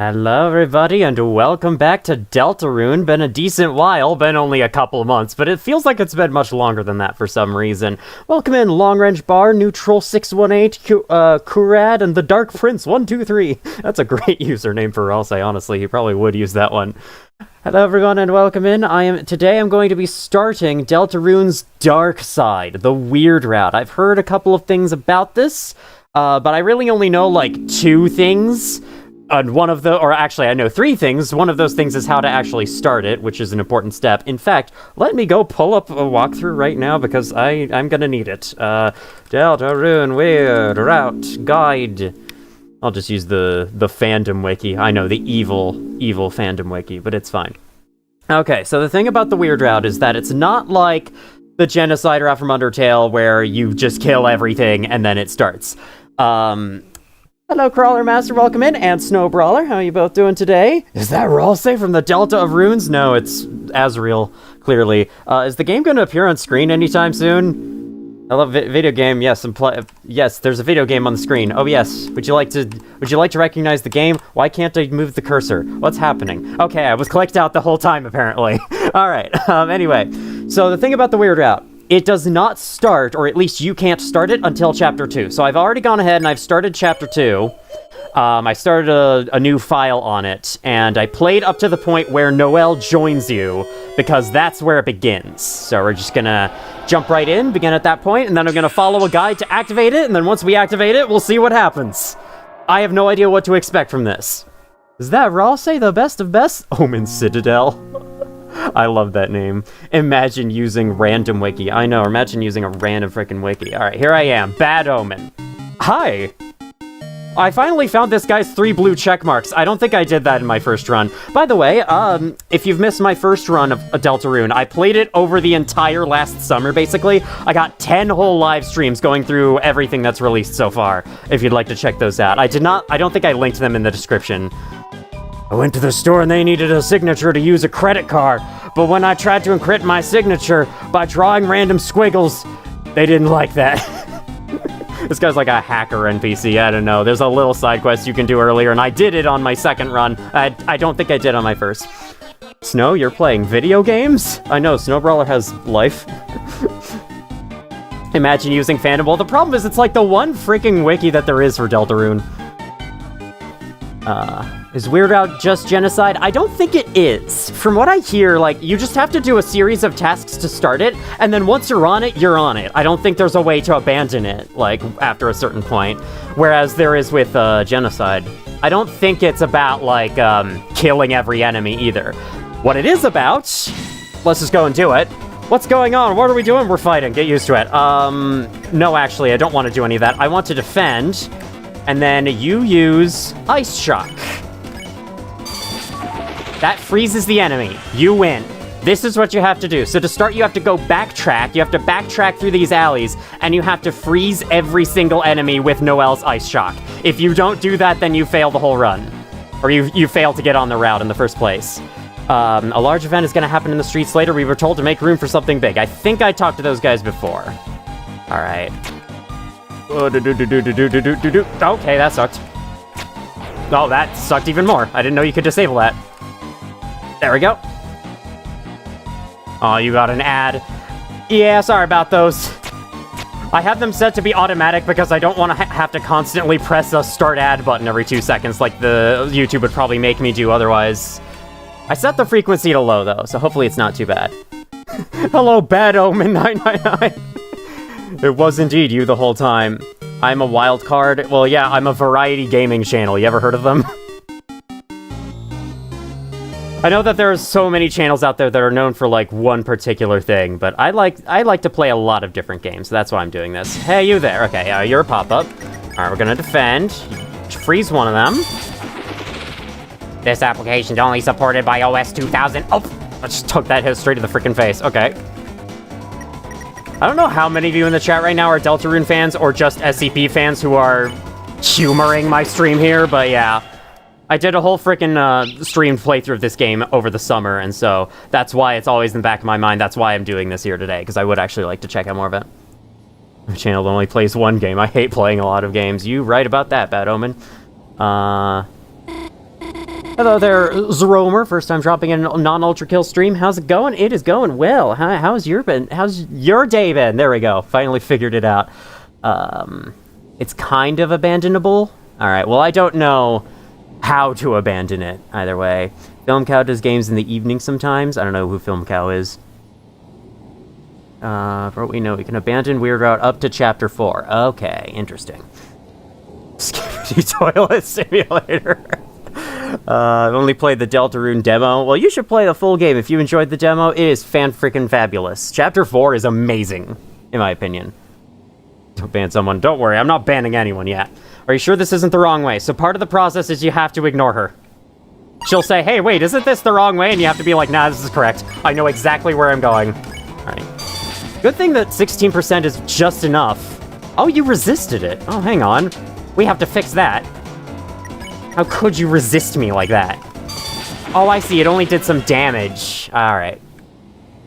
Hello everybody and welcome back to Deltarune. Been a decent while, been only a couple of months, but it feels like it's been much longer than that for some reason. Welcome in Long Range Bar, Neutral 618, Kurad, and the Dark Prince 123. That's a great username for Ralsei, honestly, he probably would use that one. Hello everyone and welcome in. Today I'm going to be starting Deltarune's Dark Side, the Weird Route. I've heard a couple of things about this, but I really only know like two things. I know three things. One of those things is how to actually start it, which is an important step. In fact, let me go pull up a walkthrough right now because I'm gonna need it. Deltarune Weird Route Guide. I'll just use the fandom wiki. I know, the evil fandom wiki, but it's fine. Okay, so the thing about the Weird Route is that it's not like the Genocide route from Undertale where you just kill everything and then it starts. Hello, Crawler Master, welcome in, and Snow Brawler, how are you both doing today? Is that Ralsei from the Delta of Runes? No, it's Azrael, clearly. Is the game going to appear on screen anytime soon? I love video game, yes, yes, there's a video game on the screen. Oh yes, would you like to recognize the game? Why can't I move the cursor? What's happening? Okay, I was clicked out the whole time, apparently. Alright, anyway, so the thing about the Weird Route, it does not start, or at least you can't start it until Chapter 2. So I've already gone ahead and I've started Chapter 2. I started a new file on it, and I played up to the point where Noelle joins you, because that's where it begins. So we're just gonna jump right in, begin at that point, and then I'm gonna follow a guide to activate it, and then once we activate it, we'll see what happens. I have no idea what to expect from this. Is that Ralsei, the best of best? Omen Citadel. I love that name. Imagine using random wiki. I know, imagine using a random freaking wiki. Alright, here I am. Bad Omen. Hi! I finally found this guy's 3 blue check marks. I don't think I did that in my first run. By the way, if you've missed my first run of Deltarune, I played it over the entire last summer, basically. I got 10 whole live streams going through everything that's released so far, if you'd like to check those out. I don't think I linked them in the description. I went to the store and they needed a signature to use a credit card, but when I tried to encrypt my signature by drawing random squiggles, they didn't like that. This guy's like a hacker NPC, I don't know. There's a little side quest you can do earlier, and I did it on my second run. I don't think I did on my first. Snow, you're playing video games? I know, Snow Brawler has life. Imagine using fandom. Well, the problem is it's like the one freaking wiki that there is for Deltarune. Is Weird Route just Genocide? I don't think it is. From what I hear, like, you just have to do a series of tasks to start it, and then once you're on it, you're on it. I don't think there's a way to abandon it, like, after a certain point. Whereas there is with, Genocide. I don't think it's about, like, killing every enemy either. What it is about... Let's just go and do it. What's going on? What are we doing? We're fighting. Get used to it. No, actually, I don't want to do any of that. I want to defend, and then you use Ice Shock. That freezes the enemy. You win. This is what you have to do. So to start, you have to go backtrack. You have to backtrack through these alleys, and you have to freeze every single enemy with Noelle's Ice Shock. If you don't do that, then you fail the whole run. Or you fail to get on the route in the first place. A large event is going to happen in the streets later. We were told to make room for something big. I think I talked to those guys before. Alright. Okay, that sucked. Oh, that sucked even more. I didn't know you could disable that. There we go. Oh, you got an ad. Yeah, sorry about those. I have them set to be automatic because I don't want to have to constantly press a start ad button every 2 seconds like the YouTube would probably make me do otherwise. I set the frequency to low, though, so hopefully it's not too bad. Hello, Bad Omen 999. It was indeed you the whole time. I'm a wild card. Well, yeah, I'm a variety gaming channel. You ever heard of them? I know that there are so many channels out there that are known for, like, one particular thing, but I like to play a lot of different games, so that's why I'm doing this. Hey, you there. Okay, you're a pop-up. Alright, we're gonna defend. Freeze one of them. This application's only supported by OS 2000. Oh, I just took that hit straight to the freaking face. Okay. I don't know how many of you in the chat right now are Deltarune fans or just SCP fans who are humoring my stream here, but yeah. I did a whole freaking streamed playthrough of this game over the summer, and so that's why it's always in the back of my mind. That's why I'm doing this here today, because I would actually like to check out more of it. My channel only plays one game. I hate playing a lot of games. You right about that, Bad Omen. Hello there, Zromer. First time dropping in a non-ultra kill stream. How's it going? It is going well. How's your day been? There we go. Finally figured it out. It's kind of abandonable. All right. Well, I don't know how to abandon it either way. Film Cow does games in the evening sometimes. I don't know who Film Cow is. For what we know, we can abandon Weird Route up to Chapter 4. Okay, interesting. Skibidi Toilet Simulator. I've only played the Deltarune demo. Well, you should play the full game if you enjoyed the demo. It is fan-freaking-fabulous. Chapter 4 is amazing, in my opinion. Don't ban someone. Don't worry, I'm not banning anyone yet. Are you sure this isn't the wrong way? So part of the process is you have to ignore her. She'll say, hey, wait, isn't this the wrong way? And you have to be like, nah, this is correct. I know exactly where I'm going. All right. Good thing that 16% is just enough. Oh, you resisted it. Oh, hang on. We have to fix that. How could you resist me like that? Oh, I see. It only did some damage. All right.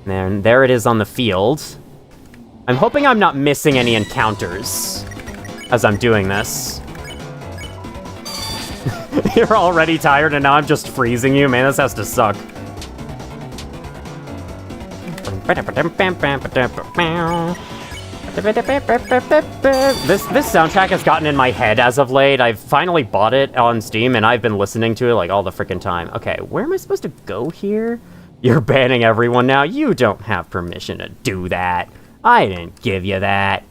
And there it is on the field. I'm hoping I'm not missing any encounters as I'm doing this. You're already tired and now I'm just freezing you? Man, this has to suck. This soundtrack has gotten in my head as of late. I've finally bought it on Steam, and I've been listening to it like all the freaking time. Okay, where am I supposed to go here? You're banning everyone now. You don't have permission to do that. I didn't give you that.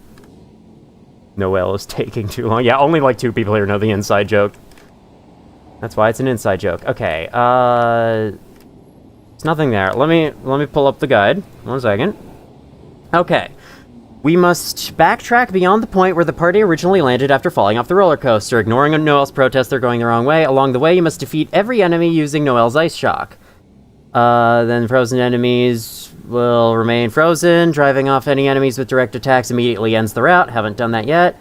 Noelle is taking too long. Yeah, only like 2 people here know the inside joke. That's why it's an inside joke. Okay, there's nothing there. Let me pull up the guide. 1 second. Okay. We must backtrack beyond the point where the party originally landed after falling off the roller coaster. Ignoring Noelle's protest, they're going the wrong way. Along the way, you must defeat every enemy using Noelle's ice shock. Then frozen enemies will remain frozen. Driving off any enemies with direct attacks immediately ends the route. Haven't done that yet.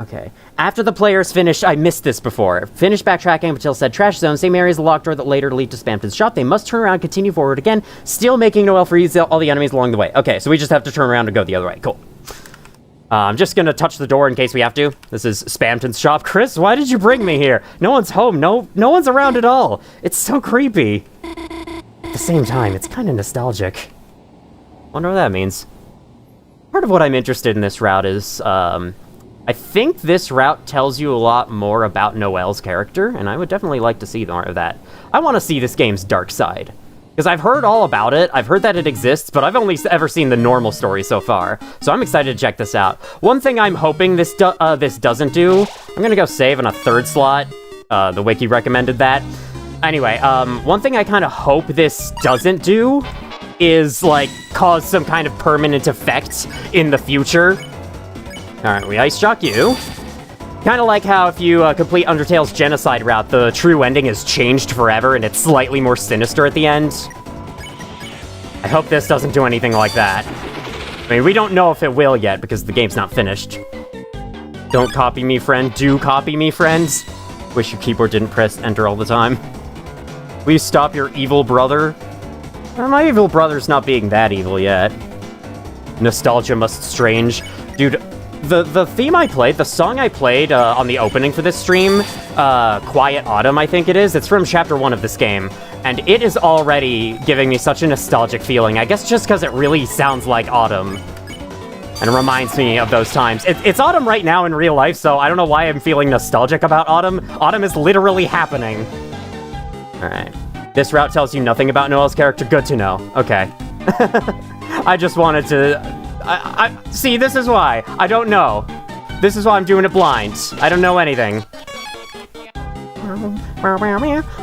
Okay. After the player's finished, I missed this before. Finish backtracking until said trash zone. Same area as the locked door that later lead to Spamton's shop. They must turn around and continue forward again, still making Noelle freeze all the enemies along the way. Okay, so we just have to turn around and go the other way. Cool. I'm just gonna touch the door in case we have to. This is Spamton's shop. Chris, why did you bring me here? No one's home. No one's around at all. It's so creepy. At the same time, it's kind of nostalgic. Wonder what that means. Part of what I'm interested in this route is, I think this route tells you a lot more about Noelle's character, and I would definitely like to see more of that. I want to see this game's dark side. Because I've heard all about it, I've heard that it exists, but I've only ever seen the normal story so far. So I'm excited to check this out. One thing I'm hoping this doesn't do, I'm gonna go save on a 3rd slot. The wiki recommended that. Anyway, one thing I kind of hope this doesn't do is, like, cause some kind of permanent effect in the future. Alright, we ice shock you. Kind of like how if you complete Undertale's genocide route, the true ending is changed forever and it's slightly more sinister at the end. I hope this doesn't do anything like that. I mean, we don't know if it will yet because the game's not finished. Don't copy me, friend. Do copy me, friends. Wish your keyboard didn't press enter all the time. Please stop your evil brother. My evil brother's not being that evil yet. Nostalgia must strange. Dude, the theme I played, the song I played on the opening for this stream, Quiet Autumn, I think it is, it's from Chapter 1 of this game, and it is already giving me such a nostalgic feeling, I guess just because it really sounds like autumn, and reminds me of those times. It's autumn right now in real life, so I don't know why I'm feeling nostalgic about autumn. Autumn is literally happening. Alright. This route tells you nothing about Noelle's character. Good to know. Okay. I just wanted to... see, this is why. I don't know. This is why I'm doing it blind. I don't know anything.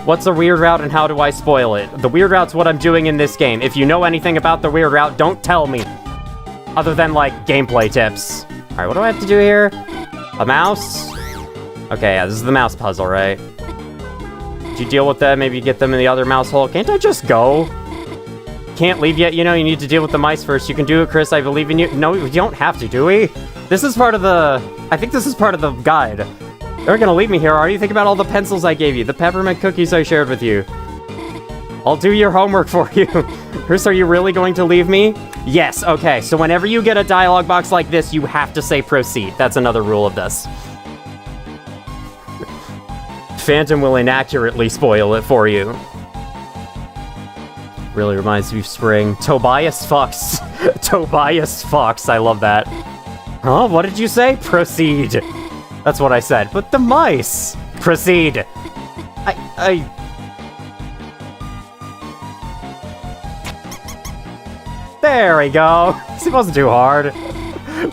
What's a weird route and how do I spoil it? The weird route's what I'm doing in this game. If you know anything about the weird route, don't tell me. Other than, like, gameplay tips. Alright, what do I have to do here? A mouse? Okay, yeah, this is the mouse puzzle, right? Did you deal with that? Maybe get them in the other mouse hole? Can't I just go? Can't leave yet, you know, you need to deal with the mice first. You can do it, Chris, I believe in you. No, you don't have to, do we? This is part of the... I think this is part of the guide. You're gonna leave me here, are you? Think about all the pencils I gave you, the peppermint cookies I shared with you. I'll do your homework for you. Chris, are you really going to leave me? Yes, okay, so whenever you get a dialogue box like this, you have to say proceed. That's another rule of this. Phantom will inaccurately spoil it for you. Really reminds me of spring. Tobias fucks. Tobias fucks. I love that. Huh? What did you say? Proceed. That's what I said. But the mice. Proceed. There we go. It wasn't too hard.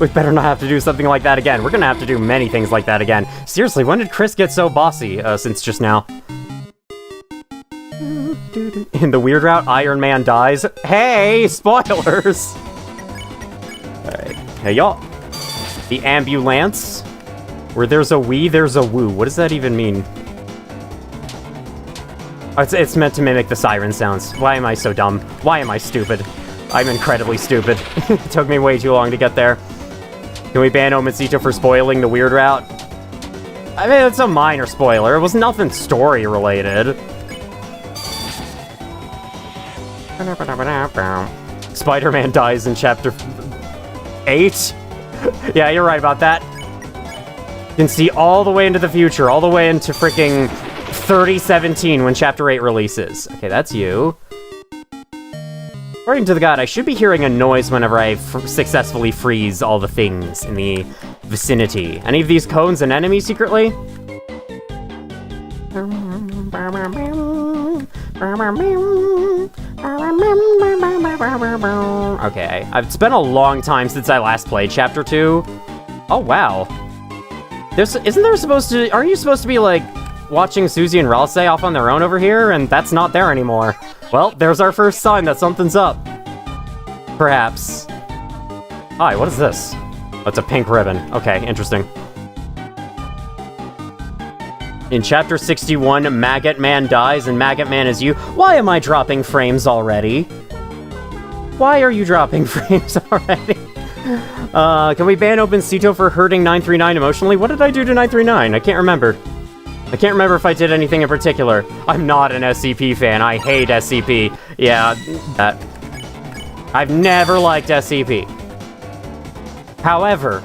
We better not have to do something like that again. We're gonna have to do many things like that again. Seriously, when did Chris get so bossy, since just now? In the Weird Route, Iron Man dies. Hey, spoilers! Alright, hey y'all. The ambulance. Where there's a wee, there's a woo. What does that even mean? Oh, it's meant to mimic the siren sounds. Why am I so dumb? Why am I stupid? I'm incredibly stupid. It took me way too long to get there. Can we ban Omacito for spoiling the Weird Route? I mean, it's a minor spoiler. It was nothing story-related. Spider-Man dies in Chapter 8? Yeah, you're right about that. You can see all the way into the future, all the way into freaking 3017 when Chapter 8 releases. Okay, that's you. According to the god, I should be hearing a noise whenever I successfully freeze all the things in the vicinity. Any of these cones an enemy secretly? Okay, it's been a long time since I last played Chapter 2. Oh, wow. Aren't you supposed to be, like, watching Susie and Ralse off on their own over here? And that's not there anymore. Well, there's our first sign that something's up. Perhaps. Hi, what is this? Oh, it's a pink ribbon. Okay, interesting. In Chapter 61, Maggot Man dies, and Maggot Man is you. Why am I dropping frames already? Why are you dropping frames already? Can we ban Opencito for hurting 939 emotionally? What did I do to 939? I can't remember. I can't remember if I did anything in particular. I'm not an SCP fan. I hate SCP. Yeah, that. I've never liked SCP. However,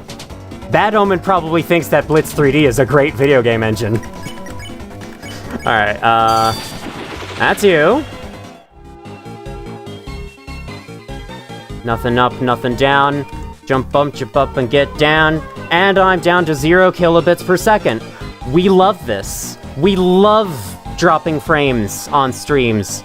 Bad Omen probably thinks that Blitz 3D is a great video game engine. Alright, that's you. Nothing up, nothing down. Jump up, and get down. And I'm down to 0 kilobits per second. We love this. We love dropping frames on streams.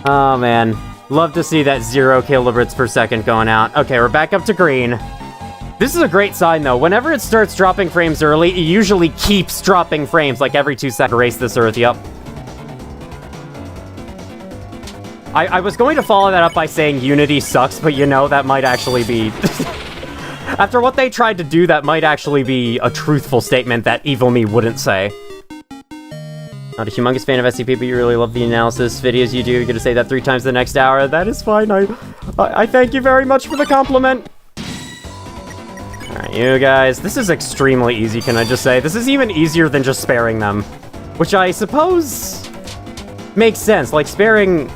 Oh man, love to see that 0 kilobits per second going out. Okay, we're back up to green. This is a great sign, though. Whenever it starts dropping frames early, it usually keeps dropping frames, like every 2 seconds. Erase this Earth, yep. I was going to follow that up by saying Unity sucks, but you know, that might actually be... After what they tried to do, that might actually be a truthful statement that Evil Me wouldn't say. Not a humongous fan of SCP, but you really love the analysis videos you do. You're gonna say that 3 times the next hour. That is fine. I thank you very much for the compliment. Alright, you guys. This is extremely easy, can I just say? This is even easier than just sparing them. Which I suppose makes sense. Like, sparing...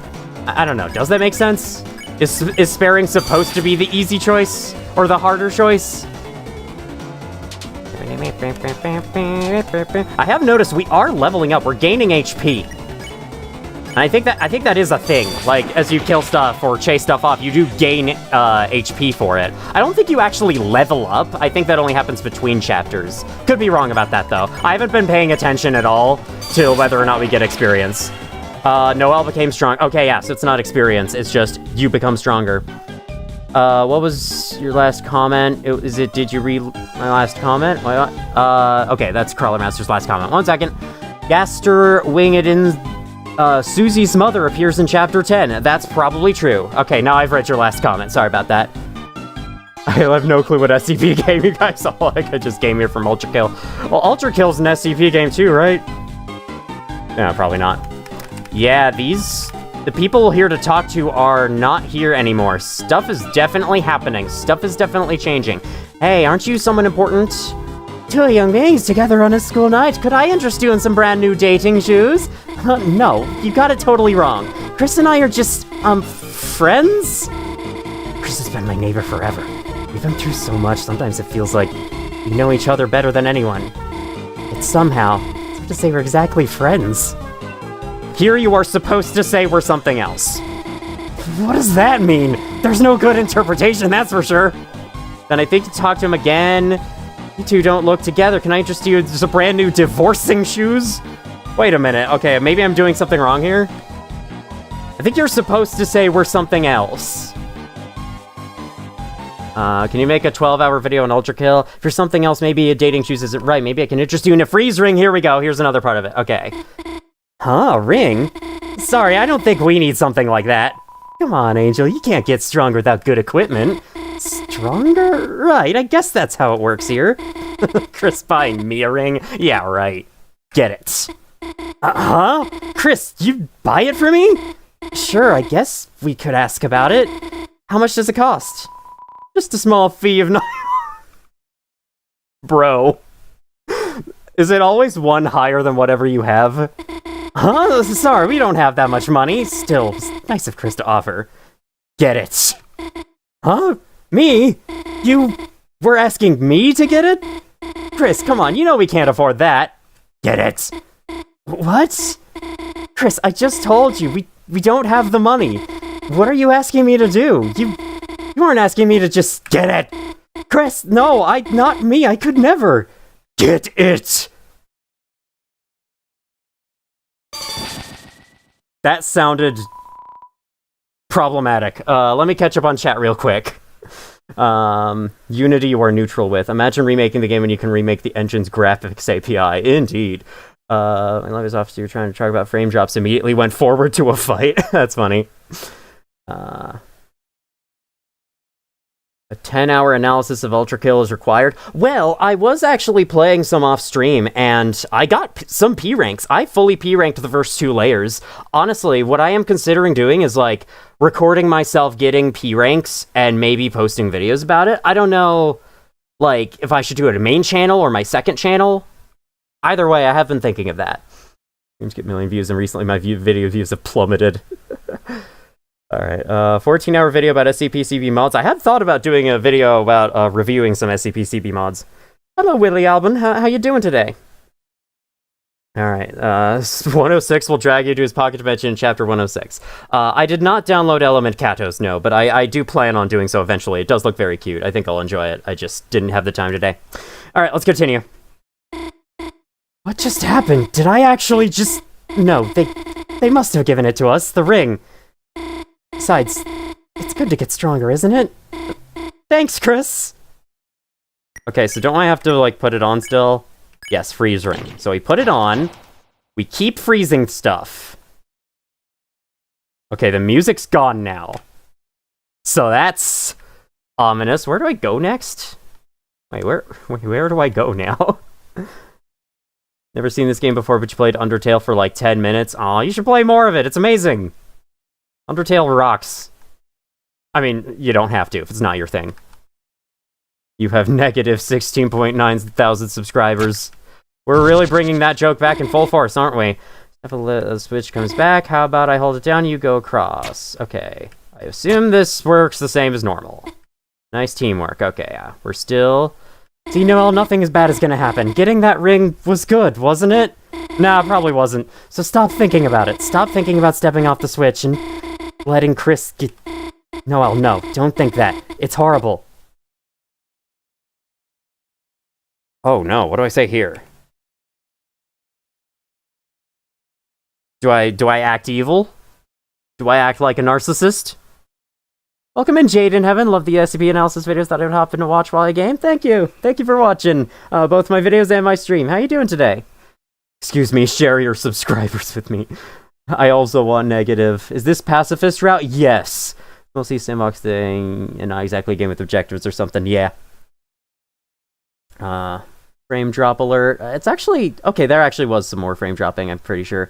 I don't know. Does that make sense? Is sparing supposed to be the easy choice? Or the harder choice? I have noticed we are leveling up. We're gaining HP. And I think that is a thing. Like, as you kill stuff or chase stuff off, you do gain HP for it. I don't think you actually level up. I think that only happens between chapters. Could be wrong about that, though. I haven't been paying attention at all to whether or not we get experience. Noelle became strong. Okay, yeah, so it's not experience. It's just you become stronger. What was your last comment? Did you read my last comment? Okay, that's Crawler Master's last comment. 1 second. Gaster Wingedin, Susie's mother appears in Chapter 10. That's probably true. Okay, now I've read your last comment. Sorry about that. I have no clue what SCP game you guys all like. I just came here from Ultra Kill. Well, Ultra Kill's an SCP game too, right? No, probably not. Yeah, the people here to talk to are not here anymore. Stuff is definitely happening. Stuff is definitely changing. Hey, aren't you someone important? Two young beings together on a school night. Could I interest you in some brand new dating shoes? No, you got it totally wrong. Chris and I are just, friends? Chris has been my neighbor forever. We've been through so much, sometimes it feels like we know each other better than anyone. But somehow, it's hard to say we're exactly friends. Here you are supposed to say we're something else. What does that mean? There's no good interpretation, that's for sure. Then I think to talk to him again. You two don't look together. Can I interest you in just a brand new divorcing shoes? Wait a minute. Okay, maybe I'm doing something wrong here. I think you're supposed to say we're something else. Can you make a 12-hour video on Ultra Kill? If you're something else, maybe a dating shoes isn't right. Maybe I can interest you in a freeze ring. Here we go. Here's another part of it. Okay. Huh, a ring? Sorry, I don't think we need something like that. Come on, Angel. You can't get stronger without good equipment. Stronger? Right, I guess that's how it works here. Chris buying me a ring? Yeah, right. Get it. Huh? Chris, you buy it for me? Sure, I guess we could ask about it. How much does it cost? Just a small fee of Bro. Is it always one higher than whatever you have? Huh? Sorry, we don't have that much money. Still, it's nice of Chris to offer. Get it. Huh? Me? You were asking me to get it? Chris, come on, you know we can't afford that. Get it. What? Chris, I just told you, we don't have the money. What are you asking me to do? You weren't asking me to just get it. Chris, no, not me, I could never. Get it. That sounded problematic. Let me catch up on chat real quick. Unity you are neutral with. Imagine remaking the game and you can remake the engine's graphics API. Indeed. My love is officer, you're trying to talk about frame drops, immediately went forward to a fight. That's funny. A 10-hour analysis of Ultra Kill is required. Well, I was actually playing some off-stream, and I got some P-ranks. I fully P-ranked the first 2 layers. Honestly, what I am considering doing is, like, recording myself getting P-ranks and maybe posting videos about it. I don't know, like, if I should do it a main channel or my second channel. Either way, I have been thinking of that. Games get 1 million views, and recently my video views have plummeted. Alright, 14-hour video about SCP-CB mods. I have thought about doing a video about reviewing some SCP-CB mods. Hello, Willie Albin. How you doing today? Alright, 106 will drag you to his pocket dimension in Chapter 106. I did not download Element Katos, no, but I do plan on doing so eventually. It does look very cute. I think I'll enjoy it. I just didn't have the time today. Alright, let's continue. What just happened? Did I actually just... No, they must have given it to us, the ring. Besides, it's good to get stronger, isn't it? Thanks, Chris! Okay, so don't I have to, like, put it on still? Yes, freeze ring. So we put it on. We keep freezing stuff. Okay, the music's gone now. So that's ominous. Where do I go next? Wait, where do I go now? Never seen this game before, but you played Undertale for like 10 minutes. Aw, you should play more of it. It's amazing. Undertale rocks. I mean, you don't have to if it's not your thing. You have negative 16.9 thousand subscribers. We're really bringing that joke back in full force, aren't we? If a switch comes back, how about I hold it down, you go across. Okay. I assume this works the same as normal. Nice teamwork. Okay, yeah. We're still... See, Noel, nothing as bad is gonna happen. Getting that ring was good, wasn't it? Nah, probably wasn't. So stop thinking about it. Stop thinking about stepping off the switch and letting Chris get... Noel, no. Don't think that. It's horrible. Oh no, what do I say here? Do I act evil? Do I act like a narcissist? Welcome in, Jade in Heaven. Love the SCP analysis videos that I would hop in to watch while I game. Thank you. Thank you for watching both my videos and my stream. How you doing today? Excuse me, share your subscribers with me. I also want negative. Is this pacifist route? Yes. Mostly sandbox thing and not exactly a game with objectives or something. Yeah. Frame drop alert. It's actually... Okay, there actually was some more frame dropping, I'm pretty sure.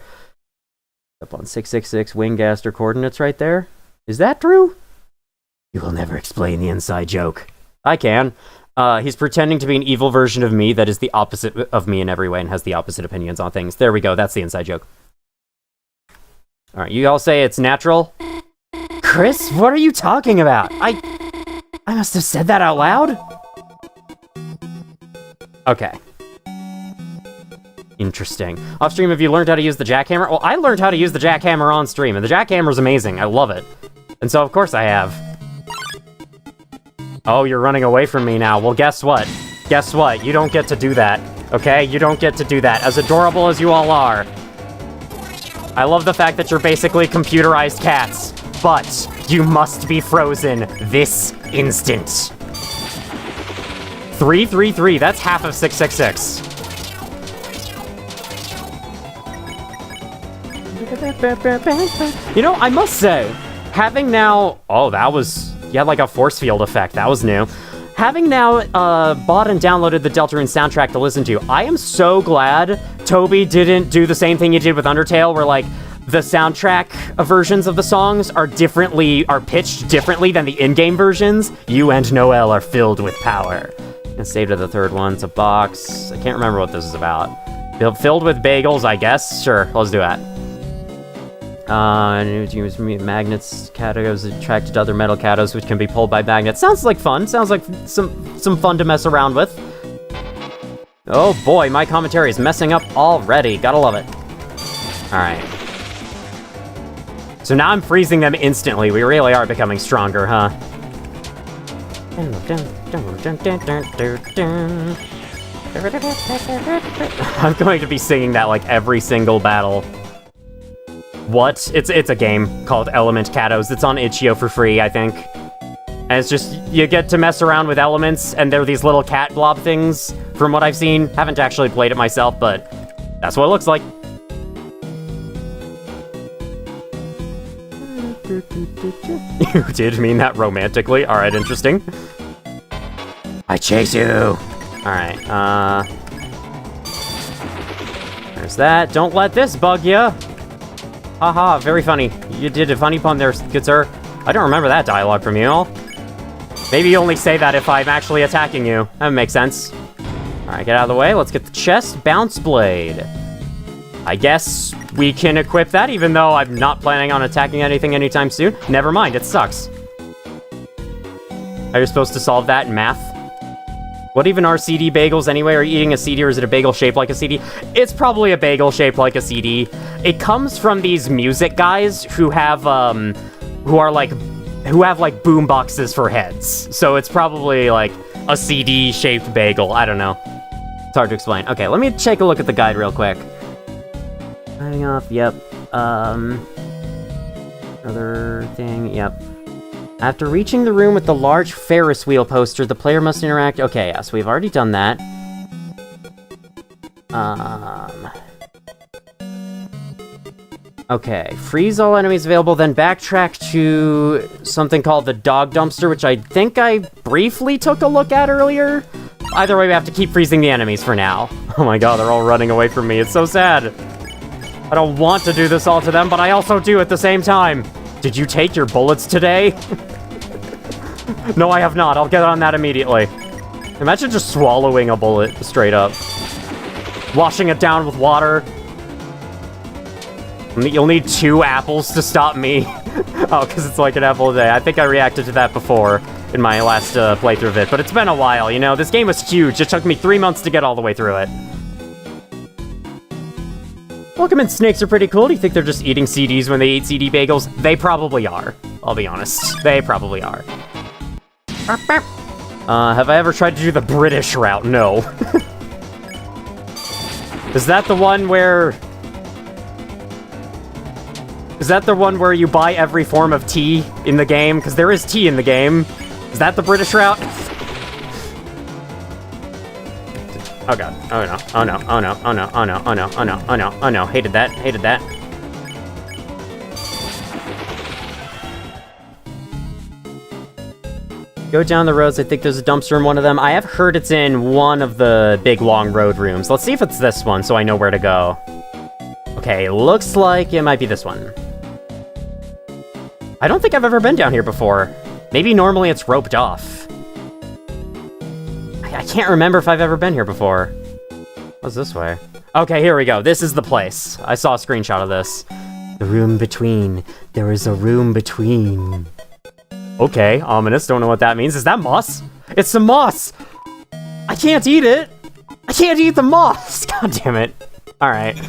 Up on 666 Winggaster coordinates right there. Is that true? You will never explain the inside joke. I can. He's pretending to be an evil version of me that is the opposite of me in every way and has the opposite opinions on things. There we go, that's the inside joke. Alright, you all say it's natural? Chris, what are you talking about? I must have said that out loud? Okay. Interesting. Off stream, have you learned how to use the jackhammer? Well, I learned how to use the jackhammer on stream, and the jackhammer's amazing. I love it. And so, of course, I have. Oh, you're running away from me now. Well, guess what? Guess what? You don't get to do that, okay? You don't get to do that. As adorable as you all are. I love the fact that you're basically computerized cats, but you must be frozen this instant. 333, that's half of 666. You know, I must say, having now... Oh, that was... You had like a force field effect. That was new. Having now bought and downloaded the Deltarune soundtrack to listen to, I am so glad Toby didn't do the same thing he did with Undertale, where like the soundtrack versions of the songs are pitched differently than the in-game versions. You and Noelle are filled with power. And save to the third one. It's a box. I can't remember what this is about. Filled with bagels, I guess. Sure, let's do that. Use magnets, catos attracted to other metal catos, which can be pulled by magnets. Sounds like fun. Sounds like some fun to mess around with. Oh boy, my commentary is messing up already. Gotta love it. Alright. So now I'm freezing them instantly. We really are becoming stronger, huh? I'm going to be singing that like every single battle. What? It's a game called Element Katos. It's on itch.io for free, I think. And it's just, you get to mess around with elements, and they're these little cat blob things, from what I've seen. Haven't actually played it myself, but that's what it looks like. You did mean that romantically? Alright, interesting. I chase you! Alright, there's that. Don't let this bug ya! Haha, very funny. You did a funny pun there, good sir. I don't remember that dialogue from you all. Maybe you only say that if I'm actually attacking you. That makes sense. Alright, get out of the way. Let's get the chest bounce blade. I guess we can equip that, even though I'm not planning on attacking anything anytime soon. Never mind, it sucks. Are you supposed to solve that in math? What even are CD bagels anyway? Are you eating a CD or is it a bagel shaped like a CD? It's probably a bagel shaped like a CD. It comes from these music guys who have like boom boxes for heads. So it's probably like a CD shaped bagel. I don't know. It's hard to explain. Okay, let me take a look at the guide real quick. Signing off, yep. Another thing, yep. After reaching the room with the large Ferris wheel poster, the player must interact... Okay, yeah, so we've already done that. Okay, freeze all enemies available, then backtrack to something called the dog dumpster, which I think I briefly took a look at earlier. Either way, we have to keep freezing the enemies for now. Oh my god, they're all running away from me. It's so sad. I don't want to do this all to them, but I also do at the same time. Did you take your bullets today? No, I have not. I'll get on that immediately. Imagine just swallowing a bullet straight up. Washing it down with water. You'll need 2 apples to stop me. Oh, because it's like an apple a day. I think I reacted to that before in my last playthrough of it, but it's been a while, you know? This game was huge. It took me 3 months to get all the way through it. Welcome in, snakes are pretty cool. Do you think they're just eating CDs when they eat CD bagels? They probably are. I'll be honest. They probably are. Have I ever tried to do the British route? No. Is that the one where... Is that the one where you buy every form of tea in the game? Because there is tea in the game. Is that the British route? Oh god. Oh no. Oh no. Oh no. Oh no. Oh no. Oh no. Oh no. Oh no. Oh no. Hated that. Hated that. Go down the roads. I think there's a dumpster in one of them. I have heard it's in one of the big long road rooms. Let's see if it's this one so I know where to go. Okay, looks like it might be this one. I don't think I've ever been down here before. Maybe normally it's roped off. I can't remember if I've ever been here before. What's this way? Okay, here we go. This is the place. I saw a screenshot of this. The room between. There is a room between. Okay, ominous. Don't know what that means. Is that moss? It's some moss! I can't eat it! I can't eat the moss! God damn it. Alright.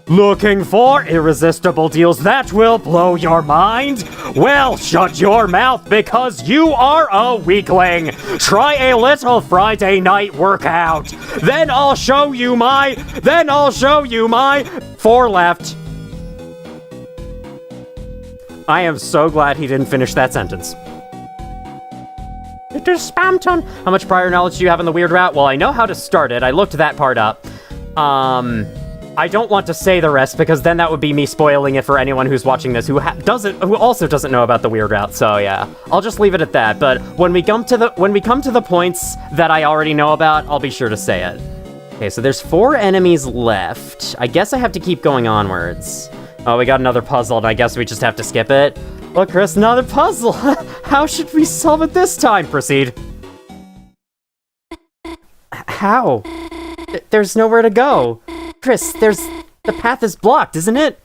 Looking for irresistible deals that will blow your mind? Well, shut your mouth because you are a weakling. Try a little Friday night workout. Then I'll show you my 4 left. I am so glad he didn't finish that sentence. It is spam ton. How much prior knowledge do you have on the weird route? Well, I know how to start it. I looked that part up. I don't want to say the rest because then that would be me spoiling it for anyone who's watching this who also doesn't know about the weird route. So yeah, I'll just leave it at that. But when we come to the points that I already know about, I'll be sure to say it. Okay, so there's 4 enemies left. I guess I have to keep going onwards. Oh, we got another puzzle, and I guess we just have to skip it. Look, Chris, another puzzle. How should we solve it this time? Proceed. How? There's nowhere to go. Chris, the path is blocked, isn't it?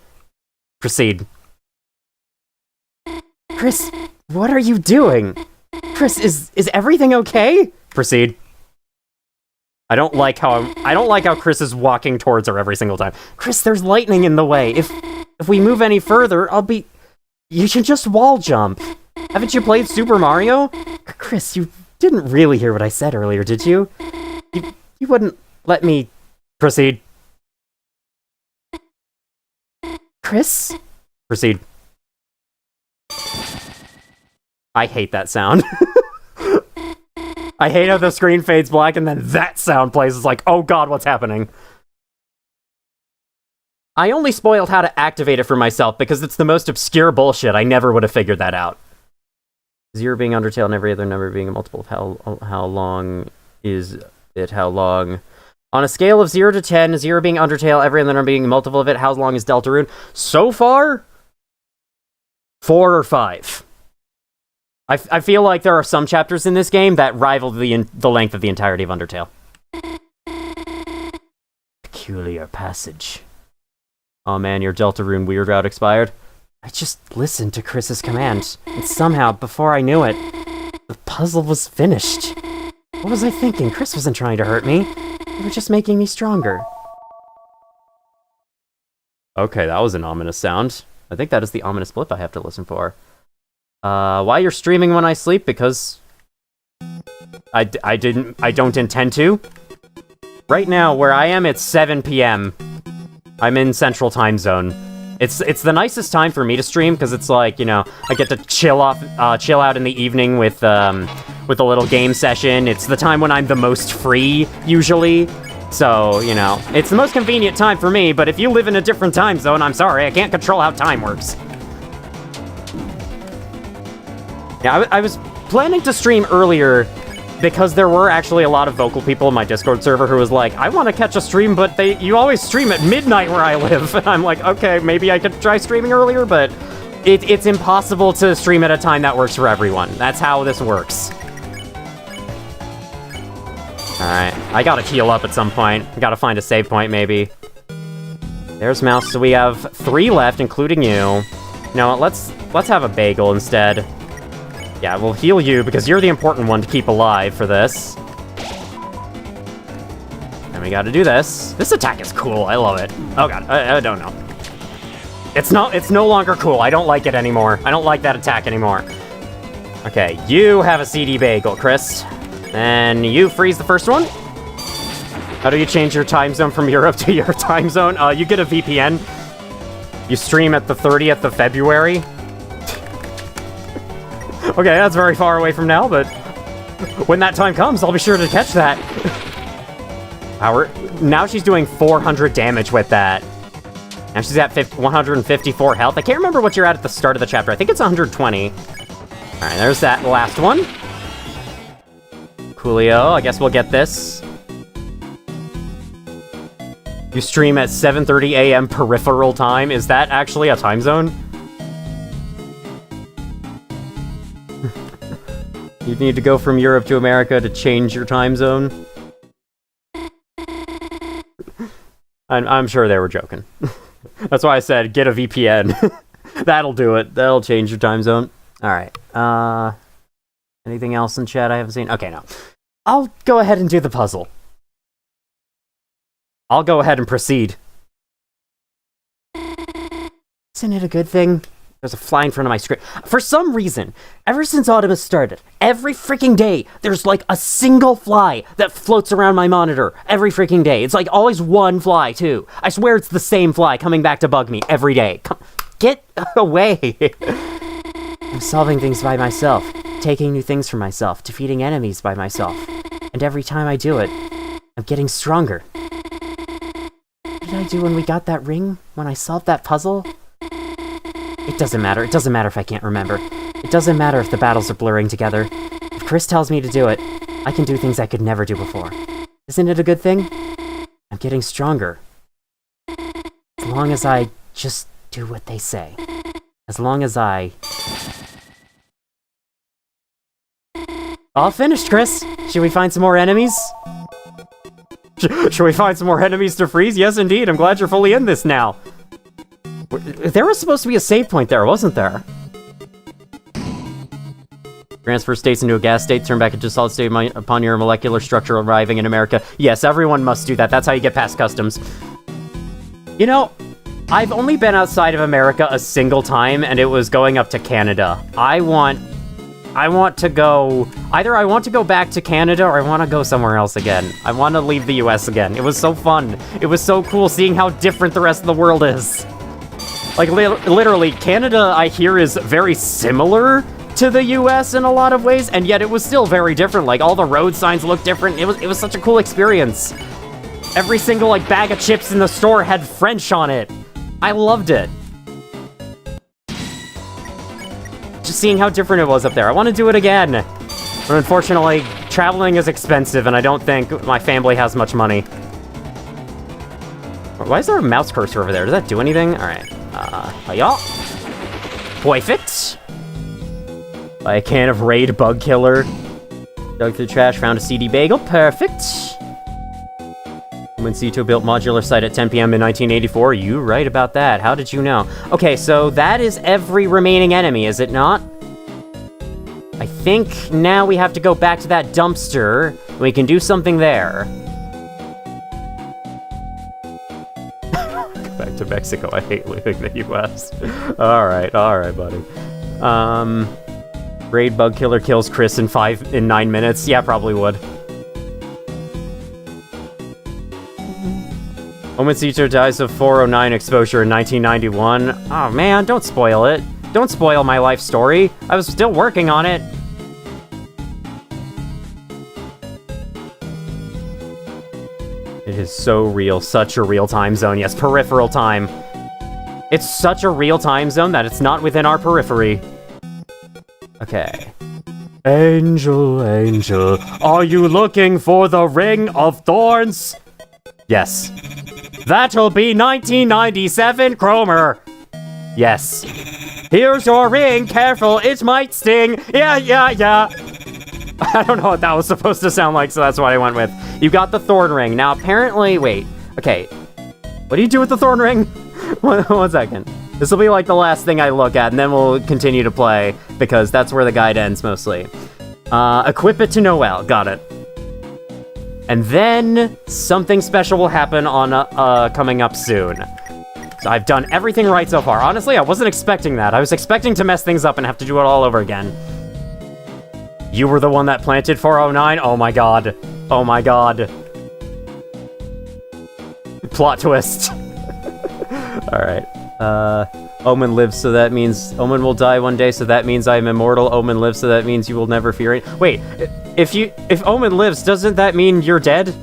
Proceed. Chris, what are you doing? Chris, is everything okay? Proceed. I don't like how Chris is walking towards her every single time. Chris, there's lightning in the way. If we move any further, you should just wall jump. Haven't you played Super Mario? Chris, you didn't really hear what I said earlier, did you? You wouldn't let me proceed. Chris? Proceed. I hate that sound. I hate how the screen fades black and then that sound plays. It's like, oh god, what's happening? I only spoiled how to activate it for myself because it's the most obscure bullshit. I never would have figured that out. 0 being Undertale and every other number being a multiple of how long is it? How long? On a scale of 0 to 10, 0 being Undertale, every other number being a multiple of it, how long is Deltarune? So far, 4 or 5. I feel like there are some chapters in this game that rival the length of the entirety of Undertale. Peculiar passage. Oh man, your Deltarune weird route expired. I just listened to Chris's command, and somehow, before I knew it, the puzzle was finished. What was I thinking? Chris wasn't trying to hurt me. They were just making me stronger. Okay, that was an ominous sound. I think that is the ominous blip I have to listen for. Why you're streaming when I sleep? Because I don't intend to. Right now, where I am, it's 7 p.m. I'm in Central Time Zone. It's the nicest time for me to stream because it's like, you know, I get to chill out in the evening with a little game session. It's the time when I'm the most free usually. So, you know, it's the most convenient time for me, but if you live in a different time zone, I'm sorry, I can't control how time works. Yeah, I was planning to stream earlier because there were actually a lot of vocal people in my Discord server who was like, I want to catch a stream, but you always stream at midnight where I live. And I'm like, okay, maybe I could try streaming earlier, but it's impossible to stream at a time that works for everyone. That's how this works. Alright, I gotta heal up at some point. I gotta find a save point, maybe. There's Mouse, so we have 3 left, including you. You know what, let's have a bagel instead. Yeah, we'll heal you, because you're the important one to keep alive for this. And we gotta do this. This attack is cool, I love it. Oh god, I don't know. It's no longer cool, I don't like it anymore. I don't like that attack anymore. Okay, you have a CD bagel, Chris. And you freeze the first one. How do you change your time zone from Europe to your time zone? You get a VPN. You stream at the 30th of February. Okay, that's very far away from now, but when that time comes, I'll be sure to catch that. Now she's doing 400 damage with that. Now she's at 154 health. I can't remember what you're at the start of the chapter. I think it's 120. All right, there's that last one. Coolio, I guess we'll get this. You stream at 7:30 a.m. peripheral time. Is that actually a time zone? You need to go from Europe to America to change your time zone. I'm sure they were joking. That's why I said, get a VPN. That'll do it. That'll change your time zone. Alright, anything else in chat I haven't seen? Okay, no. I'll go ahead and do the puzzle. I'll go ahead and proceed. Isn't it a good thing? There's a fly in front of my screen. For some reason, ever since autumn has started, every freaking day, there's like a single fly that floats around my monitor. Every freaking day. It's like always one fly, too. I swear it's the same fly coming back to bug me every day. Come, get away. I'm solving things by myself, taking new things for myself, defeating enemies by myself. And every time I do it, I'm getting stronger. What did I do when we got that ring? When I solved that puzzle? It doesn't matter. It doesn't matter if I can't remember. It doesn't matter if the battles are blurring together. If Chris tells me to do it, I can do things I could never do before. Isn't it a good thing? I'm getting stronger. As long as I just do what they say. As long as I... All finished, Chris! Should we find some more enemies? Should we find some more enemies to freeze? Yes, indeed. I'm glad you're fully in this now. There was supposed to be a save point there, wasn't there? Transfer states into a gas state, turn back into solid state upon your molecular structure arriving in America. Yes, everyone must do that. That's how you get past customs. You know, I've only been outside of America a single time, and it was going up to Canada. I want to go... Either I want to go back to Canada, or I want to go somewhere else again. I want to leave the US again. It was so fun. It was so cool seeing how different the rest of the world is. Like, literally, Canada, I hear, is very similar to the US in a lot of ways, and yet it was still very different. Like, all the road signs looked different. It was such a cool experience. Every single, like, bag of chips in the store had French on it. I loved it. Just seeing how different it was up there. I want to do it again. But unfortunately, traveling is expensive, and I don't think my family has much money. Why is there a mouse cursor over there? Does that do anything? Alright. Hiya. Perfect. Buy a can of Raid Bug Killer. Dug through trash, found a CD bagel. Perfect. When Cito built modular site at 10 p.m. in 1984. You right about that. How did you know? Okay, so that is every remaining enemy, is it not? I think now we have to go back to that dumpster. We can do something there. Back to Mexico. I hate leaving the US. Alright, buddy. Raid Bug Killer kills Chris in 9 minutes. Yeah, probably would. Omencito dies of 409 exposure in 1991. Oh man, don't spoil it. Don't spoil my life story. I was still working on it. It is so real, such a real time zone. Yes, peripheral time. It's such a real time zone that it's not within our periphery. Okay. Angel, angel, are you looking for the Ring of Thorns? Yes. That'll be 1997, Cromer. Yes. Here's your ring, careful, it might sting. Yeah. I don't know what that was supposed to sound like, so that's what I went with. You got the Thorn Ring. Now, apparently, wait. Okay. What do you do with the Thorn Ring? One second. This will be like the last thing I look at, and then we'll continue to play, because that's where the guide ends, mostly. Equip it to Noel. Got it. And then something special will happen on coming up soon. So I've done everything right so far. Honestly, I wasn't expecting that. I was expecting to mess things up and have to do it all over again. You were the one that planted 409? Oh my god. Oh my god. Plot twist. Alright. Omen lives, so that means... Omen will die one day, so that means I am immortal. Omen lives, so that means you will never fear it. Wait, if Omen lives, doesn't that mean you're dead?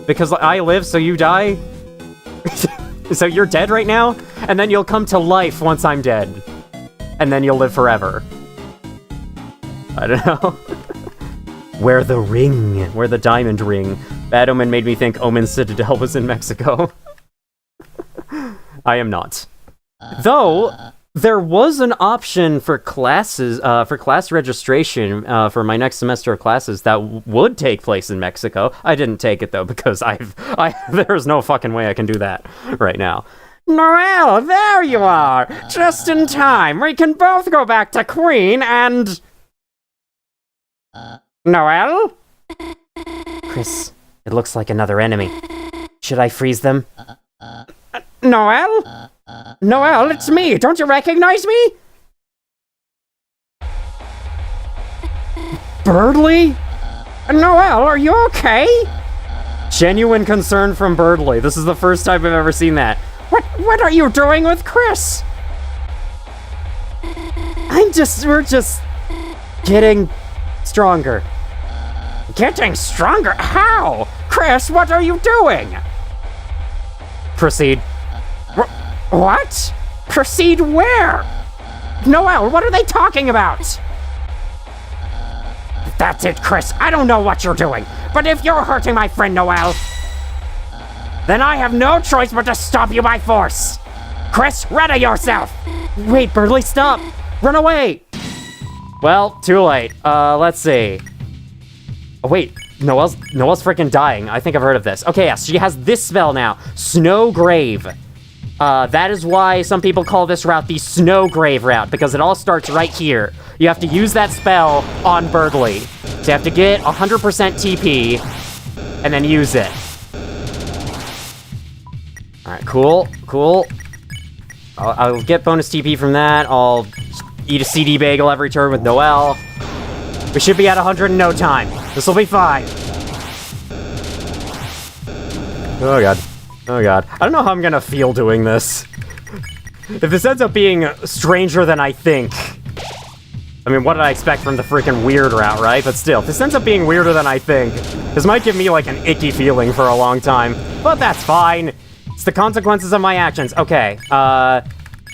Because I live, so you die? So you're dead right now? And then you'll come to life once I'm dead. And then you'll live forever. I don't know. Where the ring? Where the diamond ring? Bad Omen made me think Omen's Citadel was in Mexico. I am not. Though, There was an option for classes, for class registration, for my next semester of classes that would take place in Mexico. I didn't take it though because there's no fucking way I can do that right now. Noelle, there you are, just in time. We can both go back to Queen and. Noelle? Chris, it looks like another enemy. Should I freeze them? Noelle? Noelle, it's me! Don't you recognize me? Birdley? Noelle, are you okay? Genuine concern from Birdley. This is the first time I've ever seen that. What are you doing with Chris? We're just getting stronger. Getting stronger? How? Chris, what are you doing? Proceed. What? Proceed where? Noelle, what are they talking about? That's it, Chris. I don't know what you're doing, but if you're hurting my friend Noelle, then I have no choice but to stop you by force. Chris, ready yourself. Wait, Birdley, stop. Run away. Well, too late. Let's see. Oh, wait. Noelle's freaking dying. I think I've heard of this. Okay, yes, she has this spell now. Snowgrave. That is why some people call this route the Snowgrave route, because it all starts right here. You have to use that spell on Birdley. So you have to get 100% TP, and then use it. Alright, cool. I'll get bonus TP from that. I'll eat a CD bagel every turn with Noelle. We should be at 100 in no time. This will be fine. Oh god. I don't know how I'm gonna feel doing this. If this ends up being stranger than I think. I mean, what did I expect from the freaking weird route, right? But still, if this ends up being weirder than I think, this might give me like an icky feeling for a long time. But that's fine. It's the consequences of my actions. Okay,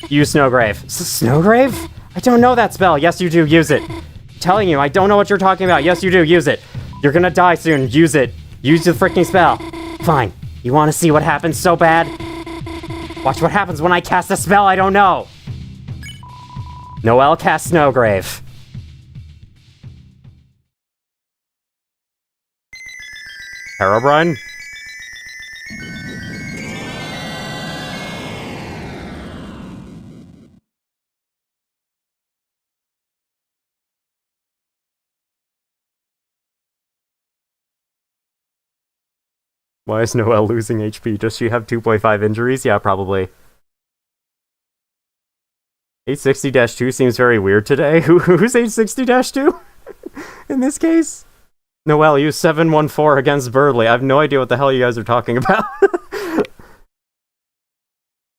use Snowgrave. Snowgrave? I don't know that spell. Yes, you do. Use it. I'm telling you, I don't know what you're talking about. Yes, you do. Use it. You're gonna die soon. Use it. Use the freaking spell. Fine. You want to see what happens so bad? Watch what happens when I cast a spell I don't know. Noelle casts Snowgrave. Herobrine? Why is Noelle losing HP? Does she have 2.5 injuries? Yeah, probably. 860-2 seems very weird today. Who's 860-2? In this case? Noelle, use 714 against Birdley. I have no idea what the hell you guys are talking about.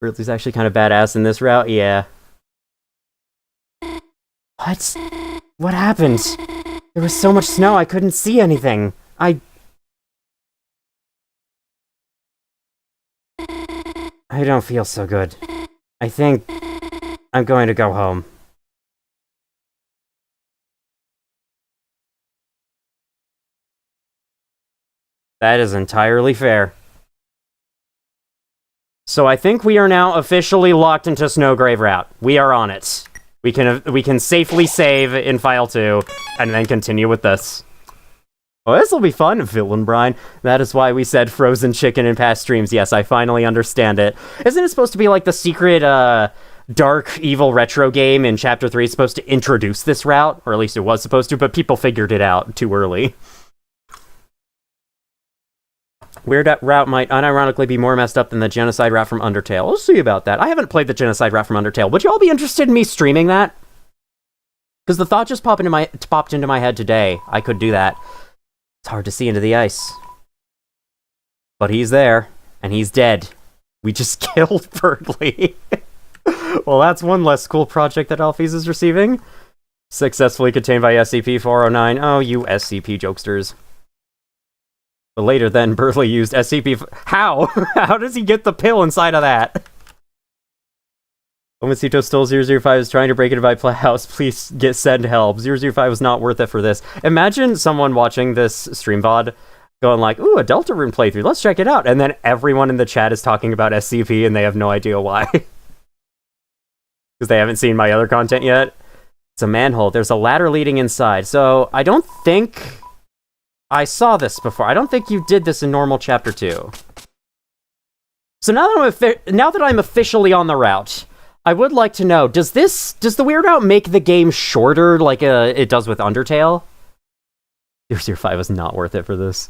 Birdley's actually kind of badass in this route, yeah. What? What happened? There was so much snow I couldn't see anything. I don't feel so good. I think I'm going to go home. That is entirely fair. So I think we are now officially locked into Snowgrave route. We are on it. We can safely save in File 2, and then continue with this. Oh, this will be fun, Villain Brine. That is why we said frozen chicken in past streams. Yes, I finally understand it. Isn't it supposed to be like the secret, dark, evil retro game in Chapter 3? It's supposed to introduce this route, or at least it was supposed to, but people figured it out too early. Weird route might unironically be more messed up than the genocide route from Undertale. We'll see about that. I haven't played the genocide route from Undertale. Would you all be interested in me streaming that? Because the thought just popped into my head today. I could do that. It's hard to see into the ice. But he's there, and he's dead. We just killed Birdley. Well, that's one less cool project that Alphys is receiving. Successfully contained by SCP-409. Oh, you SCP jokesters. But later then, Birdley used SCP... How? How does he get the pill inside of that? Omacito stole 005 is trying to break into my house. Please send help. 005 was not worth it for this. Imagine someone watching this stream VOD going like, ooh, a Deltarune playthrough. Let's check it out. And then everyone in the chat is talking about SCP and they have no idea why. because they haven't seen my other content yet. It's a manhole. There's a ladder leading inside. So I don't think I saw this before. I don't think you did this in normal chapter 2. So now that I'm officially on the route, I would like to know, does the Weird Route make the game shorter like it does with Undertale? 005 was not worth it for this.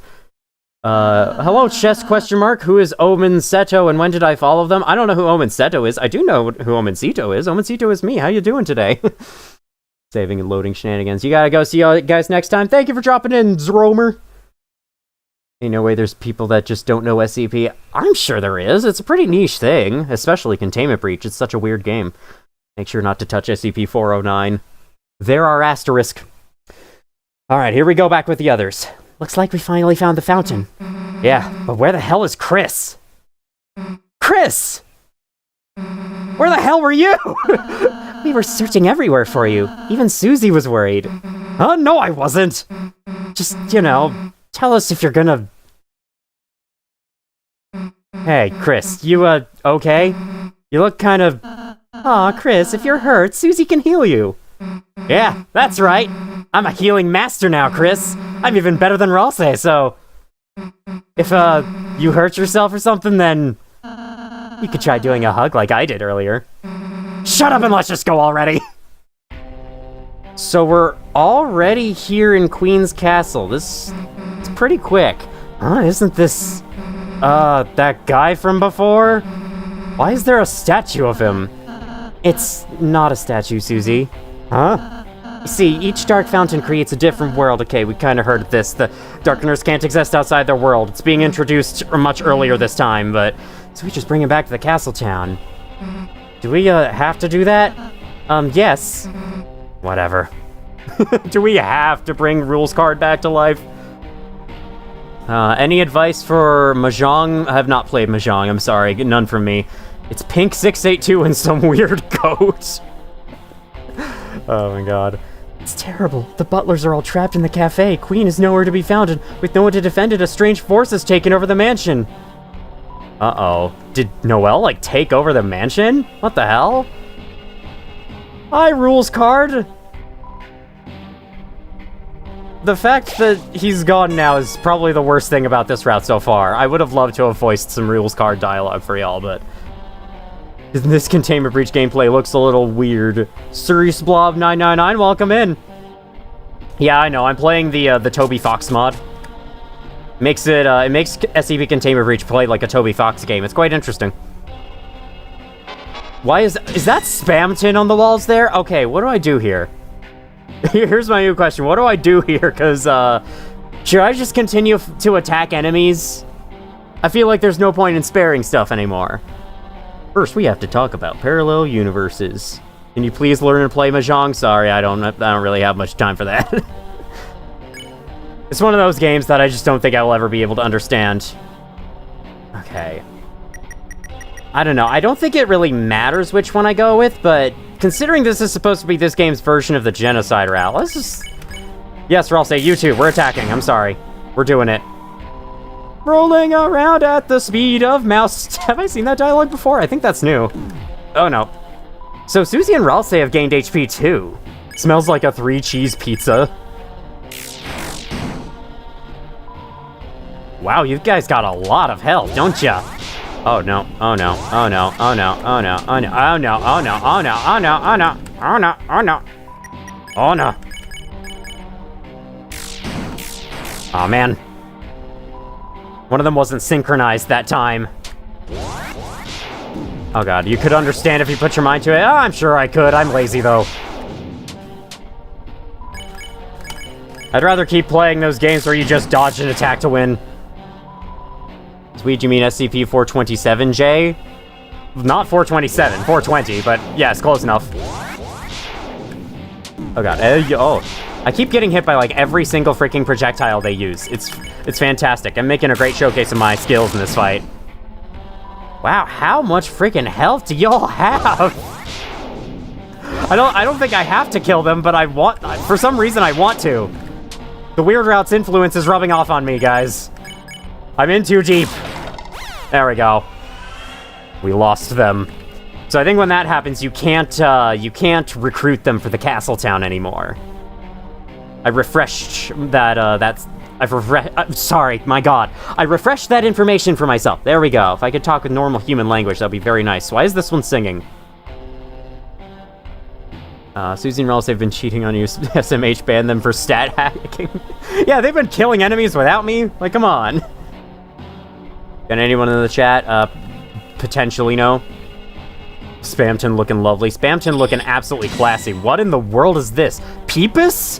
Hello, chess question mark. Who is Omen Seto and when did I follow them? I don't know who Omen Seto is. I do know who Omen Seto is. Omen Seto is me. How you doing today? Saving and loading shenanigans. You gotta go. See you guys next time. Thank you for dropping in, Zromer. Ain't no way there's people that just don't know SCP. I'm sure there is. It's a pretty niche thing, especially Containment Breach. It's such a weird game. Make sure not to touch SCP-409. There are asterisk. Alright, here we go back with the others. Looks like we finally found the fountain. Yeah, but where the hell is Chris? Chris! Where the hell were you? We were searching everywhere for you. Even Susie was worried. Oh, no, I wasn't. Just, tell us if you're gonna... Hey, Chris, you, okay? You look kind of... Aw, Chris, if you're hurt, Susie can heal you. Yeah, that's right. I'm a healing master now, Chris. I'm even better than Ralsei, so... If, you hurt yourself or something, then... You could try doing a hug like I did earlier. Shut up and let's just go already! So we're already here in Queen's Castle. It's pretty quick. Huh, isn't this... that guy from before? Why is there a statue of him? It's not a statue, Susie. Huh? You see, each dark fountain creates a different world. Okay, we kind of heard this. The Darkeners can't exist outside their world. It's being introduced much earlier this time, but... So we just bring him back to the castle town. Do we, have to do that? Yes. Whatever. Do we have to bring Rules Card back to life? Any advice for Mahjong? I have not played Mahjong, I'm sorry. None from me. It's Pink 682 and some weird goat. Oh my god. It's terrible. The butlers are all trapped in the cafe. Queen is nowhere to be found, and with no one to defend it, a strange force has taken over the mansion. Uh-oh. Did Noelle, take over the mansion? What the hell? Hi, Rules Card! The fact that he's gone now is probably the worst thing about this route so far. I would have loved to have voiced some Rules Card dialogue for y'all, but... This Containment Breach gameplay looks a little weird. Cerise Blob 999, welcome in! Yeah, I know, I'm playing the Toby Fox mod. It makes SCP Containment Breach play like a Toby Fox game. It's quite interesting. Why is that spam tin on the walls there? Okay, what do I do here? Here's my new question. What do I do here? Because, should I just continue to attack enemies? I feel like there's no point in sparing stuff anymore. First, we have to talk about parallel universes. Can you please learn to play Mahjong? Sorry, I don't really have much time for that. It's one of those games that I just don't think I will ever be able to understand. Okay. I don't know. I don't think it really matters which one I go with, but considering this is supposed to be this game's version of the genocide route, let's just... Yes, Ralsei, you too. We're attacking. I'm sorry. We're doing it. Rolling around at the speed of mouse. Have I seen that dialogue before? I think that's new. Oh, no. So Susie and Ralsei have gained HP too. Smells like a 3-cheese pizza. Wow, you guys got a lot of health, don't ya? Oh no, oh no, oh no, oh no, oh no, oh no, oh no, oh no, oh no, oh no, oh no, oh no, oh no, oh no. Aw, man. One of them wasn't synchronized that time. Oh god, you could understand if you put your mind to it. Oh, I'm sure I could. I'm lazy, though. I'd rather keep playing those games where you just dodge and attack to win. Sweet, you mean SCP-427J? Not 427, 420, but yes, close enough. Oh god, I keep getting hit by every single freaking projectile they use. It's fantastic. I'm making a great showcase of my skills in this fight. Wow, how much freaking health do y'all have? I don't think I have to kill them, but for some reason I want to. The Weird Route's influence is rubbing off on me, guys. I'm in too deep. There we go. We lost them. So I think when that happens, you can't recruit them for the castle town anymore. I refreshed that, sorry, my god. I refreshed that information for myself. There we go. If I could talk with normal human language, that'd be very nice. Why is this one singing? Susie and Relish have been cheating on you. SMH banned them for stat hacking. Yeah, they've been killing enemies without me. Like, come on. Got anyone in the chat? Potentially no. Spamton looking lovely. Spamton looking absolutely classy. What in the world is this? Peepus?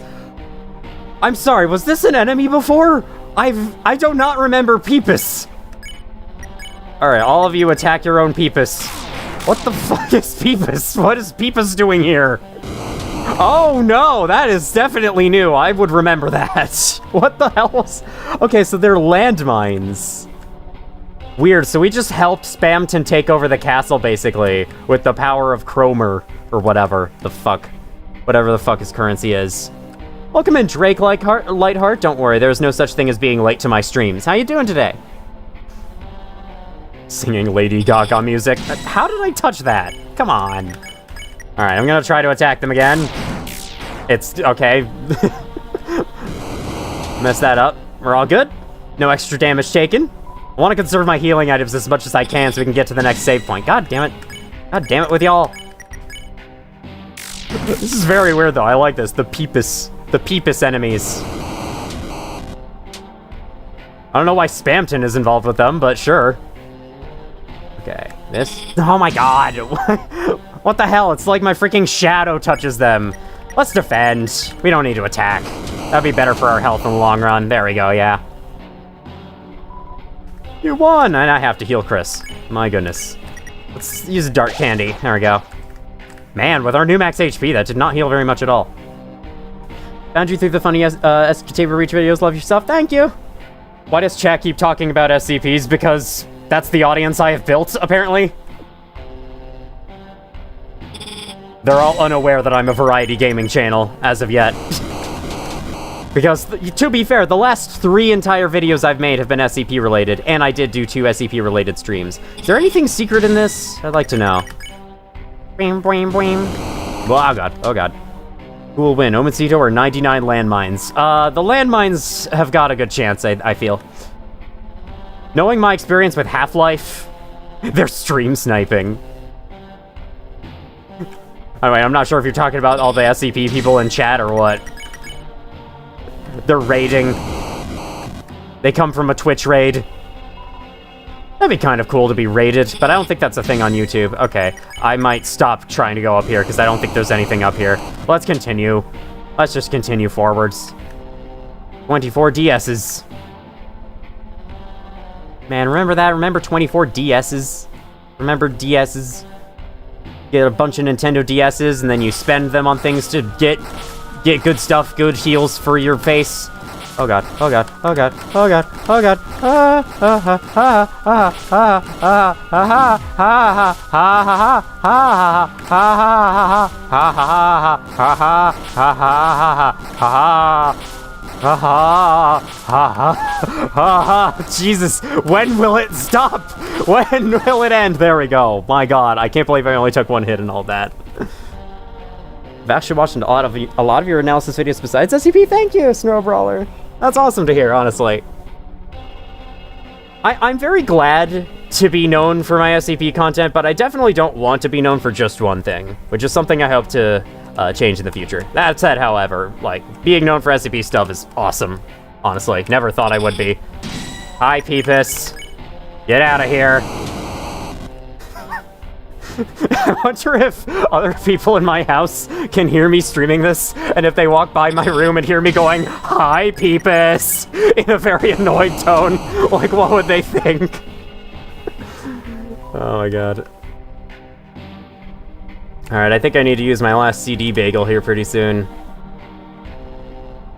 I'm sorry, was this an enemy before? I do not remember Peepus. Alright, all of you attack your own Peepus. What the fuck is Peepus? What is Peepus doing here? Oh no, that is definitely new. I would remember that. What the hell was... Okay, so they're landmines. Weird, so we just helped Spamton take over the castle, basically, with the power of Cromer, or whatever the fuck. Whatever the fuck his currency is. Welcome in, Drake Lightheart. Don't worry, there's no such thing as being late to my streams. How you doing today? Singing Lady Gaga music. How did I touch that? Come on. Alright, I'm gonna try to attack them again. It's... okay. Messed that up. We're all good. No extra damage taken. I want to conserve my healing items as much as I can so we can get to the next save point. God damn it. God damn it with y'all. This is very weird, though. I like this. The Peepus. The Peepus enemies. I don't know why Spamton is involved with them, but sure. Okay. This... oh my god. What the hell? It's like my freaking shadow touches them. Let's defend. We don't need to attack. That'd be better for our health in the long run. There we go, yeah. You won! And I have to heal Chris. My goodness. Let's use a Dart Candy. There we go. Man, with our new max HP, that did not heal very much at all. Found you through the funny SPT Reach videos. Love your stuff. Thank you! Why does chat keep talking about SCPs? Because that's the audience I have built, apparently. They're all unaware that I'm a variety gaming channel, as of yet. Because, to be fair, the last 3 entire videos I've made have been SCP-related, and I did do 2 SCP-related streams. Is there anything secret in this? I'd like to know. Boing, boing, boing. Oh god, oh god. Who will win, Omencito or 99 landmines? The landmines have got a good chance, I feel. Knowing my experience with Half-Life, they're stream sniping. Anyway, I'm not sure if you're talking about all the SCP people in chat or what. They're raiding. They come from a Twitch raid. That'd be kind of cool to be raided, but I don't think that's a thing on YouTube. Okay, I might stop trying to go up here because I don't think there's anything up here. Let's continue. Let's just continue forwards. 24 DSs. Man, remember that? Remember 24 DSs? Remember DSs? Get a bunch of Nintendo DSs and then you spend them on things to get good stuff, good heals for your face. Oh god, oh god, oh god, oh god, oh god. Jesus, when will it stop? When will it end? There we go. My god, I can't believe I only took 1 hit and all that. I've actually watched a lot of your analysis videos besides SCP. Thank you, Snow Brawler. That's awesome to hear, honestly. I'm very glad to be known for my SCP content, but I definitely don't want to be known for just one thing, which is something I hope to change in the future. That said, however, like, being known for SCP stuff is awesome, honestly. Never thought I would be. Hi, Peepus. Get out of here. I wonder if other people in my house can hear me streaming this, and if they walk by my room and hear me going, "Hi, Peepus," in a very annoyed tone, like, what would they think? Oh my god. Alright, I think I need to use my last CD bagel here pretty soon.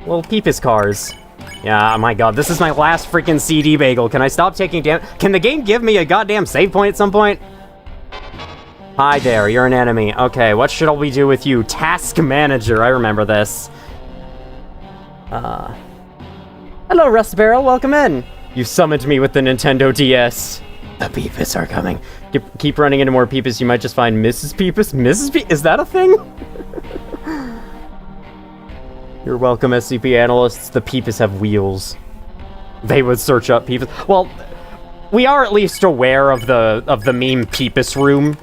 Little Peepus cars. Yeah, oh my god, this is my last freaking CD bagel. Can I stop taking damage? Can the game give me a goddamn save point at some point? Hi there, you're an enemy. Okay, what should we do with you? Task Manager, I remember this. Hello, Rust Barrel, welcome in. You summoned me with the Nintendo DS. The Peepus are coming. Keep running into more Peepus, you might just find Mrs. Peepus. Mrs. Peepus? Is that a thing? You're welcome, SCP analysts. The Peepus have wheels. They would search up Peepus. Well, we are at least aware of the meme Peepus room.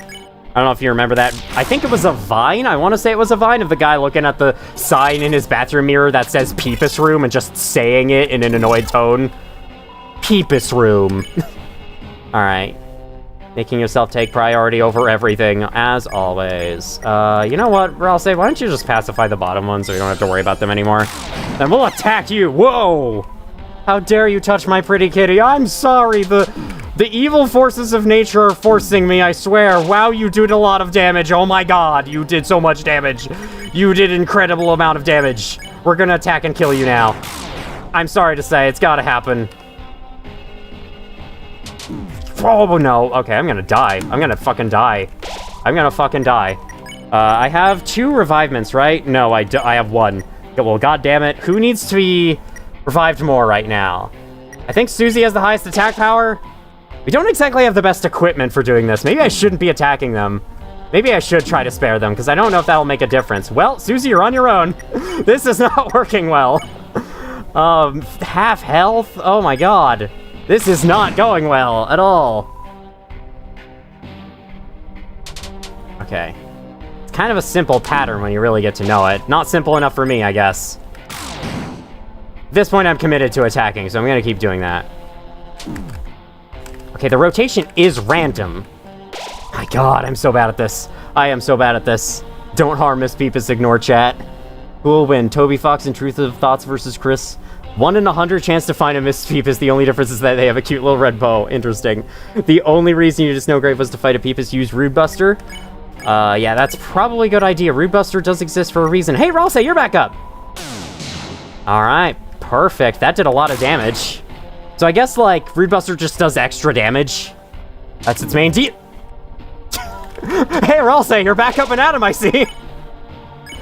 I don't know if you remember that. I think it was a Vine. I want to say it was a Vine of the guy looking at the sign in his bathroom mirror that says Peepus room and just saying it in an annoyed tone. Peepus room. Alright. Making yourself take priority over everything, as always. You know what, Ralsei, why don't you just pacify the bottom ones so we don't have to worry about them anymore? Then we'll attack you! Whoa! How dare you touch my pretty kitty? I'm sorry, the evil forces of nature are forcing me, I swear. Wow, you did a lot of damage. Oh my god, you did so much damage. You did an incredible amount of damage. We're gonna attack and kill you now. I'm sorry to say, it's gotta happen. Oh, no. Okay, I'm gonna die. I'm gonna fucking die. I'm gonna fucking die. I have 2 revivements, right? No, I have 1. Well, goddammit. Who needs to be revived more right now? I think Susie has the highest attack power. We don't exactly have the best equipment for doing this. Maybe I shouldn't be attacking them. Maybe I should try to spare them, because I don't know if that'll make a difference. Well, Susie, you're on your own. This is not working well. Half health? Oh my god. This is not going well at all. Okay. It's kind of a simple pattern when you really get to know it. Not simple enough for me, I guess. At this point, I'm committed to attacking, so I'm gonna keep doing that. Okay, the rotation is random. My god, I'm so bad at this. I am so bad at this. Don't harm Miss Peepus, ignore chat. Who will win? Toby Fox and Truth of Thoughts versus Chris? 1 in 100 chance to find a Miss Peepus. The only difference is that they have a cute little red bow. Interesting. The only reason you used Snowgrave was to fight a Peepus. Use Rude Buster. Yeah, that's probably a good idea. Rude Buster does exist for a reason. Hey, Ralsei, you're back up. Alright, perfect. That did a lot of damage. So I guess, like, Rude Buster just does extra damage. That's its main Hey, Ralsei, you're back up and at him, I see.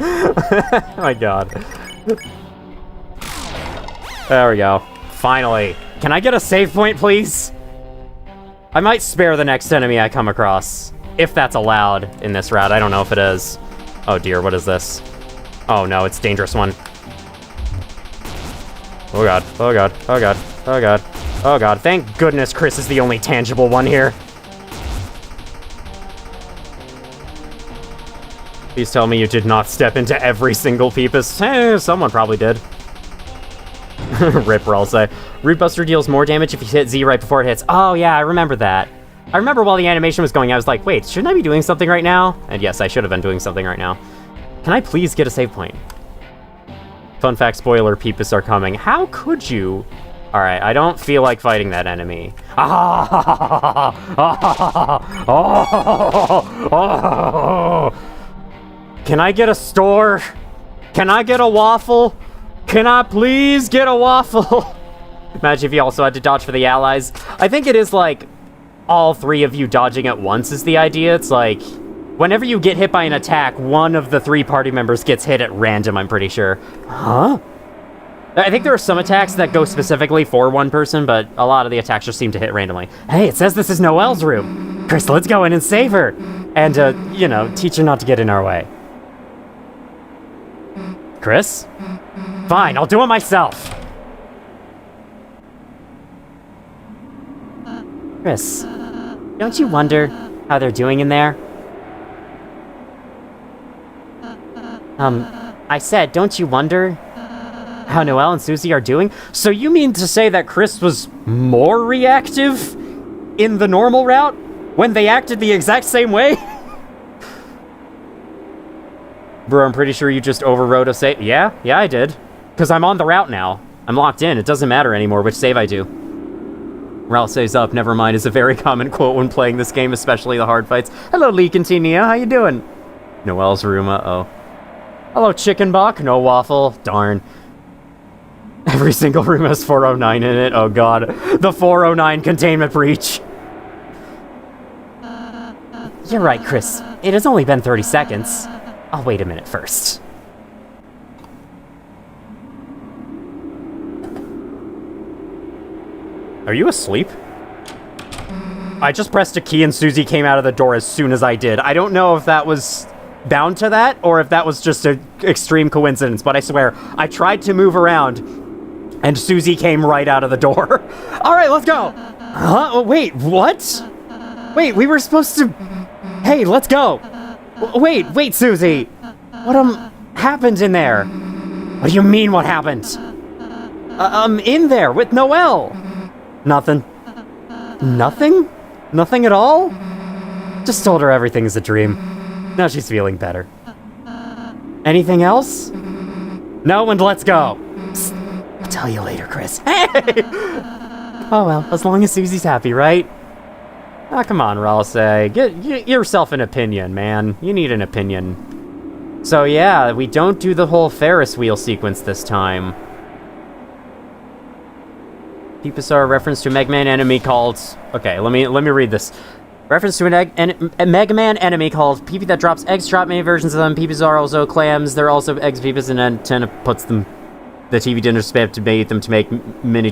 Oh my god. There we go. Finally. Can I get a save point, please? I might spare the next enemy I come across. If that's allowed in this route. I don't know if it is. Oh dear, what is this? Oh no, it's a dangerous one. Oh god, oh god, oh god, oh god, oh god. Thank goodness Chris is the only tangible one here. Please tell me you did not step into every single Peepus. Someone probably did. Rip, Ralsei. Root Buster deals more damage if you hit Z right before it hits. Oh yeah, I remember that. I remember while the animation was going, I was like, wait, shouldn't I be doing something right now? And yes, I should have been doing something right now. Can I please get a save point? Fun fact, spoiler, Peepus are coming. How could you? Alright, I don't feel like fighting that enemy. Can I get a store? Can I get a waffle? Can I please get a waffle? Imagine if you also had to dodge for the allies. I think it is like all 3 of you dodging at once is the idea. It's like whenever you get hit by an attack, one of the 3 party members gets hit at random, I'm pretty sure. Huh? I think there are some attacks that go specifically for one person, but a lot of the attacks just seem to hit randomly. Hey, it says this is Noelle's room. Chris, let's go in and save her. And, you know, teach her not to get in our way. Chris? Fine, I'll do it myself. Chris, don't you wonder how they're doing in there? I said, don't you wonder how Noelle and Susie are doing? So you mean to say that Chris was more reactive in the normal route when they acted the exact same way? Bro, I'm pretty sure you just overrode a save. Yeah, I did. Because I'm on the route now. I'm locked in. It doesn't matter anymore which save I do. Ralsei's up, never mind, is a very common quote when playing this game, especially the hard fights. Hello, Lee Continia, how you doing? Noelle's room, uh-oh. Hello, Chicken Bach, no waffle, darn. Every single room has 409 in it, oh god. The 409 containment breach. You're right, Chris. It has only been 30 seconds. I'll wait a minute first. Are you asleep? I just pressed a key and Susie came out of the door as soon as I did. I don't know if that was bound to that or if that was just an extreme coincidence, but I swear, I tried to move around and Susie came right out of the door. All right, let's go. Huh? Oh, wait, what? Wait, we were supposed to... Hey, let's go. Wait, Susie. What happened in there? What do you mean, what happened? I'm in there with Noelle. Nothing. Nothing? Nothing at all? Just told her everything's a dream. Now she's feeling better. Anything else? No, and let's go. Psst. I'll tell you later, Chris. Hey! Oh well, as long as Susie's happy, right? Ah, come on, Ralse. Get yourself an opinion, man. You need an opinion. So yeah, we don't do the whole Ferris wheel sequence this time. People saw a reference to a Mega Man enemy called... Okay, let me read this. Reference to a Mega Man enemy called Peepee that drops eggs, drop many versions of them. Peepees are also clams. They're also eggs, peepees, and antenna puts them... The TV dinner spam to bait them to make mini...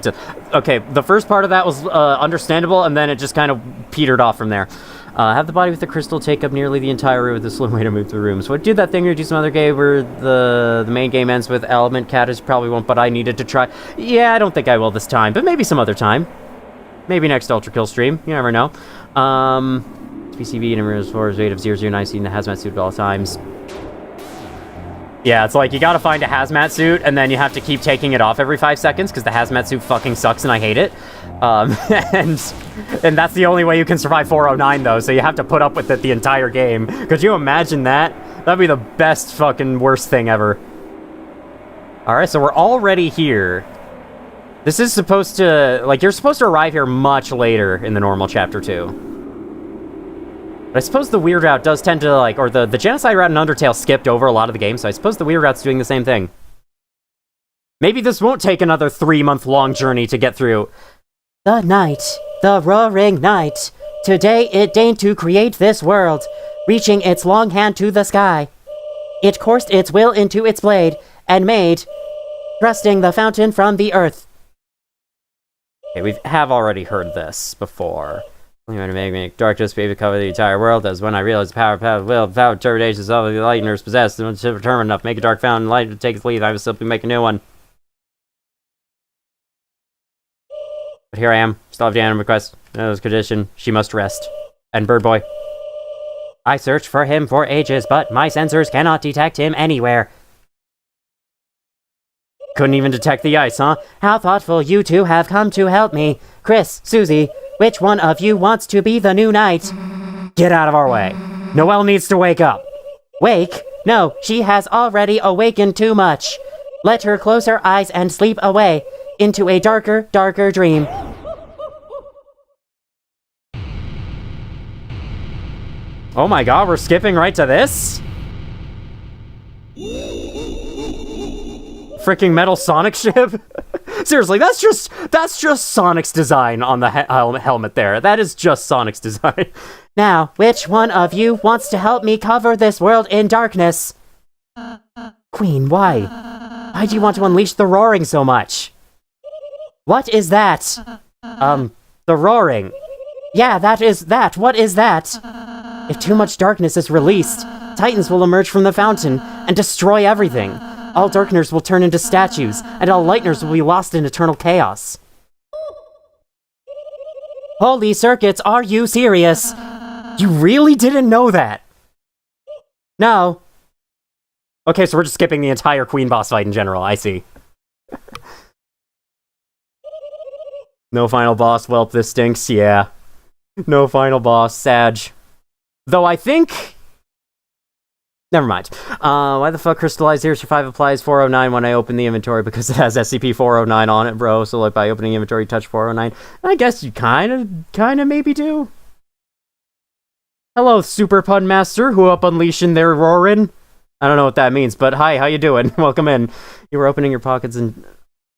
Okay, the first part of that was understandable, and then it just kind of petered off from there. Have the body with the crystal take up nearly the entire room with a slow way to move through rooms. So I did that thing or do some other game where the main game ends with Element Cat probably won't, but I needed to try. Yeah, I don't think I will this time, but maybe some other time. Maybe next Ultra Kill stream. You never know. PCB and Emerald's 4's rate of 009 in the hazmat suit at all times. Yeah, it's like you gotta find a hazmat suit, and then you have to keep taking it off every 5 seconds, because the hazmat suit fucking sucks and I hate it. And that's the only way you can survive 409, though, so you have to put up with it the entire game. Could you imagine that? That'd be the best fucking worst thing ever. Alright, so we're already here. This is supposed to... Like, you're supposed to arrive here much later in the normal Chapter 2. But I suppose the Weird Route does tend to, like... Or the Genocide Route in Undertale skipped over a lot of the game, so I suppose the Weird Route's doing the same thing. Maybe this won't take another 3-month-long journey to get through. The night, the roaring night. Today it deigned to create this world, reaching its long hand to the sky. It coursed its will into its blade, and made, thrusting the fountain from the earth. Okay, we have already heard this before. Only when to make darkness be able to cover the entire world. That was when I realized the power of will, power of determination of the lighteners possessed, and to determine enough, make a dark fountain light to take its lead. I will simply make a new one. But here I am, still have the animal request. No condition, she must rest. And Bird Boy. I searched for him for ages, but my sensors cannot detect him anywhere. Couldn't even detect the ice, huh? How thoughtful you two have come to help me. Chris, Susie, which one of you wants to be the new knight? Get out of our way. Noelle needs to wake up. Wake? No, she has already awakened too much. Let her close her eyes and sleep away into a darker, darker dream. Oh my god, we're skipping right to this? Freaking metal Sonic ship? Seriously, that's just Sonic's design on the helmet there. That is just Sonic's design. Now, which one of you wants to help me cover this world in darkness? Queen, why? Why do you want to unleash the roaring so much? What is that? The roaring. Yeah, that is that. What is that? If too much darkness is released, Titans will emerge from the fountain and destroy everything. All Darkners will turn into statues, and all Lightners will be lost in eternal chaos. Holy circuits, are you serious? You really didn't know that? No. Okay, so we're just skipping the entire Queen boss fight in general, I see. No final boss, welp, this stinks, yeah. No final boss, Sag. Though I think... Never mind. Why the fuck Crystallized Here's for 5 applies 409 when I open the inventory? Because it has SCP-409 on it, bro. So like by opening inventory, touch 409. I guess you kinda maybe do. Hello, Super Pun Master, who up unleashing their roaring. I don't know what that means, but hi, how you doing? Welcome in. You were opening your pockets and...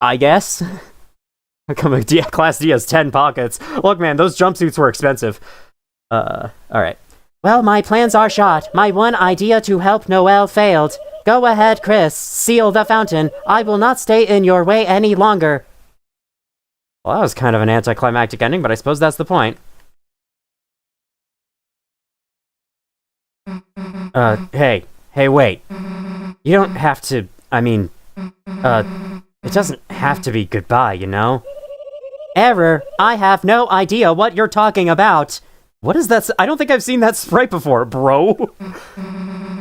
I guess? Class D has 10 pockets. Look, man, those jumpsuits were expensive. Alright. Well, my plans are shot. My one idea to help Noelle failed. Go ahead, Chris. Seal the fountain. I will not stay in your way any longer. Well, that was kind of an anticlimactic ending, but I suppose that's the point. Hey, wait. You don't have to, it doesn't have to be goodbye, you know? Error, I have no idea what you're talking about. What is that? I don't think I've seen that sprite before, bro.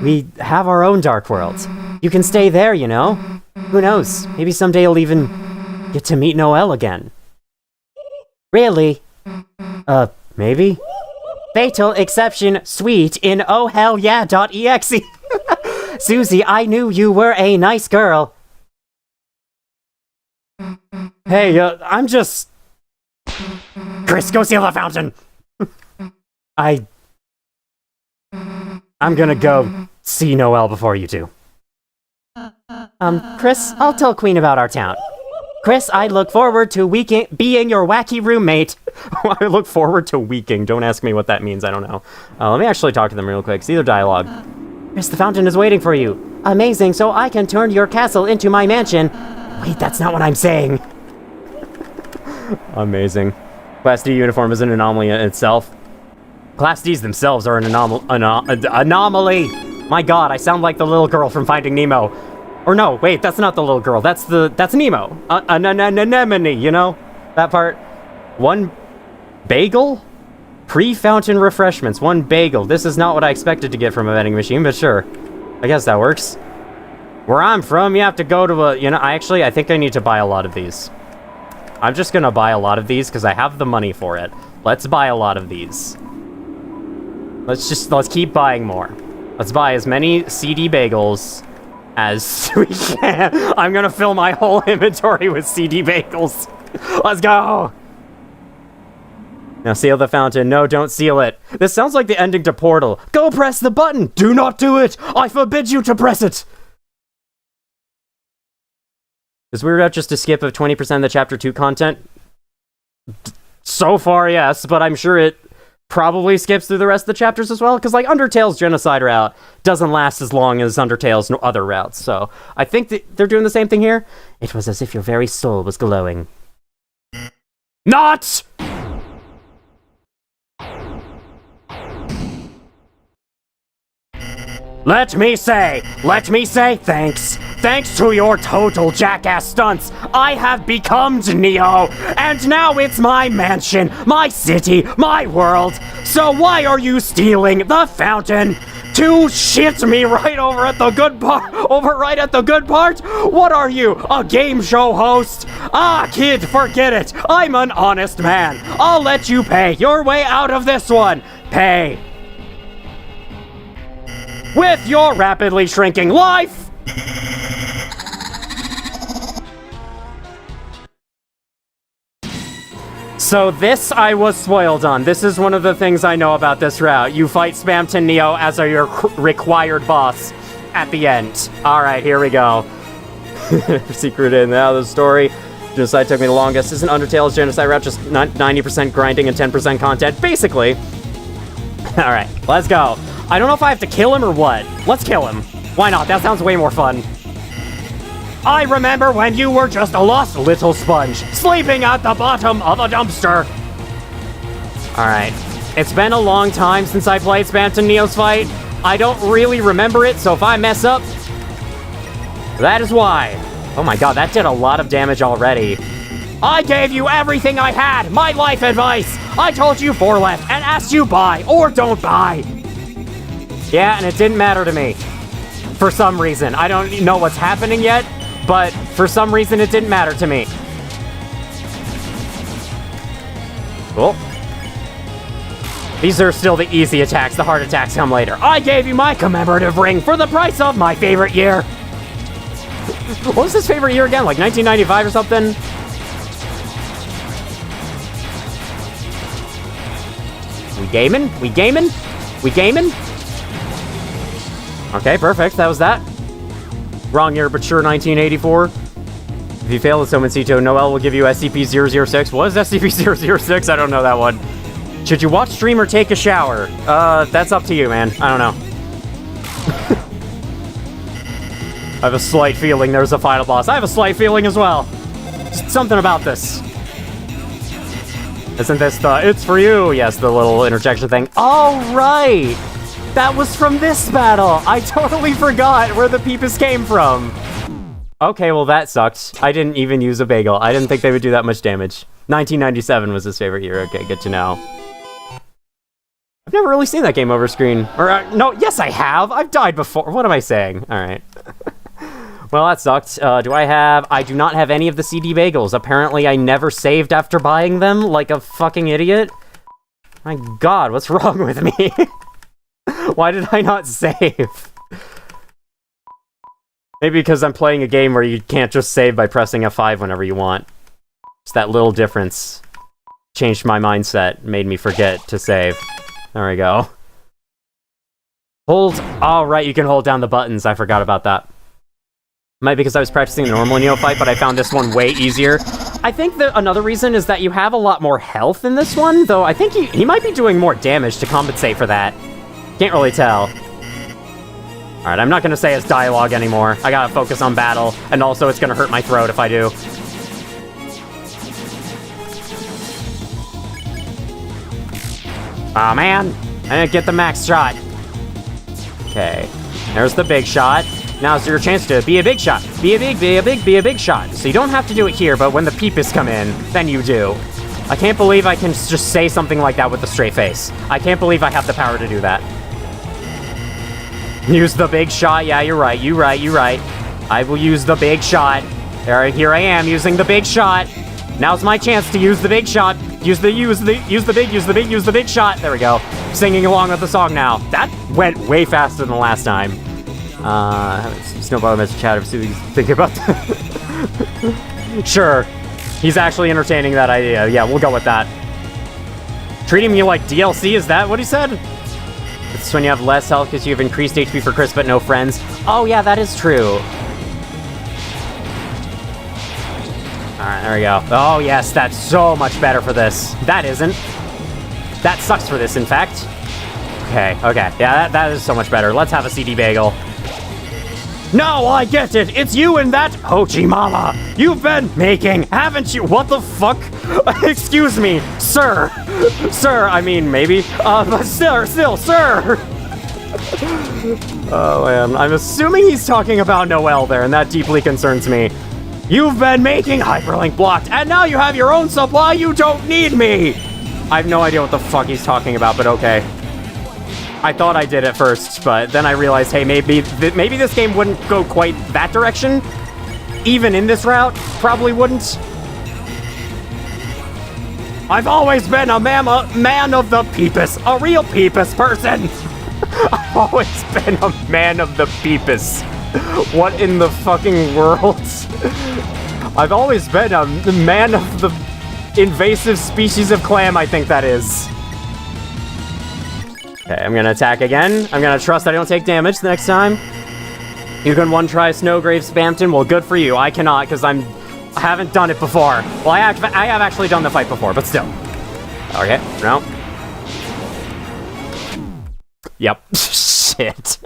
We have our own dark world. You can stay there, you know? Who knows? Maybe someday you'll even get to meet Noelle again. Really? Maybe? Fatal exception, sweet in oh hell yeah.exe. Susie, I knew you were a nice girl. Hey, I'm just... Chris, go seal the fountain! I'm gonna go see Noelle before you do. Chris, I'll tell Queen about our town. Chris, I look forward to being your wacky roommate. I look forward to weaking. Don't ask me what that means, I don't know. Let me actually talk to them real quick, see their dialogue. Chris, the fountain is waiting for you. Amazing, so I can turn your castle into my mansion. Wait, that's not what I'm saying. Amazing. Class D uniform is an anomaly in itself. Class Ds themselves are an anomaly! My god, I sound like the little girl from Finding Nemo. Or no, wait, that's not the little girl. That's Nemo. Anemone, you know? That part. One bagel? Pre-fountain refreshments. One bagel. This is not what I expected to get from a vending machine, but sure. I guess that works. Where I'm from, you have to go to a... You know, I think I need to buy a lot of these. I'm just gonna buy a lot of these because I have the money for it. Let's buy a lot of these. Let's keep buying more. Let's buy as many CD bagels as we can. I'm gonna fill my whole inventory with CD bagels. Let's go! Now seal the fountain. No, don't seal it. This sounds like the ending to Portal. Go press the button! Do not do it! I forbid you to press it! Is Weird Route just a skip of 20% of the Chapter 2 content? So far, yes, but I'm sure it probably skips through the rest of the chapters as well, because, like, Undertale's genocide route doesn't last as long as Undertale's other routes, so I think that they're doing the same thing here. It was as if your very soul was glowing. Not! Let me say thanks. Thanks to your total jackass stunts, I have become Neo, and now it's my mansion, my city, my world. So why are you stealing the fountain? To shit me right over at the good part? What are you, a game show host? Ah, kid, forget it. I'm an honest man. I'll let you pay your way out of this one. Pay. With your rapidly shrinking life! So this I was spoiled on. This is one of the things I know about this route. You fight Spamton Neo as your required boss at the end. Alright, here we go. Secret in now the story. Genocide took me the longest. Isn't Undertale's genocide route just 90% grinding and 10% content? Basically. Alright, let's go. I don't know if I have to kill him or what. Let's kill him. Why not? That sounds way more fun. I remember when you were just a lost little sponge, sleeping at the bottom of a dumpster. Alright. It's been a long time since I played Spamton Neo's fight. I don't really remember it, so if I mess up, that is why. Oh my god, that did a lot of damage already. I gave you everything I had, my life advice. I told you 4 left and asked you buy or don't buy. Yeah, and it didn't matter to me. For some reason. I don't know what's happening yet, but for some reason it didn't matter to me. Cool. These are still the easy attacks. The hard attacks come later. I gave you my commemorative ring for the price of my favorite year. What was his favorite year again? Like 1995 or something? We gaming? We gaming? We gaming? Okay, perfect. That was that. Wrong year, but sure, 1984. If you fail the Summon Cito, Noelle will give you SCP-006. What is SCP-006? I don't know that one. Should you watch, stream, or take a shower? That's up to you, man. I don't know. I have a slight feeling there's a final boss. I have a slight feeling as well. Just something about this. Isn't this the, it's for you? Yes, the little interjection thing. All right. That was from this battle! I totally forgot where the Peepus came from! Okay, well that sucked. I didn't even use a bagel. I didn't think they would do that much damage. 1997 was his favorite year. Okay, good to know. I've never really seen that game over screen. Or, no, yes I have! I've died before. What am I saying? Alright. Well, that sucked. Do I have... I do not have any of the CD bagels. Apparently, I never saved after buying them, like a fucking idiot. My god, what's wrong with me? Why did I not save? Maybe because I'm playing a game where you can't just save by pressing F5 whenever you want. Just that little difference changed my mindset, made me forget to save. There we go. Hold... Oh, right, you can hold down the buttons. I forgot about that. Might be because I was practicing the normal Neo fight, but I found this one way easier. I think that another reason is that you have a lot more health in this one, though I think he might be doing more damage to compensate for that. Can't really tell. Alright, I'm not gonna say his dialogue anymore. I gotta focus on battle, and also it's gonna hurt my throat if I do. Aw, man! I didn't get the max shot. Okay, there's the big shot. Now's your chance to be a big shot. Be a big shot. So you don't have to do it here, but when the Peepus come in, then you do. I can't believe I can just say something like that with a straight face. I can't believe I have the power to do that. Use the big shot. Yeah, you're right. You're right. I will use the big shot. Here I am using the big shot. Now's my chance to use the big shot. Use the big shot. There we go. Singing along with the song now. That went way faster than the last time. Snowball message chat. See what you think about that. Sure. He's actually entertaining that idea. Yeah, we'll go with that. Treating me like DLC, is that what he said? It's when you have less health because you have increased HP for Chris but no friends. Oh yeah, that is true. Alright, there we go. Oh yes, that's so much better for this. That isn't. That sucks for this, in fact. Okay. Yeah, that is so much better. Let's have a CD bagel. No, I get it! It's you and that Hochi Mama! You've been making, haven't you? What the fuck? Excuse me, sir! Sir, I mean, maybe. But still, sir! Oh, man. I'm assuming he's talking about Noelle there, and that deeply concerns me. You've been making hyperlink blocked, and now you have your own supply, you don't need me! I have no idea what the fuck he's talking about, but okay. I thought I did at first, but then I realized, hey, maybe this game wouldn't go quite that direction. Even in this route, probably wouldn't. I've always been a man of the Peepus, a real Peepus person. I've always been a man of the Peepus. What in the fucking world? I've always been a man of the invasive species of clam, I think that is. Okay, I'm gonna attack again. I'm gonna trust I don't take damage the next time. You can one-try Snowgrave Spamton. Well, good for you. I cannot, because I haven't done it before. Well, I have actually done the fight before, but still. Okay, no. Yep. Shit.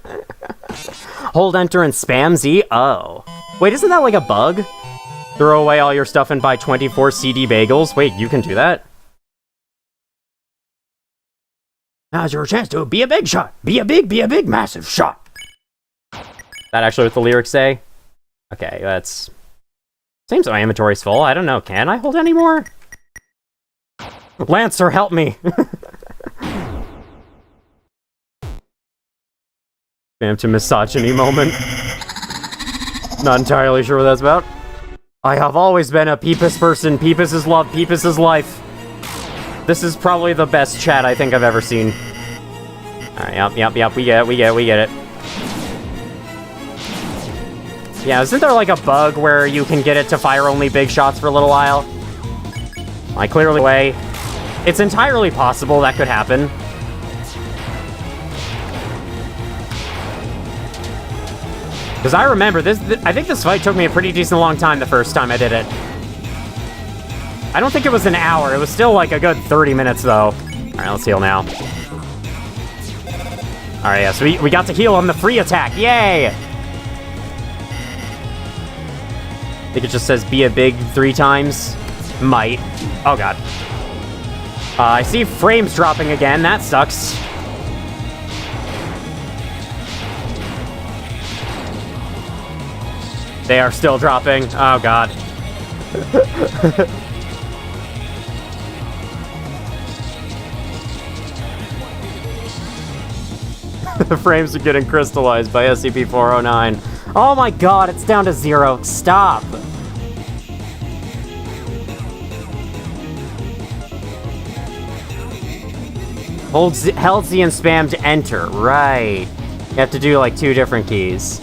Hold enter and spam Z? Oh. Wait, isn't that like a bug? Throw away all your stuff and buy 24 CD bagels? Wait, you can do that? Now's your chance to be a big shot. Be a big, massive shot. That actually what the lyrics say? Okay, that's... Seems my inventory's full. I don't know. Can I hold any more? Lancer, help me! Phantom misogyny moment. Not entirely sure what that's about. I have always been a Peepus person. Peepus is love. Peepus is life. This is probably the best chat I think I've ever seen. Alright, yep, we get it. Yeah, isn't there like a bug where you can get it to fire only big shots for a little while? I clearly way. It's entirely possible that could happen. Because I remember this, I think this fight took me a pretty decent long time the first time I did it. I don't think it was an hour. It was still like a good 30 minutes, though. Alright, let's heal now. Alright, yeah, so we got to heal on the free attack. Yay! I think it just says be a big 3 times. Might. Oh, God. I see frames dropping again. That sucks. They are still dropping. Oh, God. The frames are getting crystallized by SCP-409. Oh my God, it's down to 0. Stop. Held Z and spam to enter. Right. You have to do like 2 different keys.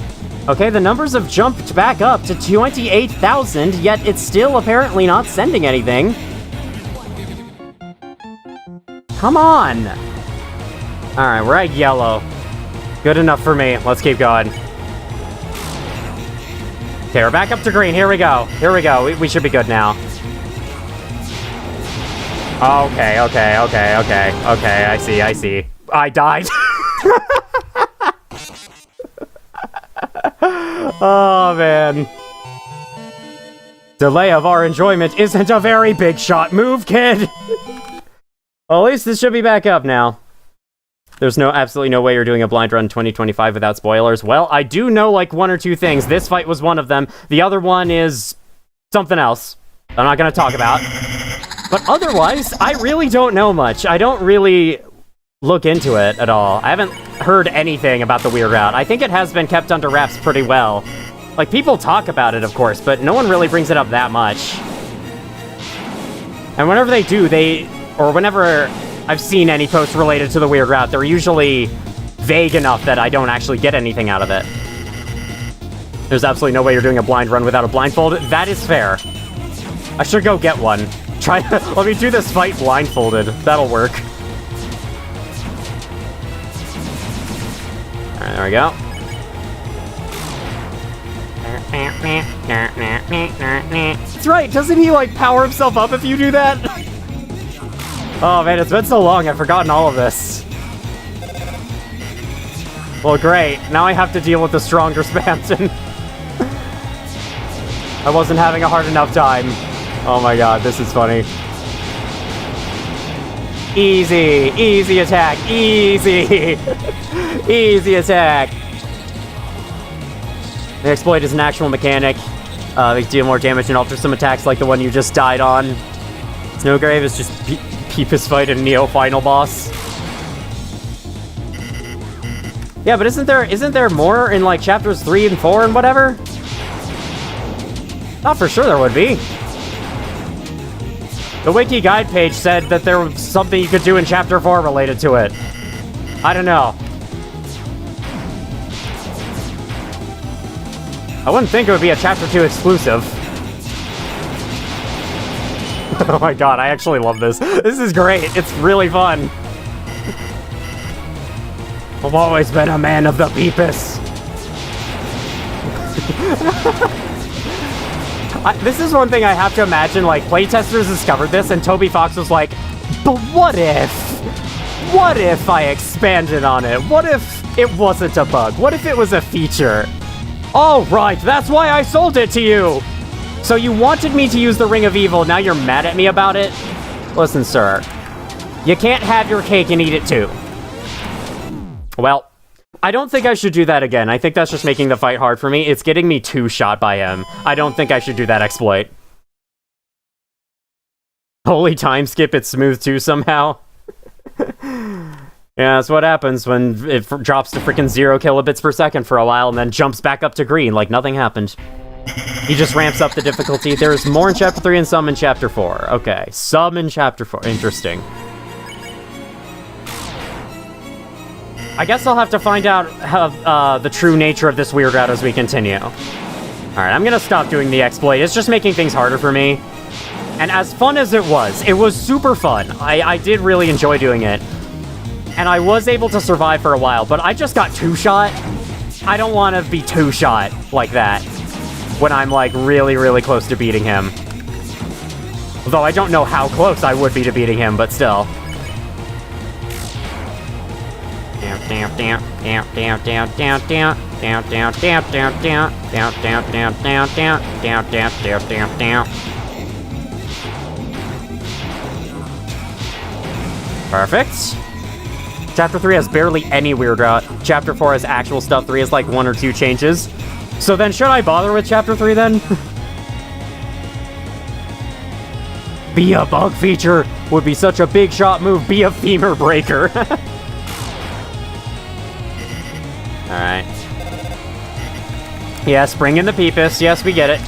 Okay, the numbers have jumped back up to 28,000, yet it's still apparently not sending anything. Come on! Alright, we're at yellow. Good enough for me. Let's keep going. Okay, we're back up to green. Here we go. Here we go. We should be good now. Okay. I see. I died. Oh, man. Delay of our enjoyment isn't a very big shot move, kid! Well, at least this should be back up now. There's absolutely no way you're doing a blind run 2025 without spoilers. Well, I do know, like, 1 or 2 things. This fight was one of them. The other one is something else I'm not gonna talk about. But otherwise, I really don't know much. I don't really look into it at all. I haven't heard anything about the Weird Route. I think it has been kept under wraps pretty well. Like, people talk about it, of course, but no one really brings it up that much. And whenever they do, or whenever I've seen any posts related to the Weird Route, they're usually vague enough that I don't actually get anything out of it. There's absolutely no way you're doing a blind run without a blindfold. That is fair. I should go get one. Let me do this fight blindfolded. That'll work. Alright, there we go. That's right, doesn't he, like, power himself up if you do that? Oh, man, it's been so long, I've forgotten all of this. Well, great. Now I have to deal with the stronger Spamton. I wasn't having a hard enough time. Oh my God, this is funny. Easy attack, easy. Easy attack. The exploit is an actual mechanic. They deal more damage and alter some attacks like the one you just died on. Snowgrave is just Peepus fight and Neo final boss. Yeah, but isn't there more in like chapters 3 and 4 and whatever? Thought for sure there would be. The wiki guide page said that there was something you could do in chapter 4 related to it. I don't know. I wouldn't think it would be a chapter 2 exclusive. Oh my God, I actually love this. This is great. It's really fun. I've always been a man of the Peepus. This is one thing I have to imagine, like, playtesters discovered this, and Toby Fox was like, but what if? What if I expanded on it? What if it wasn't a bug? What if it was a feature? Oh, right, that's why I sold it to you! So you wanted me to use the Ring of Evil, now you're mad at me about it? Listen, sir. You can't have your cake and eat it too. Well, I don't think I should do that again. I think that's just making the fight hard for me. It's getting me 2 shot by him. I don't think I should do that exploit. Holy time skip, it's smooth too somehow. Yeah, that's what happens when it drops to freaking 0 kilobits per second for a while and then jumps back up to green like nothing happened. He just ramps up the difficulty. There's more in chapter 3 and some in chapter 4. Okay, some in chapter 4. Interesting. I guess I'll have to find out how, the true nature of this Weird Route as we continue. Alright, I'm gonna stop doing the exploit. It's just making things harder for me. And as fun as it was super fun. I did really enjoy doing it. And I was able to survive for a while, but I just got 2-shot. I don't want to be 2-shot like that when I'm, like, really, really close to beating him. Although I don't know how close I would be to beating him, but still. Perfect. Chapter 3 has barely any Weird Route. Chapter 4 has actual stuff. 3 has like 1 or 2 changes. So then, should I bother with Chapter 3 then? Be a bug feature would be such a big shot move. Be a femur breaker. Alright. Yes, bring in the Peepus. Yes, we get it.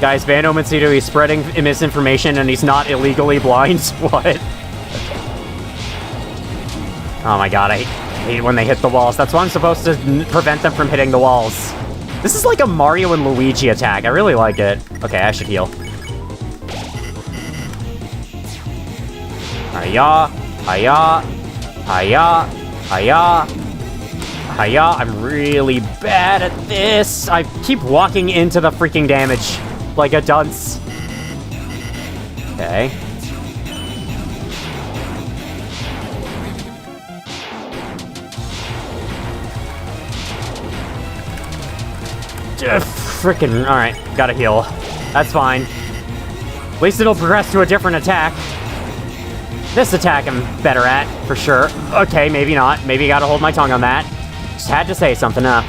Guys, Van Omencito, he's spreading misinformation and he's not illegally blind. What? Oh my god, I hate when they hit the walls. That's why I'm supposed to prevent them from hitting the walls. This is like a Mario and Luigi attack. I really like it. Okay, I should heal. Hiya, hiya, hiya, hiya, hiya. I'm really bad at this. I keep walking into the freaking damage like a dunce. Okay. Frickin', alright, gotta heal. That's fine. At least it'll progress to a different attack. This attack I'm better at, for sure. Okay, maybe not. Maybe gotta hold my tongue on that. Just had to say something, huh?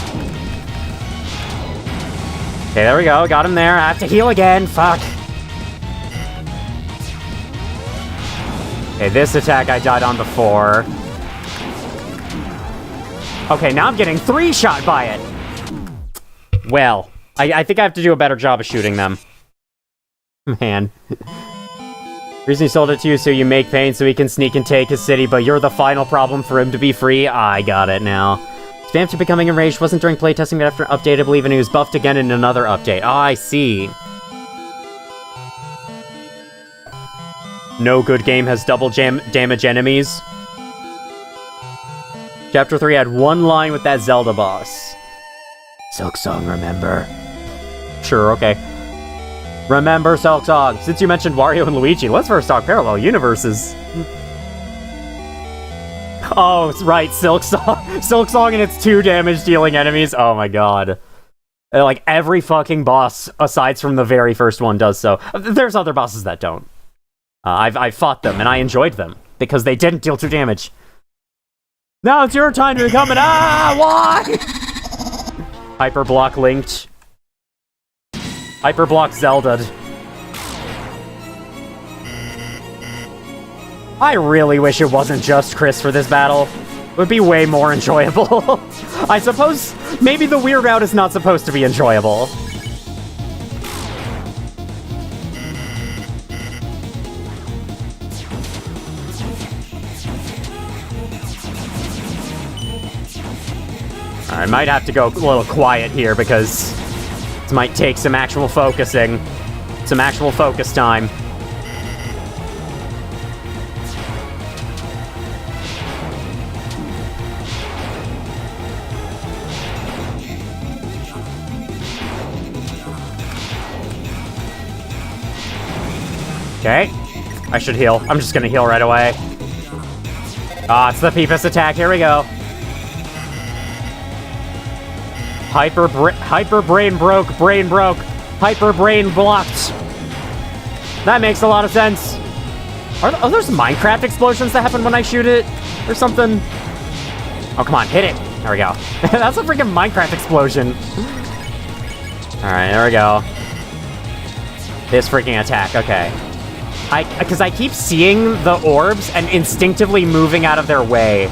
Okay, there we go. Got him there. I have to heal again. Fuck. Okay, this attack I died on before. Okay, now I'm getting 3-shot by it. Well, I think I have to do a better job of shooting them. Man. Reason he sold it to you so you make pain so he can sneak and take his city, but you're the final problem for him to be free? I got it now. Spam to becoming enraged wasn't during playtesting, but after an update, I believe, and he was buffed again in another update. Oh, I see. No good game has double damage enemies. Chapter 3 had one line with that Zelda boss. Silksong, remember? Sure, okay. Remember Silksong. Since you mentioned Wario and Luigi, let's first talk parallel universes. Oh, right, Silksong. Silksong and its 2 damage-dealing enemies. Oh my god. Like, every fucking boss, aside from the very first one, does so. There's other bosses that don't. I've fought them, and I enjoyed them, because they didn't deal 2 damage. Now it's your time to become an— why? Hyperblock linked. Hyperblock Zelda'd. I really wish it wasn't just Chris for this battle. It would be way more enjoyable. I suppose maybe the Weird Route is not supposed to be enjoyable. I might have to go a little quiet here because this might take some actual focusing. Some actual focus time. Okay. I should heal. I'm just gonna heal right away. Ah, it's the Peepus attack. Here we go. Hyper brain broke, hyper brain blocked. That makes a lot of sense. Are there some Minecraft explosions that happen when I shoot it? Or something? Oh, come on, hit it. There we go. That's a freaking Minecraft explosion. Alright, there we go. This freaking attack, okay. Because I keep seeing the orbs and instinctively moving out of their way.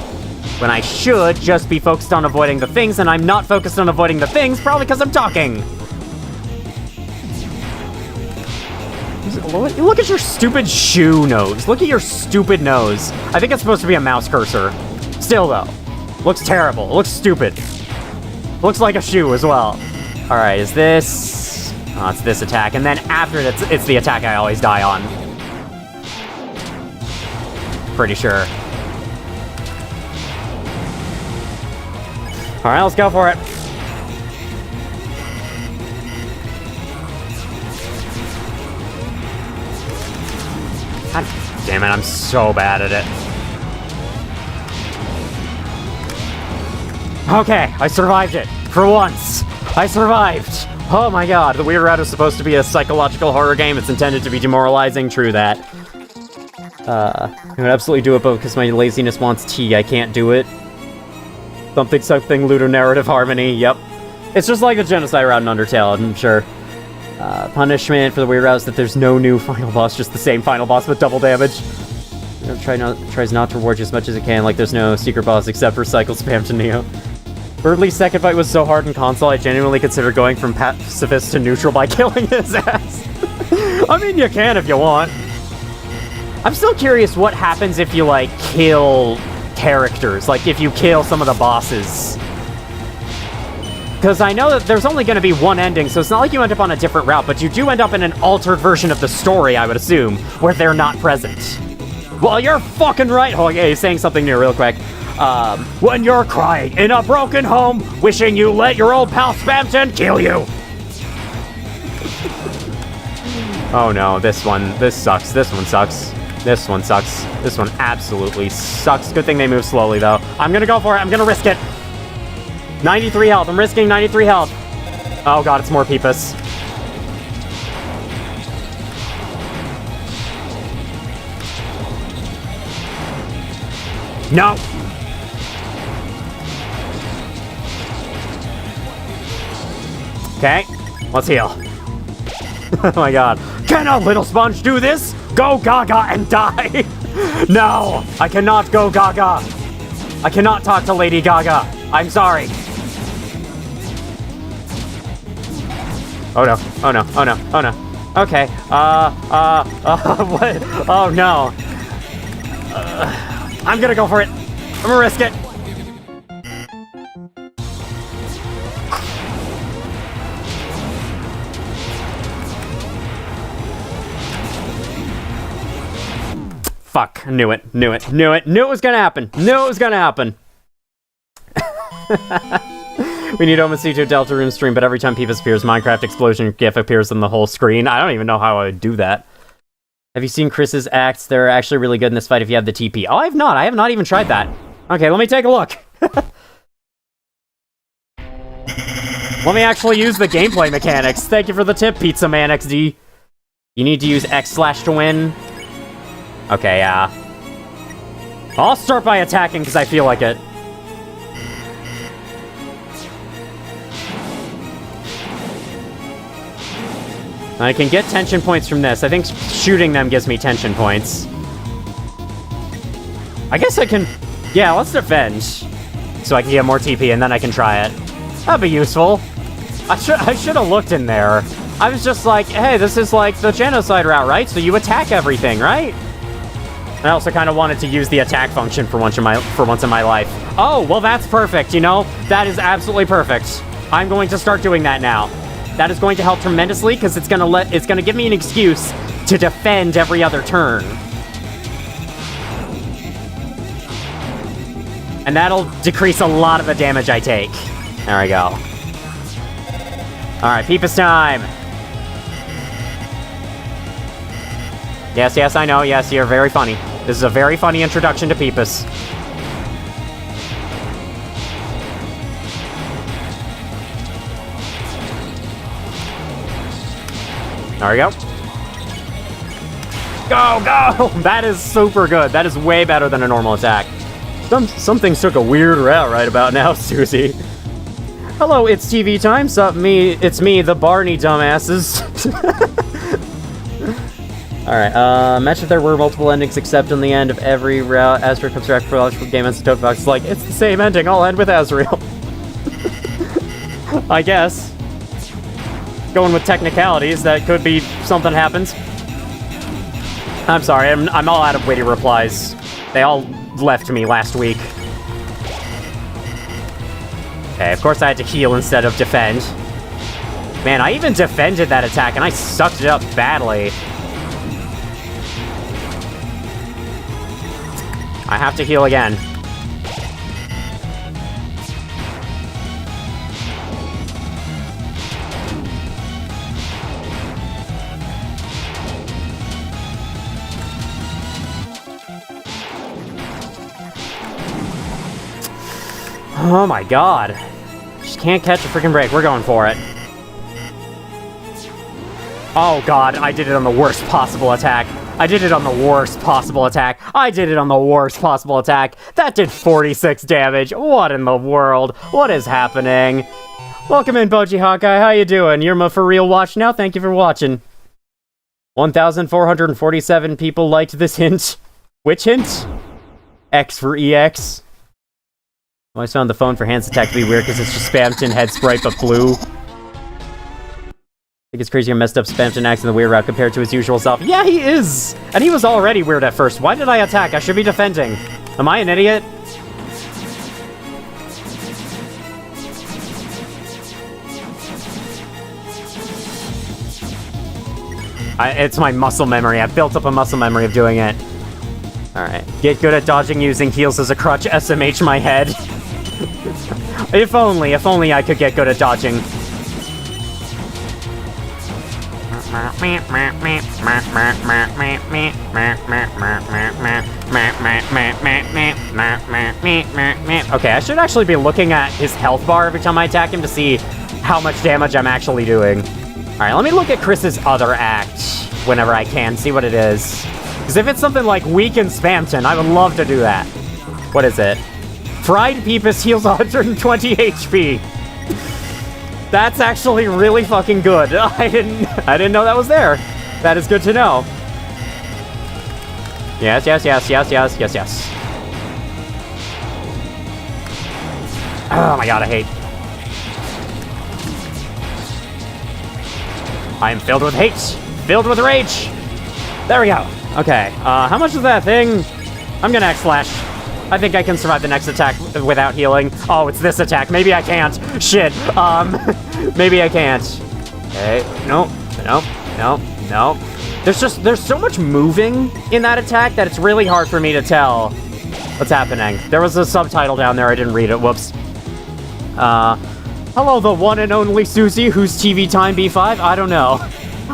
When I should just be focused on avoiding the things, and I'm not focused on avoiding the things, probably because I'm talking. Look at your stupid shoe nose. Look at your stupid nose. I think it's supposed to be a mouse cursor. Still, though. Looks terrible. Looks stupid. Looks like a shoe as well. Alright, is this... Oh, it's this attack. And then after it, it's the attack I always die on. Pretty sure. Alright, let's go for it. God damn it, I'm so bad at it. Okay, I survived it. For once. I survived. Oh my god, the Weird Route is supposed to be a psychological horror game. It's intended to be demoralizing. True that. I would absolutely do it, but because my laziness wants tea, I can't do it. Something, ludonarrative harmony, yep. It's just like the genocide route in Undertale, I'm sure. Punishment for the weird route is that there's no new final boss, just the same final boss with double damage. Tries not to reward you as much as it can, like there's no secret boss except for cycle spam to Neo. Birdley's second fight was so hard in console, I genuinely considered going from pacifist to neutral by killing his ass. I mean, you can if you want. I'm still curious what happens if you, like, kill characters. Like, if you kill some of the bosses. Because I know that there's only going to be one ending, so it's not like you end up on a different route, but you do end up in an altered version of the story, I would assume, where they're not present. Well, you're fucking right. Oh, yeah, he's saying something new real quick. When you're crying in a broken home, wishing you let your old pal Spamton kill you. Oh no, this sucks. This one sucks. This one sucks. This one absolutely sucks. Good thing they move slowly, though. I'm gonna go for it. I'm gonna risk it. 93 health. I'm risking 93 health. Oh god, it's more Peepus. No! Okay, let's heal. Oh my god. Can a little sponge do this? Go Gaga and die! No! I cannot go Gaga! I cannot talk to Lady Gaga. I'm sorry. Oh no, oh no, oh no, oh no. Okay, what? Oh no. I'm gonna go for it. I'm gonna risk it. Fuck, knew it was gonna happen. Knew it was gonna happen. We need Omen C2 Deltarune stream, but every time Peepus appears, Minecraft explosion GIF appears on the whole screen. I don't even know how I would do that. Have you seen Chris's acts? They're actually really good in this fight if you have the TP. Oh, I have not. I have not even tried that. Okay, let me take a look. Let me actually use the gameplay mechanics. Thank you for the tip, Pizza Man XD. You need to use X/ to win. Okay, yeah. I'll start by attacking because I feel like it. I can get tension points from this. I think shooting them gives me tension points. I guess I can... Yeah, let's defend. So I can get more TP and then I can try it. That'd be useful. I should have looked in there. I was just like, hey, this is like the genocide route, right? So you attack everything, right? I also kind of wanted to use the attack function for once in my life. Oh, well, that's perfect, you know? That is absolutely perfect. I'm going to start doing that now. That is going to help tremendously because it's gonna give me an excuse to defend every other turn. And that'll decrease a lot of the damage I take. There we go. Alright, Peepus time! Yes, yes, I know. Yes, you're very funny. This is a very funny introduction to Peepus. There we go. Go, go! That is super good. That is way better than a normal attack. Some things took a weird route right about now, Susie. Hello, it's TV time. It's me, the Barney dumbasses. Alright, match if there were multiple endings except on the end of every route. Azrael comes back for the game ends the Toad Fox. It's like, it's the same ending. I'll end with Azrael. I guess. Going with technicalities, that could be something happens. I'm sorry, I'm all out of witty replies. They all left me last week. Okay, of course I had to heal instead of defend. Man, I even defended that attack and I sucked it up badly. I have to heal again. Oh my god. Just can't catch a freaking break. We're going for it. Oh god, I did it on the worst possible attack. I did it on the worst possible attack. I did it on the worst possible attack. That did 46 damage. What in the world? What is happening? Welcome in, Boji Hawkeye. How you doing? You're my for real watch now. Thank you for watching. 1,447 people liked this hint. Which hint? X for EX. I always found the phone for Hands Attack to be weird because it's just Spamton head sprite but blue. I think it's crazy how messed up Spamton acts in the weird route compared to his usual self. Yeah, he is! And he was already weird at first. Why did I attack? I should be defending. Am I an idiot? It's my muscle memory. I've built up a muscle memory of doing it. Alright. Get good at dodging using heals as a crutch. SMH my head. If only I could get good at dodging. Okay, I should actually be looking at his health bar every time I attack him to see how much damage I'm actually doing. Alright, let me look at Chris's other act whenever I can, see what it is. Because if it's something like Weaken Spamton, I would love to do that. What is it? Fried Peepus heals 120 HP. That's actually really fucking good. I didn't know that was there. That is good to know. Yes. Oh my god, I hate. I am filled with hate. Filled with rage. There we go. Okay, how much is that thing? I'm gonna X-Slash. I think I can survive the next attack without healing. Oh, it's this attack. Maybe I can't. Shit. Maybe I can't. Okay. No. There's so much moving in that attack that it's really hard for me to tell what's happening. There was a subtitle down there. I didn't read it. Whoops. Hello, the one and only Susie, whose TV time B5? I don't know.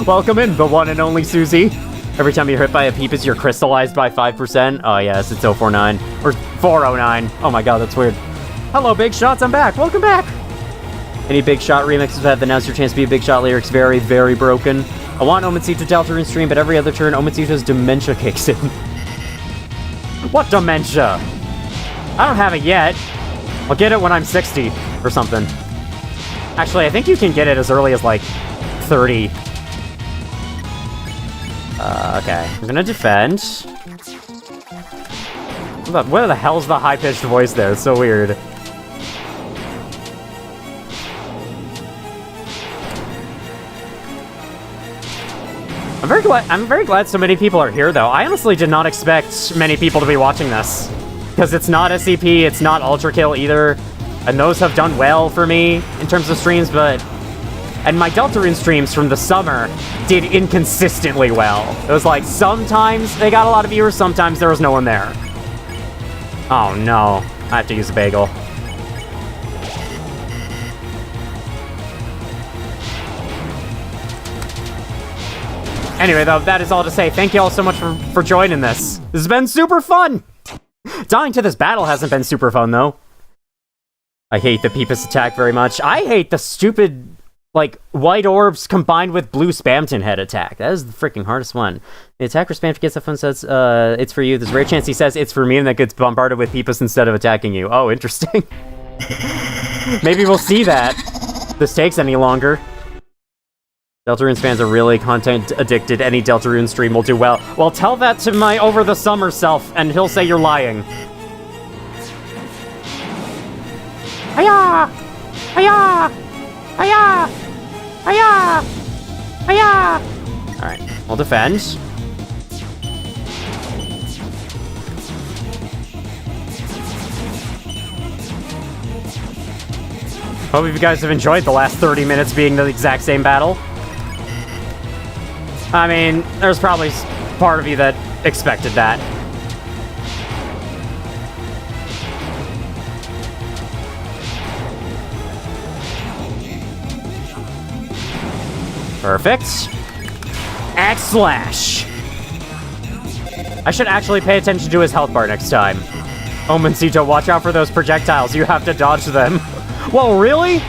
Welcome in, the one and only Susie. Every time you're hit by a Peepus, you're crystallized by 5%. Oh, yes, it's 049. Or 409. Oh my god, that's weird. Hello, Big Shots, I'm back. Welcome back. Any Big Shot remixes have announced your chance to be a Big Shot lyrics very, very broken. I want Omencito Deltarune stream, but every other turn, Omencito's dementia kicks in. What dementia? I don't have it yet. I'll get it when I'm 60 or something. Actually, I think you can get it as early as, like, 30. Okay. I'm gonna defend. What the hell's the high-pitched voice there? It's so weird. I'm very glad so many people are here, though. I honestly did not expect many people to be watching this. Because it's not SCP, it's not Ultra Kill either. And those have done well for me in terms of streams, but... And my Deltarune streams from the summer did inconsistently well. It was like, sometimes they got a lot of viewers, sometimes there was no one there. Oh no, I have to use a bagel. Anyway, though, that is all to say. Thank you all so much for joining this. This has been super fun! Dying to this battle hasn't been super fun, though. I hate the Peepus attack very much. I hate the stupid... like, white orbs combined with blue Spamton head attack. That is the freaking hardest one. The attacker Spamton gets the phone, says, it's for you. There's a rare chance he says it's for me and that gets bombarded with Peepus instead of attacking you. Oh, interesting. Maybe we'll see that. If this takes any longer. Deltarune fans are really content addicted. Any Deltarune stream will do well. Well, tell that to my over the summer self and he'll say you're lying. Hiya! Hiya! Hiya! Hiya! Hiya! Alright, we'll defend. Hope you guys have enjoyed the last 30 minutes being the exact same battle. I mean, there's probably part of you that expected that. Perfect. X-Slash! I should actually pay attention to his health bar next time. Omencito, watch out for those projectiles. You have to dodge them. Whoa, really?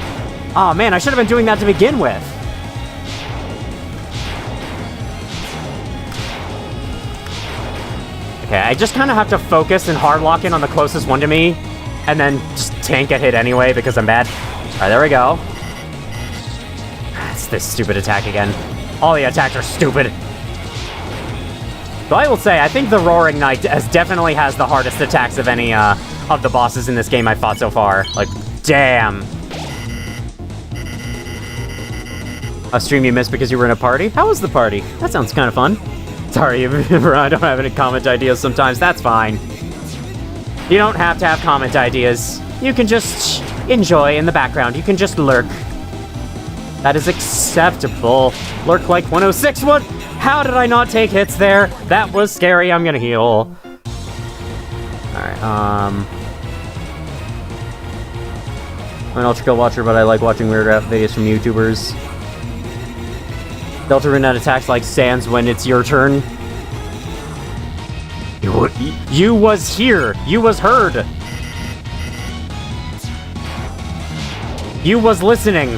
Oh man, I should have been doing that to begin with. Okay, I just kind of have to focus and hard lock in on the closest one to me, and then just tank a hit anyway because I'm bad. Alright, there we go. this stupid attack again. All the attacks are stupid. So I will say, I think the Roaring Knight definitely has the hardest attacks of any of the bosses in this game I've fought so far. Like, damn. A stream you missed because you were in a party? How was the party? That sounds kind of fun. Sorry, I don't have any comment ideas sometimes. That's fine. You don't have to have comment ideas. You can just enjoy in the background. You can just lurk. That is acceptable. Lurk like 106. What? How did I not take hits there? That was scary. I'm gonna heal. Alright, I'm an Ultra Kill watcher, but I like watching Weird Route videos from YouTubers. Deltarune that attacks like sands when it's your turn. You was here. You was heard. You was listening.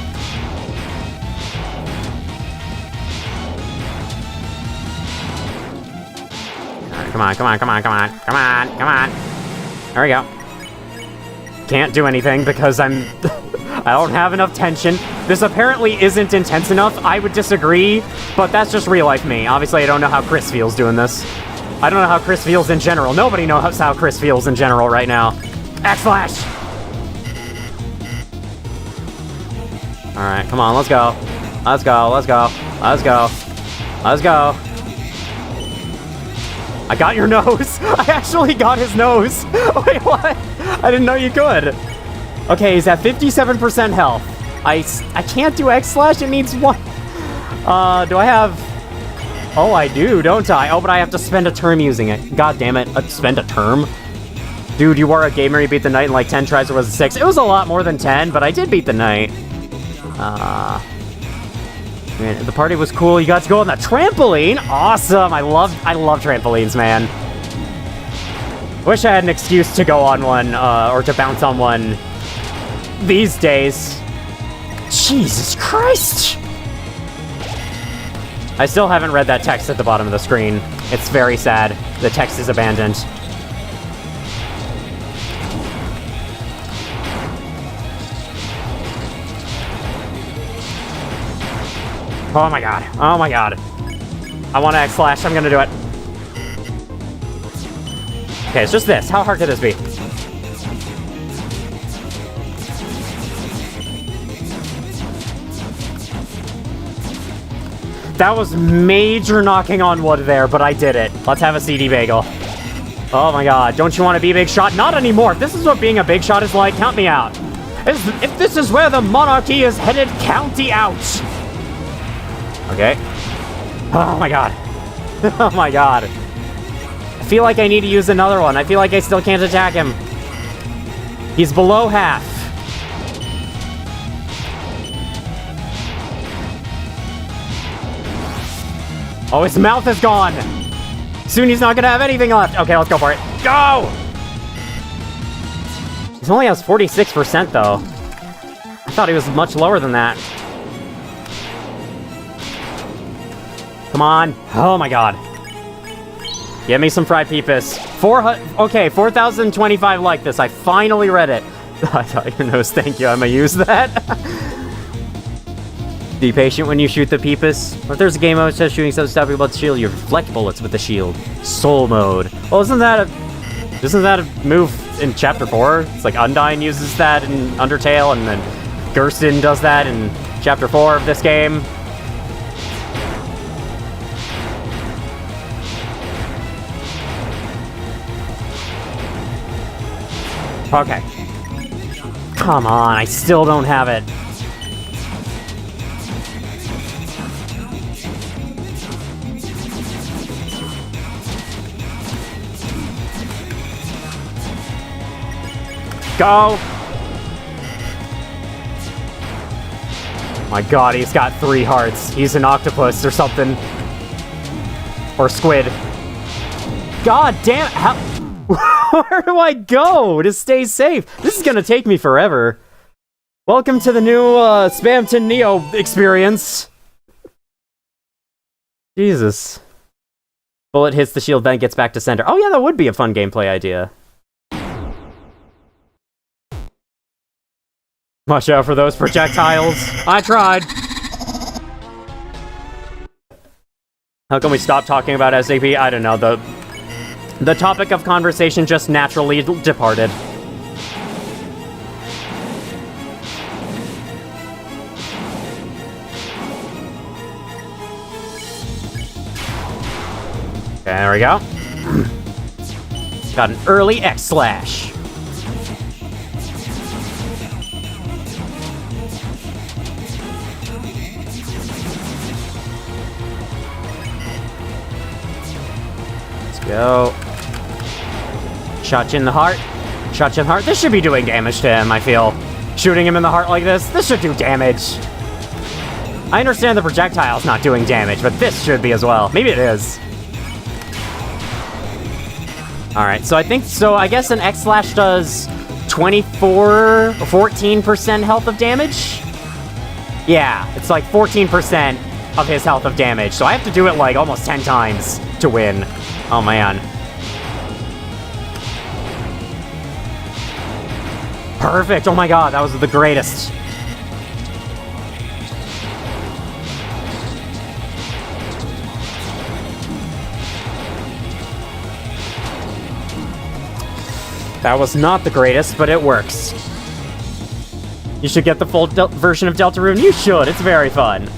Come on, come on, come on, come on, come on, come on. There we go. Can't do anything because I'm... I don't have enough tension. This apparently isn't intense enough. I would disagree, but that's just real life me. Obviously, I don't know how Chris feels doing this. I don't know how Chris feels in general. Nobody knows how Chris feels in general right now. X-Flash! Alright, come on, let's go. Let's go, let's go, let's go. Let's go. I got your nose! I actually got his nose! Wait, what? I didn't know you could. Okay, he's at 57% health. I can't do X-Slash, it needs one. Do I have... Oh, I do, don't I? Oh, but I have to spend a turn using it. God damn it, spend a term? Dude, you were a gamer, you beat the knight in like 10 tries, or was it 6? It was a lot more than 10, but I did beat the knight. Man, the party was cool. You got to go on the trampoline. Awesome. I love trampolines, man. Wish I had an excuse to go on one, or to bounce on one these days. Jesus Christ. I still haven't read that text at the bottom of the screen. It's very sad. The text is abandoned. Oh my god. Oh my god. I want to X-Slash. I'm gonna do it. Okay, it's just this. How hard could this be? That was major knocking on wood there, but I did it. Let's have a CD bagel. Oh my god. Don't you want to be a big shot? Not anymore. If this is what being a big shot is like, count me out. If this is where the monarchy is headed, count me out. Okay. Oh my god. Oh my god. I feel like I need to use another one. I feel like I still can't attack him. He's below half. Oh, his mouth is gone. Soon he's not gonna have anything left. Okay, let's go for it. Go! He only has 46% though. I thought he was much lower than that. Come on. Oh my god. Get me some fried peepus. Okay, 4,025 like this. I finally read it. I thought your nose. Thank you. I'm gonna use that. Be patient when you shoot the peepus. If there's a game mode that says shooting stuff stopping about the shield, you reflect bullets with the shield. Soul mode. Well, isn't that a move in Chapter 4? It's like Undyne uses that in Undertale, and then Gersten does that in Chapter 4 of this game. Okay. Come on, I still don't have it. Go! My god, he's got 3 hearts. He's an octopus or something. Or squid. God damn it, how... Where do I go to stay safe? This is gonna take me forever. Welcome to the new Spamton Neo experience. Jesus. Bullet hits the shield, then gets back to center. Oh yeah, that would be a fun gameplay idea. Watch out for those projectiles. I tried. How can we stop talking about SAP? I don't know. The topic of conversation just naturally departed. Okay, there we go. Got an early X-Slash. Go. Shot you in the heart. Shot you in the heart. This should be doing damage to him, I feel. Shooting him in the heart like this should do damage. I understand the projectile's not doing damage, but this should be as well. Maybe it is. Alright, so I guess an X-Slash does 14% health of damage? Yeah, it's like 14% of his health of damage, so I have to do it like almost 10 times to win. Oh man. Perfect! Oh my god, that was the greatest. That was not the greatest, but it works. You should get the full version of Deltarune. You should, it's very fun.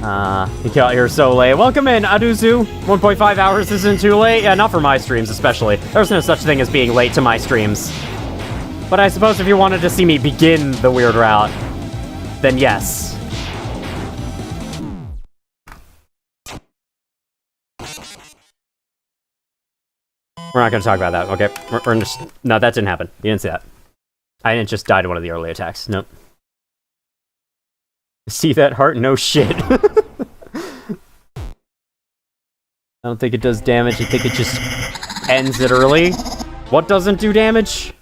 You got here so late. Welcome in, Aduzu. 1.5 hours isn't too late. Yeah, not for my streams, especially. There's no such thing as being late to my streams. But I suppose if you wanted to see me begin the Weird Route, then yes. We're not going to talk about that, okay? We're just... No, that didn't happen. You didn't see that. I didn't just die to one of the early attacks. Nope. See that heart? No shit. I don't think it does damage. I think it just ends it early. What doesn't do damage?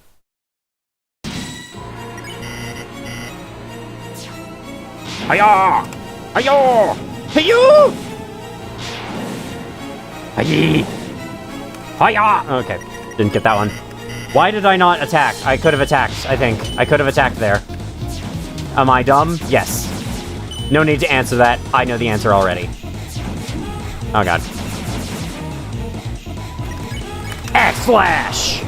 Hiya! Hiya! Hiya! Hiya! Hiya! Okay, didn't get that one. Why did I not attack? I could have attacked, I think. I could have attacked there. Am I dumb? Yes. No need to answer that. I know the answer already. Oh god. X-Slash!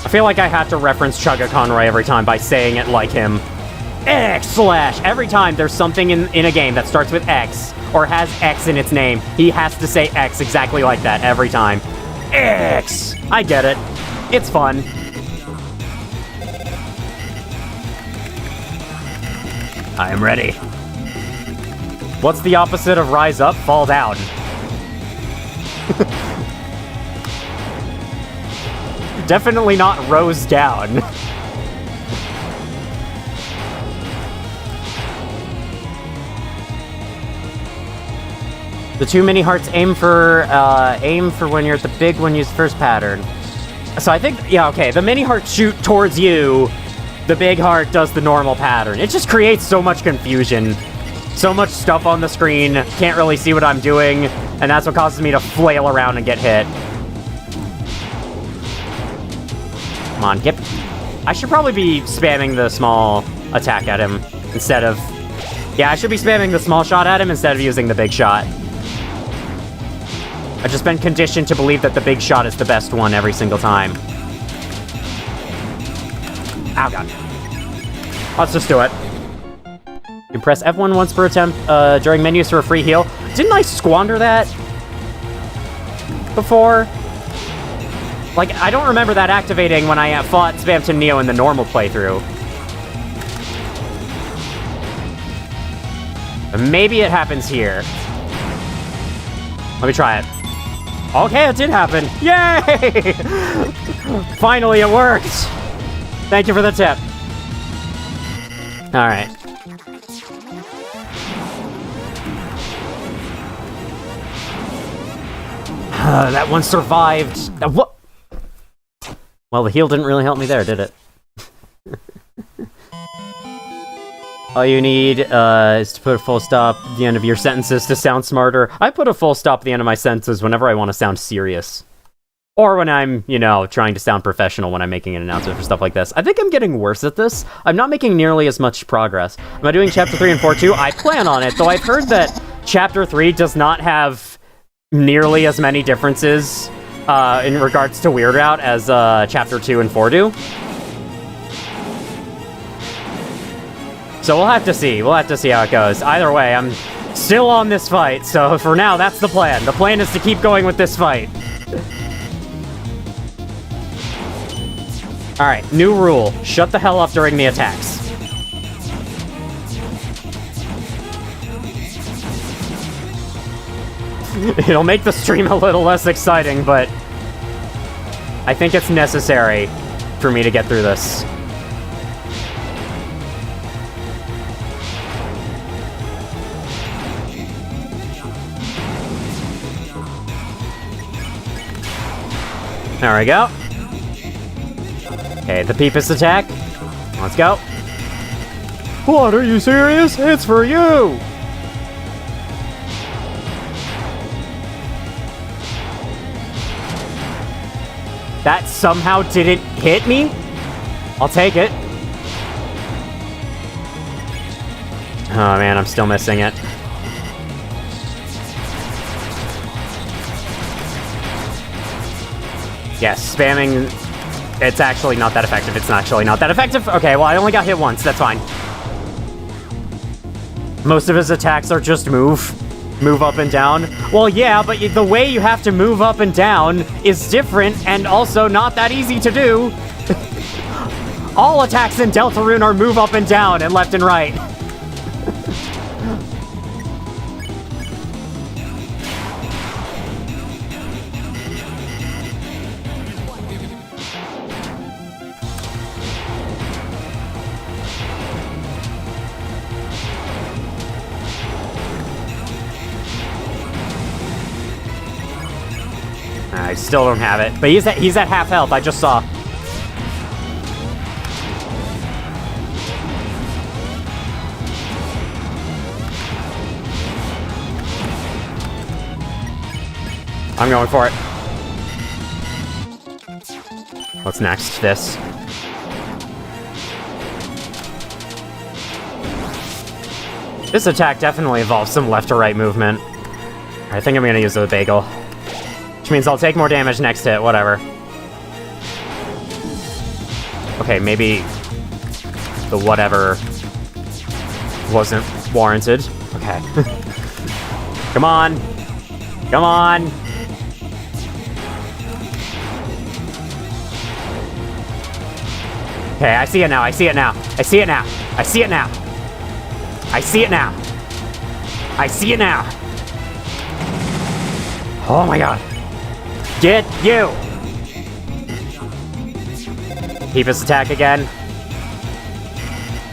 I feel like I have to reference Chugga Conroy every time by saying it like him. X-Slash! Every time there's something in a game that starts with X, or has X in its name, he has to say X exactly like that every time. X! I get it. It's fun. I am ready. What's the opposite of rise up? Fall down. Definitely not rose down. The two mini hearts aim for when you're at the big one, use first pattern. So I think, yeah, okay, the mini hearts shoot towards you, the big heart does the normal pattern. It just creates so much confusion. So much stuff on the screen, can't really see what I'm doing, and that's what causes me to flail around and get hit. Come on, get... I should probably be spamming the small attack at him instead of... Yeah, I should be spamming the small shot at him instead of using the big shot. I've just been conditioned to believe that the big shot is the best one every single time. Oh god. Let's just do it. You can press F1 once per attempt during menus for a free heal. Didn't I squander that before? Like, I don't remember that activating when I fought Spamton Neo in the normal playthrough. Maybe it happens here. Let me try it. Okay, it did happen. Yay! Finally, it worked. Thank you for the tip. All right. That one survived. What? Well, the heal didn't really help me there, did it? All you need is to put a full stop at the end of your sentences to sound smarter. I put a full stop at the end of my sentences whenever I want to sound serious. Or when I'm, you know, trying to sound professional when I'm making an announcement for stuff like this. I think I'm getting worse at this. I'm not making nearly as much progress. Am I doing Chapter 3 and 4 too? I plan on it, though I've heard that Chapter 3 does not have nearly as many differences in regards to Weird Route as Chapter 2 and 4 do. So we'll have to see. We'll have to see how it goes. Either way, I'm still on this fight, so for now, that's the plan. The plan is to keep going with this fight. Alright, new rule. Shut the hell up during the attacks. It'll make the stream a little less exciting, but I think it's necessary for me to get through this. There we go. Okay, the Peepus attack. Let's go. What, are you serious? It's for you! That somehow didn't hit me? I'll take it. Oh man, I'm still missing it. Yes, spamming, it's actually not that effective. It's actually not that effective. Okay, well, I only got hit once. That's fine. Most of his attacks are just move up and down. Well, yeah, but the way you have to move up and down is different and also not that easy to do. All attacks in Deltarune are move up and down and left and right. I still don't have it, but he's at half health, I just saw. I'm going for it. What's next? This. This attack definitely involves some left to right movement. I think I'm gonna use the bagel. Which means I'll take more damage next hit, whatever. Okay, maybe the whatever wasn't warranted. Okay. Come on. Come on. Okay, I see it now. I see it now. I see it now. I see it now. I see it now. I see it now. Oh my god. Get you! Peepus attack again.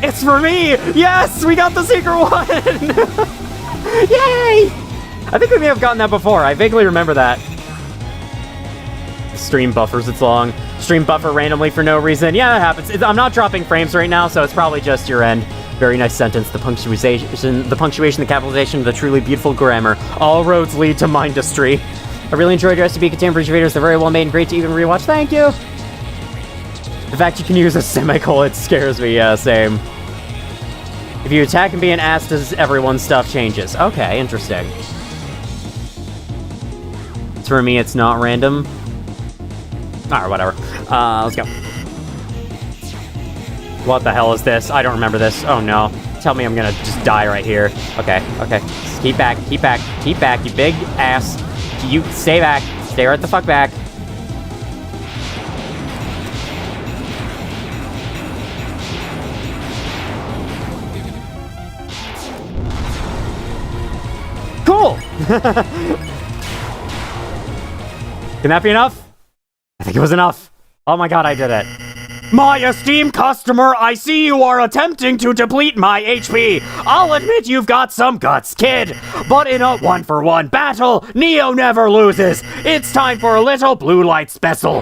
It's for me! Yes! We got the secret one! Yay! I think we may have gotten that before. I vaguely remember that. Stream buffers its long. Stream buffer randomly for no reason. Yeah, it happens. I'm not dropping frames right now, so it's probably just your end. Very nice sentence. The punctuation, the capitalization, the truly beautiful grammar. All roads lead to Mindustry. I really enjoyed your SCP Contained Bridge videos. They're very well made and great to even rewatch. Thank you! The fact you can use a semicolon scares me. Yeah, same. If you attack and be an ass, does everyone's stuff changes? Okay, interesting. For me, it's not random. Alright, whatever. Let's go. What the hell is this? I don't remember this. Oh no. Tell me I'm gonna just die right here. Okay, okay. Just keep back, keep back, keep back, you big ass. You stay back. Stay right the fuck back. Cool! Can that be enough? I think it was enough. Oh my god, I did it. My esteemed customer, I see you are attempting to deplete my HP. I'll admit you've got some guts, kid. But in a 1-for-1 battle, Neo never loses. It's time for a little blue light special.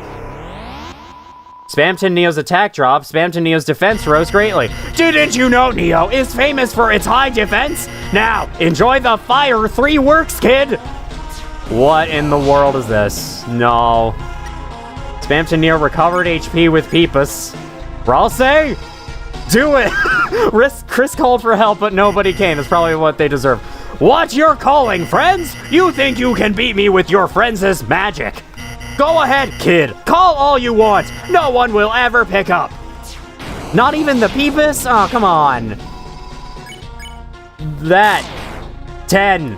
Spamton Neo's attack drop, Spamton Neo's defense rose greatly. Didn't you know Neo is famous for its high defense? Now, enjoy the fire 3 works, kid. What in the world is this? No. Spamton Neo recovered HP with Peepus. Ralsei? Do it! Chris called for help, but nobody came. That's probably what they deserve. What's your calling, friends? You think you can beat me with your friends' magic? Go ahead, kid. Call all you want. No one will ever pick up. Not even the Peepus? Oh, come on. That. 10.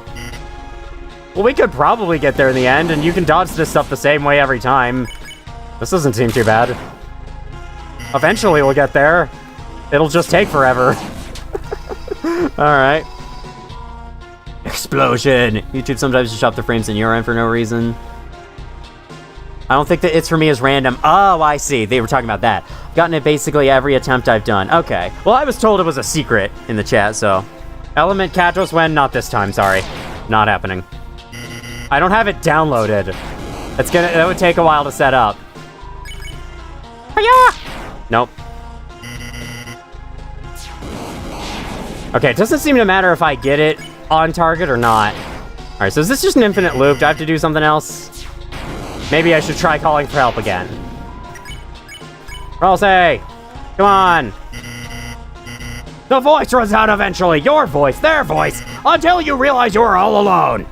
Well, we could probably get there in the end, and you can dodge this stuff the same way every time. This doesn't seem too bad. Eventually we'll get there. It'll just take forever. Alright. Explosion! YouTube sometimes just chop the frames in your end for no reason. I don't think that It's For Me is random. Oh, I see. They were talking about that. I've gotten it basically every attempt I've done. Okay. Well, I was told it was a secret in the chat, so... Element Katos when? Not this time, sorry. Not happening. I don't have it downloaded. That would take a while to set up. Hiya! Nope. Okay, it doesn't seem to matter if I get it on target or not. Alright, so is this just an infinite loop? Do I have to do something else? Maybe I should try calling for help again. Ralsei! Come on! The voice runs out eventually! Your voice, their voice! Until you realize you're all alone!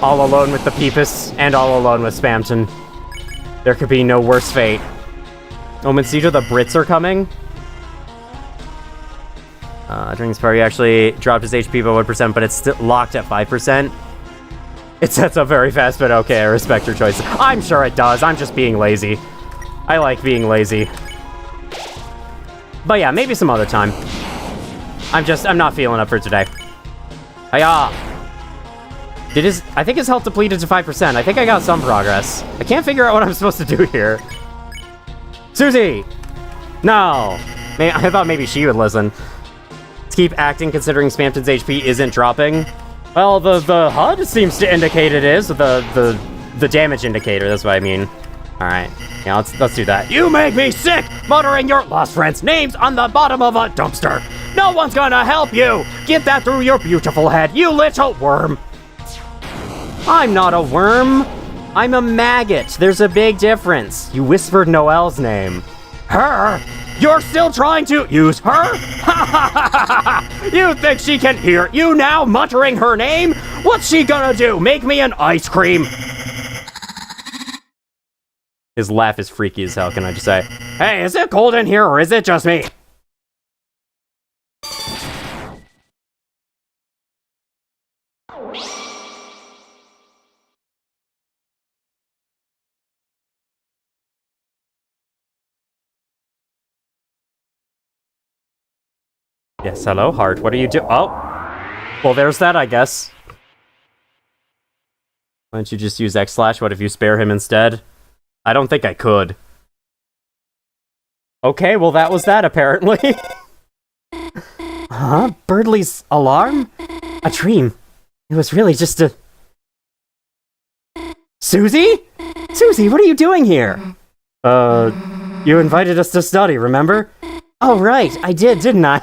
All alone with the Peepus, and all alone with Spamton. There could be no worse fate. Omen Siege, the Brits are coming. During this party, actually dropped his HP by 1%, but it's still locked at 5%. It sets up very fast, but okay, I respect your choice. I'm sure it does. I'm just being lazy. I like being lazy. But yeah, maybe some other time. I'm not feeling up for today. Hiya! I think his health depleted to 5%. I think I got some progress. I can't figure out what I'm supposed to do here. Susie! No! I thought maybe she would listen. Let's keep acting considering Spamton's HP isn't dropping. Well, the HUD seems to indicate it is. The damage indicator, that's what I mean. Alright. Yeah, let's do that. You make me sick! Muttering your lost friends' names on the bottom of a dumpster! No one's gonna help you! Get that through your beautiful head, you little worm! I'm not a worm! I'm a maggot! There's a big difference. You whispered Noelle's name. Her? You're still trying to use her? You think she can hear you now muttering her name? What's she gonna do? Make me an ice cream? His laugh is freaky as hell, can I just say. Hey, is it cold in here or is it just me? Yes, hello, heart. What are you doing? Oh. Well, there's that, I guess. Why don't you just use X/? What if you spare him instead? I don't think I could. Okay, well that was that, apparently. Huh? Birdley's alarm? A dream. It was really just a... Susie? Susie, what are you doing here? You invited us to study, remember? Oh, right, I did, didn't I?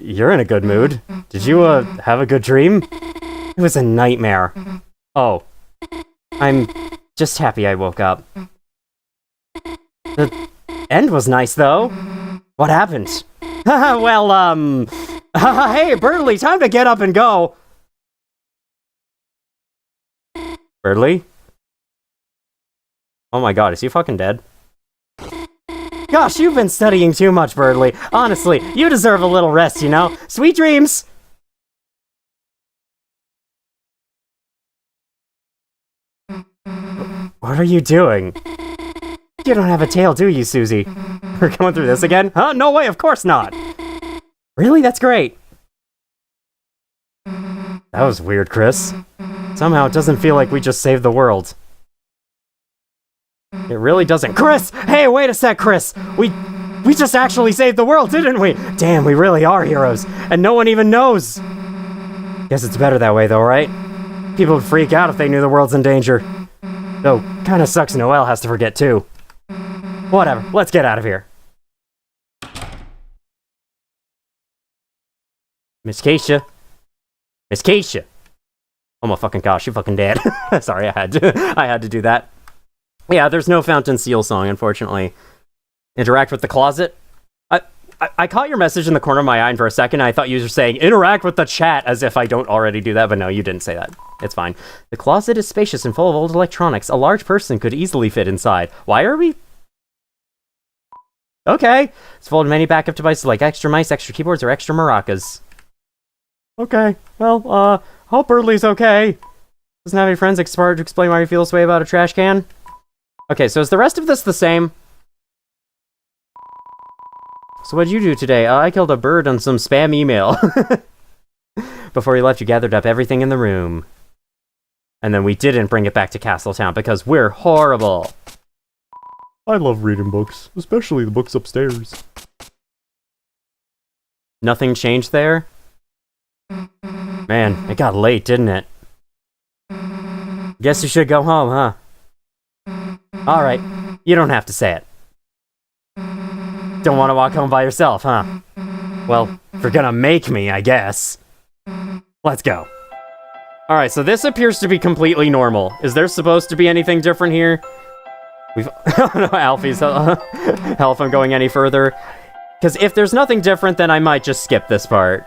You're in a good mood. Did you, have a good dream? It was a nightmare. Oh. I'm just happy I woke up. The end was nice, though. What happened? Well, hey, Birdley, time to get up and go. Birdley? Oh my god, is he fucking dead? Gosh, you've been studying too much, Birdley. Honestly, you deserve a little rest, you know? Sweet dreams! What are you doing? You don't have a tail, do you, Susie? We're going through this again? Huh? No way, of course not! Really? That's great! That was weird, Chris. Somehow it doesn't feel like we just saved the world. It really doesn't. Chris! Hey, wait a sec, Chris! We just actually saved the world, didn't we? Damn, we really are heroes. And no one even knows! Guess it's better that way, though, right? People would freak out if they knew the world's in danger. Though, kinda sucks Noelle has to forget, too. Whatever, let's get out of here. Miss Keisha. Miss Keisha! Oh my fucking gosh, you fucking dead. Sorry, I had to do that. Yeah, there's no Fountain Seal song, unfortunately. Interact with the closet? I caught your message in the corner of my eye, and for a second I thought you were saying, interact with the chat, as if I don't already do that, but no, you didn't say that. It's fine. The closet is spacious and full of old electronics. A large person could easily fit inside. Why are we... Okay. It's full of many backup devices like extra mice, extra keyboards, or extra maracas. Okay. Well, hope Birdley's okay. Doesn't have any friends expert to explain why he feels this way about a trash can? Okay, so is the rest of this the same? So what'd you do today? I killed a bird on some spam email. Before he left, you gathered up everything in the room. And then we didn't bring it back to Castletown because we're horrible. I love reading books, especially the books upstairs. Nothing changed there? Man, it got late, didn't it? Guess you should go home, huh? Alright, you don't have to say it. Don't want to walk home by yourself, huh? Well, if you're gonna make me, I guess. Let's go. Alright, so this appears to be completely normal. Is there supposed to be anything different here? We've... no, Alfie's hell from going any further. Because if there's nothing different, then I might just skip this part.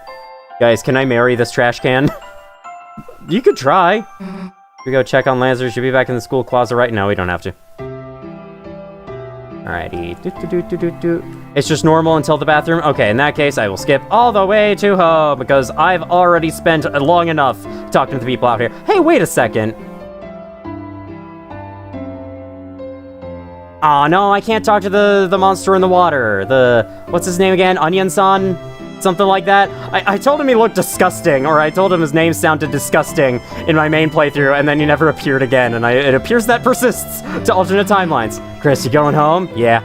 Guys, can I marry this trash can? You could try. We go check on Lazarus. Should be back in the school closet right now. We don't have to. Alrighty. It's just normal until the bathroom? Okay, in that case, I will skip all the way to home, because I've already spent long enough talking to the people out here. Hey, wait a second. Aw, no, I can't talk to the monster in the water. What's his name again? Onion-san? Something like that. I told him he looked disgusting, or I told him his name sounded disgusting in my main playthrough, and then he never appeared again, and it appears that persists to alternate timelines. Chris, you going home? Yeah.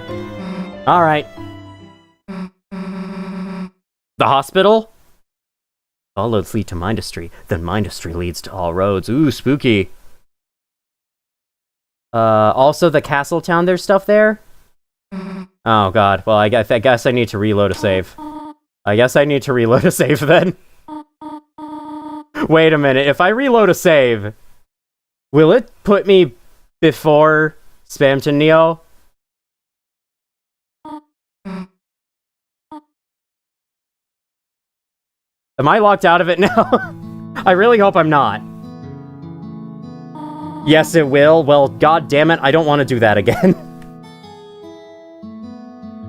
Alright. The hospital? All roads lead to Mindustry, then Mindustry leads to all roads. Ooh, spooky. Also the Castletown, there's stuff there? Oh god, well I guess I need to reload a save. I guess I need to reload a save then. Wait a minute, if I reload a save, will it put me before Spamton Neo? Am I locked out of it now? I really hope I'm not. Yes, it will. Well, god damn it, I don't want to do that again.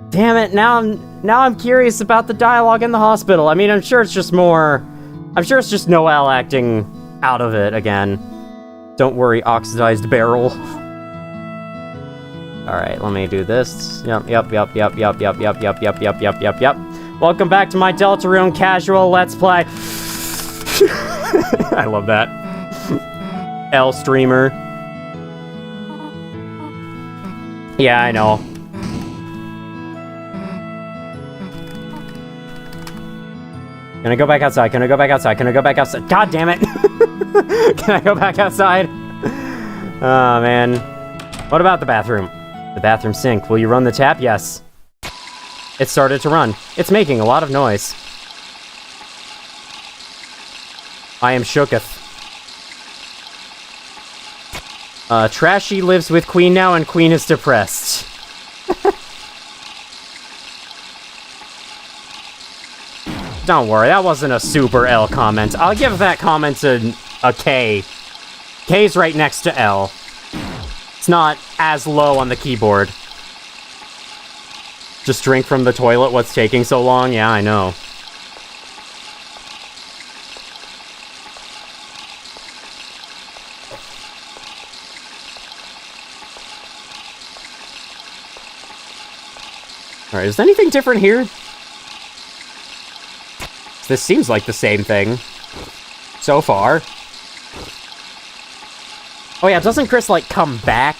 Damn it, now I'm curious about the dialogue in the hospital. I mean, I'm sure it's just Noelle acting out of it again. Don't worry, oxidized barrel. Alright, let me do this. Yep. Welcome back to my Deltarune casual Let's Play. I love that. L streamer. Yeah, I know. Can I go back outside? Can I go back outside? Can I go back outside? God damn it! Can I go back outside? Oh, man. What about the bathroom? The bathroom sink. Will you run the tap? Yes. It started to run. It's making a lot of noise. I am shooketh. Trashy lives with Queen now, and Queen is depressed. Don't worry, that wasn't a super L comment. I'll give that comment a K. K's right next to L. It's not as low on the keyboard. Just drink from the toilet, what's taking so long? Yeah, I know. Alright, is anything different here? This seems like the same thing. So far. Oh yeah, doesn't Chris, like, come back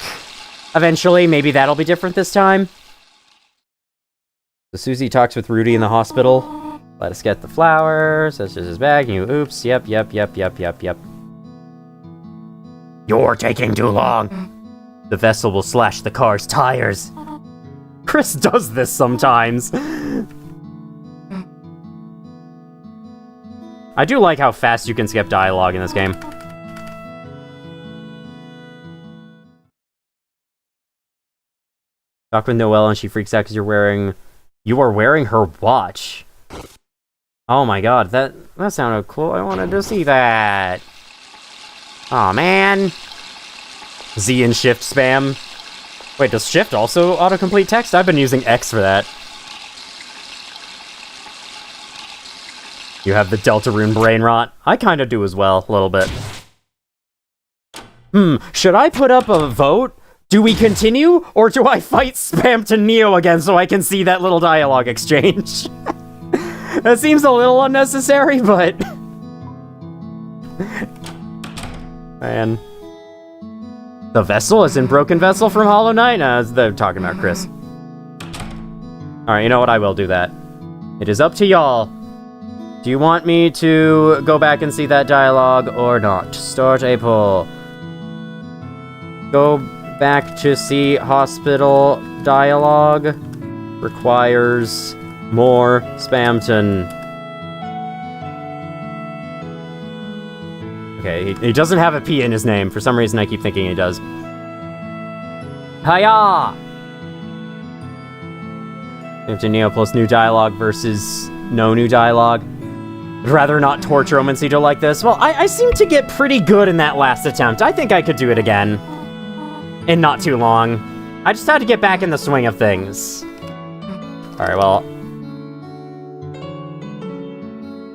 eventually? Maybe that'll be different this time? So Susie talks with Rudy in the hospital. Let us get the flowers. That's just his bag. You, oops, yep. You're taking too long. The vessel will slash the car's tires. Chris does this sometimes. I do like how fast you can skip dialogue in this game. Talk with Noelle and she freaks out because you're wearing You are wearing her watch. Oh my god, that sounded cool. I wanted to see that. Aw, man. Z and shift spam. Wait, does shift also autocomplete text? I've been using X for that. You have the Deltarune brain rot. I kinda do as well, a little bit. Should I put up a vote? Do we continue, or do I fight Spam to Neo again so I can see that little dialogue exchange? That seems a little unnecessary, but... Man. The vessel is in Broken Vessel from Hollow Knight? They're talking about Chris. Alright, you know what? I will do that. It is up to y'all. Do you want me to go back and see that dialogue or not? Start a poll. Go back to see hospital dialogue. Requires more Spamton. Okay, he doesn't have a P in his name. For some reason, I keep thinking he does. Hiya! Spamton Neo plus new dialogue versus no new dialogue. I'd rather not torture Omencito like this. Well, I seem to get pretty good in that last attempt. I think I could do it again. In not too long. I just had to get back in the swing of things. Alright, well...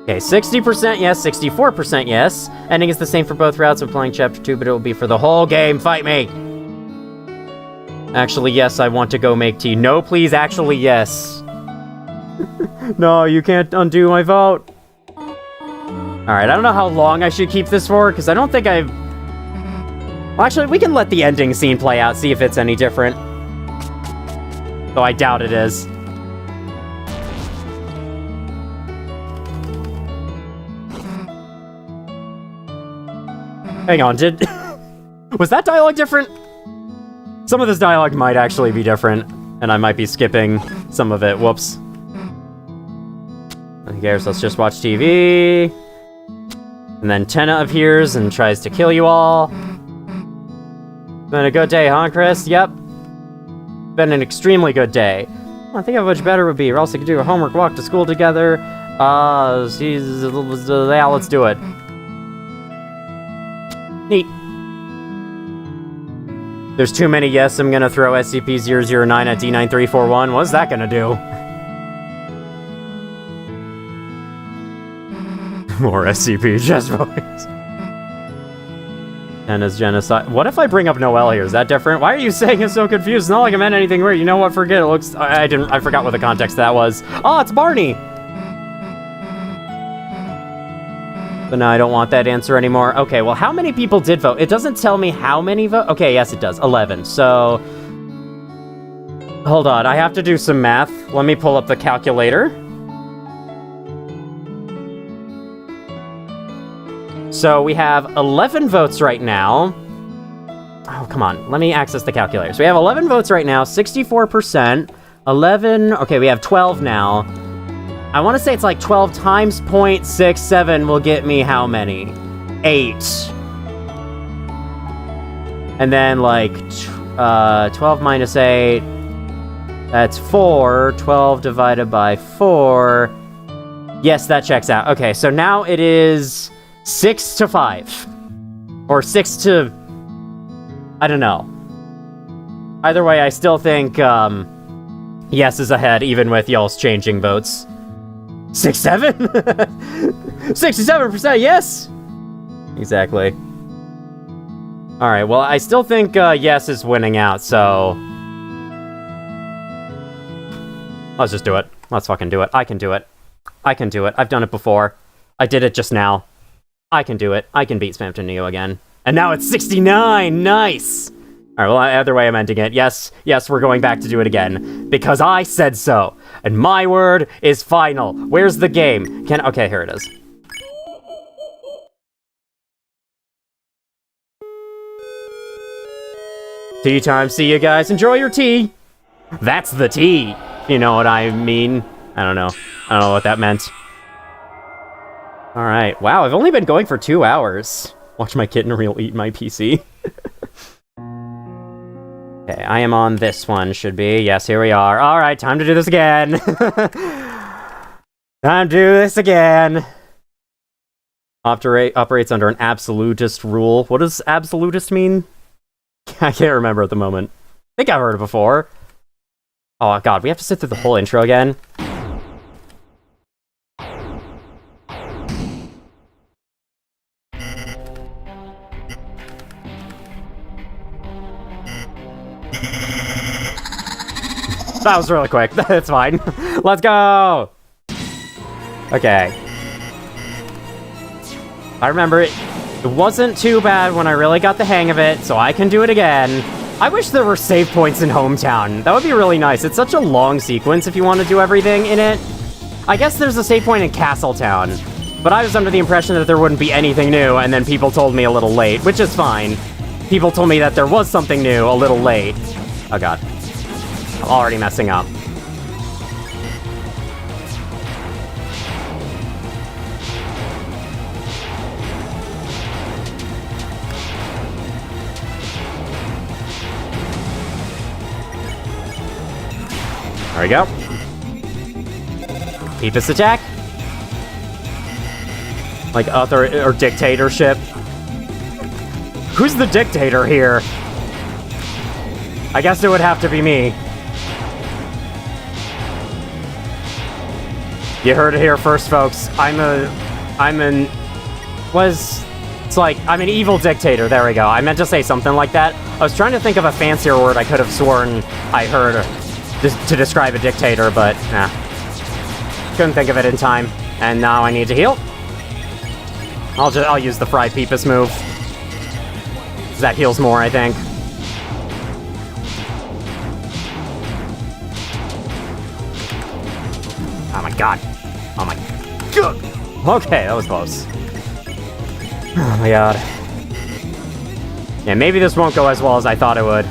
Okay, 60% yes, 64% yes. Ending is the same for both routes of playing Chapter 2, but it will be for the whole game. Fight me! Actually, yes, I want to go make tea. No, please, actually, yes. No, you can't undo my vote. Alright, I don't know how long I should keep this for, because I don't think I've... Well, actually, we can let the ending scene play out, see if it's any different. Though I doubt it is. Hang on, was that dialogue different? Some of this dialogue might actually be different, and I might be skipping some of it. Whoops. Who cares? Let's just watch TV. And then Tenna appears and tries to kill you all. Been a good day, huh, Chris? Yep. Been an extremely good day. I think how much better would be, or else we could do a homework walk to school together. Yeah, let's do it. Neat. There's too many yes, I'm gonna throw SCP-009 at D9341. What's that gonna do? More SCP, just voice. Tenna's genocide. What if I bring up Noelle here? Is that different? Why are you saying I'm so confused? It's not like I meant anything weird. You know what? Forget it. Looks. I forgot what the context of that was. Oh, it's Barney! But no, I don't want that answer anymore. Okay, well, how many people did vote? It doesn't tell me how many vote. Okay, yes, it does. 11. So... Hold on, I have to do some math. Let me pull up the calculator. So we have 11 votes right now. Oh, come on. Let me access the calculator. So we have 11 votes right now, 64%. 11... Okay, we have 12 now. I want to say it's like 12 times 0.67 will get me how many? 8. And then, like, 12 minus 8, that's 4. 12 divided by 4. Yes, that checks out. Okay, so now it is 6 to 5. Or 6 to... I don't know. Either way, I still think, yes is ahead, even with y'all's changing votes. 67? 67% yes! Exactly. Alright, well, I still think yes is winning out, so... Let's just do it. Let's fucking do it. I can do it. I can do it. I've done it before. I did it just now. I can do it. I can beat Spamton Neo again. And now it's 69! Nice! Alright, well, either way I'm ending it. Yes, we're going back to do it again. Because I said so. And my word is final. Where's the game? Okay, here it is. Tea time. See you guys. Enjoy your tea. That's the tea. You know what I mean? I don't know. I don't know what that meant. Alright. Wow, I've only been going for 2 hours. Watch my kitten reel eat my PC. Okay, I am on this one, should be. Yes, here we are. Alright, time to do this again. Time to do this again. Operates under an absolutist rule. What does absolutist mean? I can't remember at the moment. I think I've heard it before. Oh god, we have to sit through the whole intro again? That was really quick. That's fine. Let's go! Okay. I remember it wasn't too bad when I really got the hang of it, so I can do it again. I wish there were save points in Hometown. That would be really nice. It's such a long sequence if you want to do everything in it. I guess there's a save point in Castletown, but I was under the impression that there wouldn't be anything new, and then people told me a little late, which is fine. People told me that there was something new a little late. Oh god. I'm already messing up. There we go. Peepus attack. Like author or dictatorship. Who's the dictator here? I guess it would have to be me. You heard it here first, folks. I'm an evil dictator. There we go. I meant to say something like that. I was trying to think of a fancier word I could have sworn I heard to describe a dictator, but nah. Couldn't think of it in time. And now I need to heal. I'll use the Fry Peepus move. That heals more, I think. Oh my god. Oh my god. Okay, that was close. Oh my god. Yeah, maybe this won't go as well as I thought it would.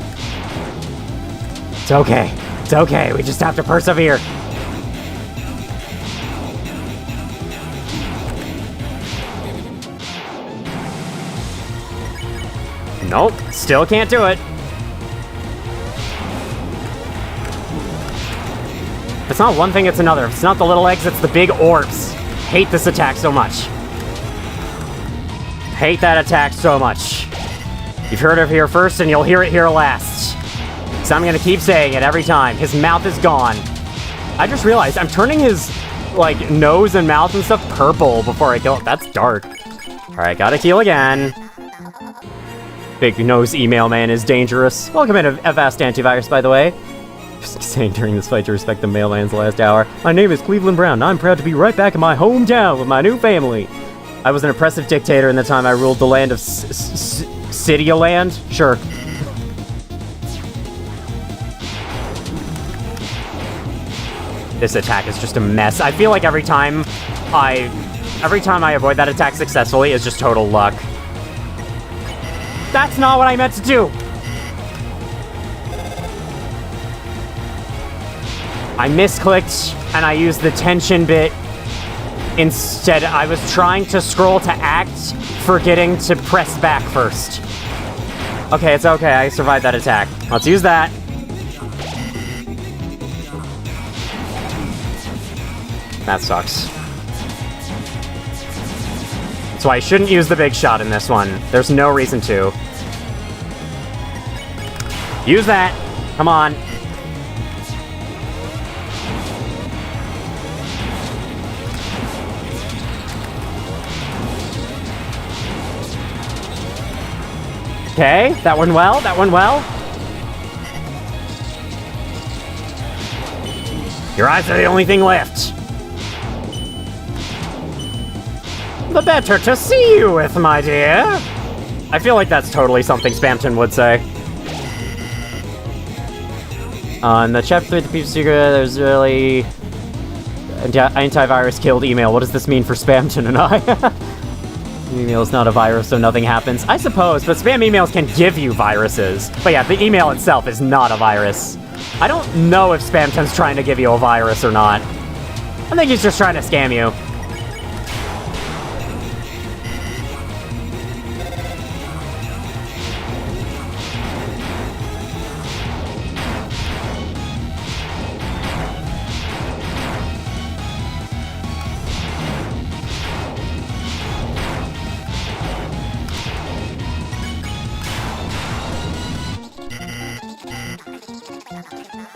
It's okay. It's okay. We just have to persevere. Nope. Still can't do it. If it's not one thing, it's another. If it's not the little eggs, it's the big orbs. Hate this attack so much. Hate that attack so much. You've heard it here first, and you'll hear it here last. So I'm gonna keep saying it every time. His mouth is gone. I just realized I'm turning his, like, nose and mouth and stuff purple before I kill it. That's dark. Alright, gotta heal again. Big nose email man is dangerous. Welcome in, Avast Antivirus, by the way. Just saying during this fight to respect the mailman's last hour. My name is Cleveland Brown, and I'm proud to be right back in my hometown with my new family. I was an oppressive dictator in the time I ruled the land of City-O-Land? Sure. This attack is just a mess. I feel like every time I avoid that attack successfully is just total luck. That's not what I meant to do! I misclicked, and I used the tension bit. Instead, I was trying to scroll to act, forgetting to press back first. Okay, it's okay. I survived that attack. Let's use that. That sucks. So I shouldn't use the big shot in this one. There's no reason to. Use that. Come on. Okay, that went well, that went well. Your eyes are the only thing left. The better to see you with, my dear. I feel like that's totally something Spamton would say. In the chapter 3 of the Peep's Secret, there's really... Antivirus killed email. What does this mean for Spamton and I? Email is not a virus, so nothing happens. I suppose, but spam emails can give you viruses. But yeah, the email itself is not a virus. I don't know if Spamton's trying to give you a virus or not. I think he's just trying to scam you.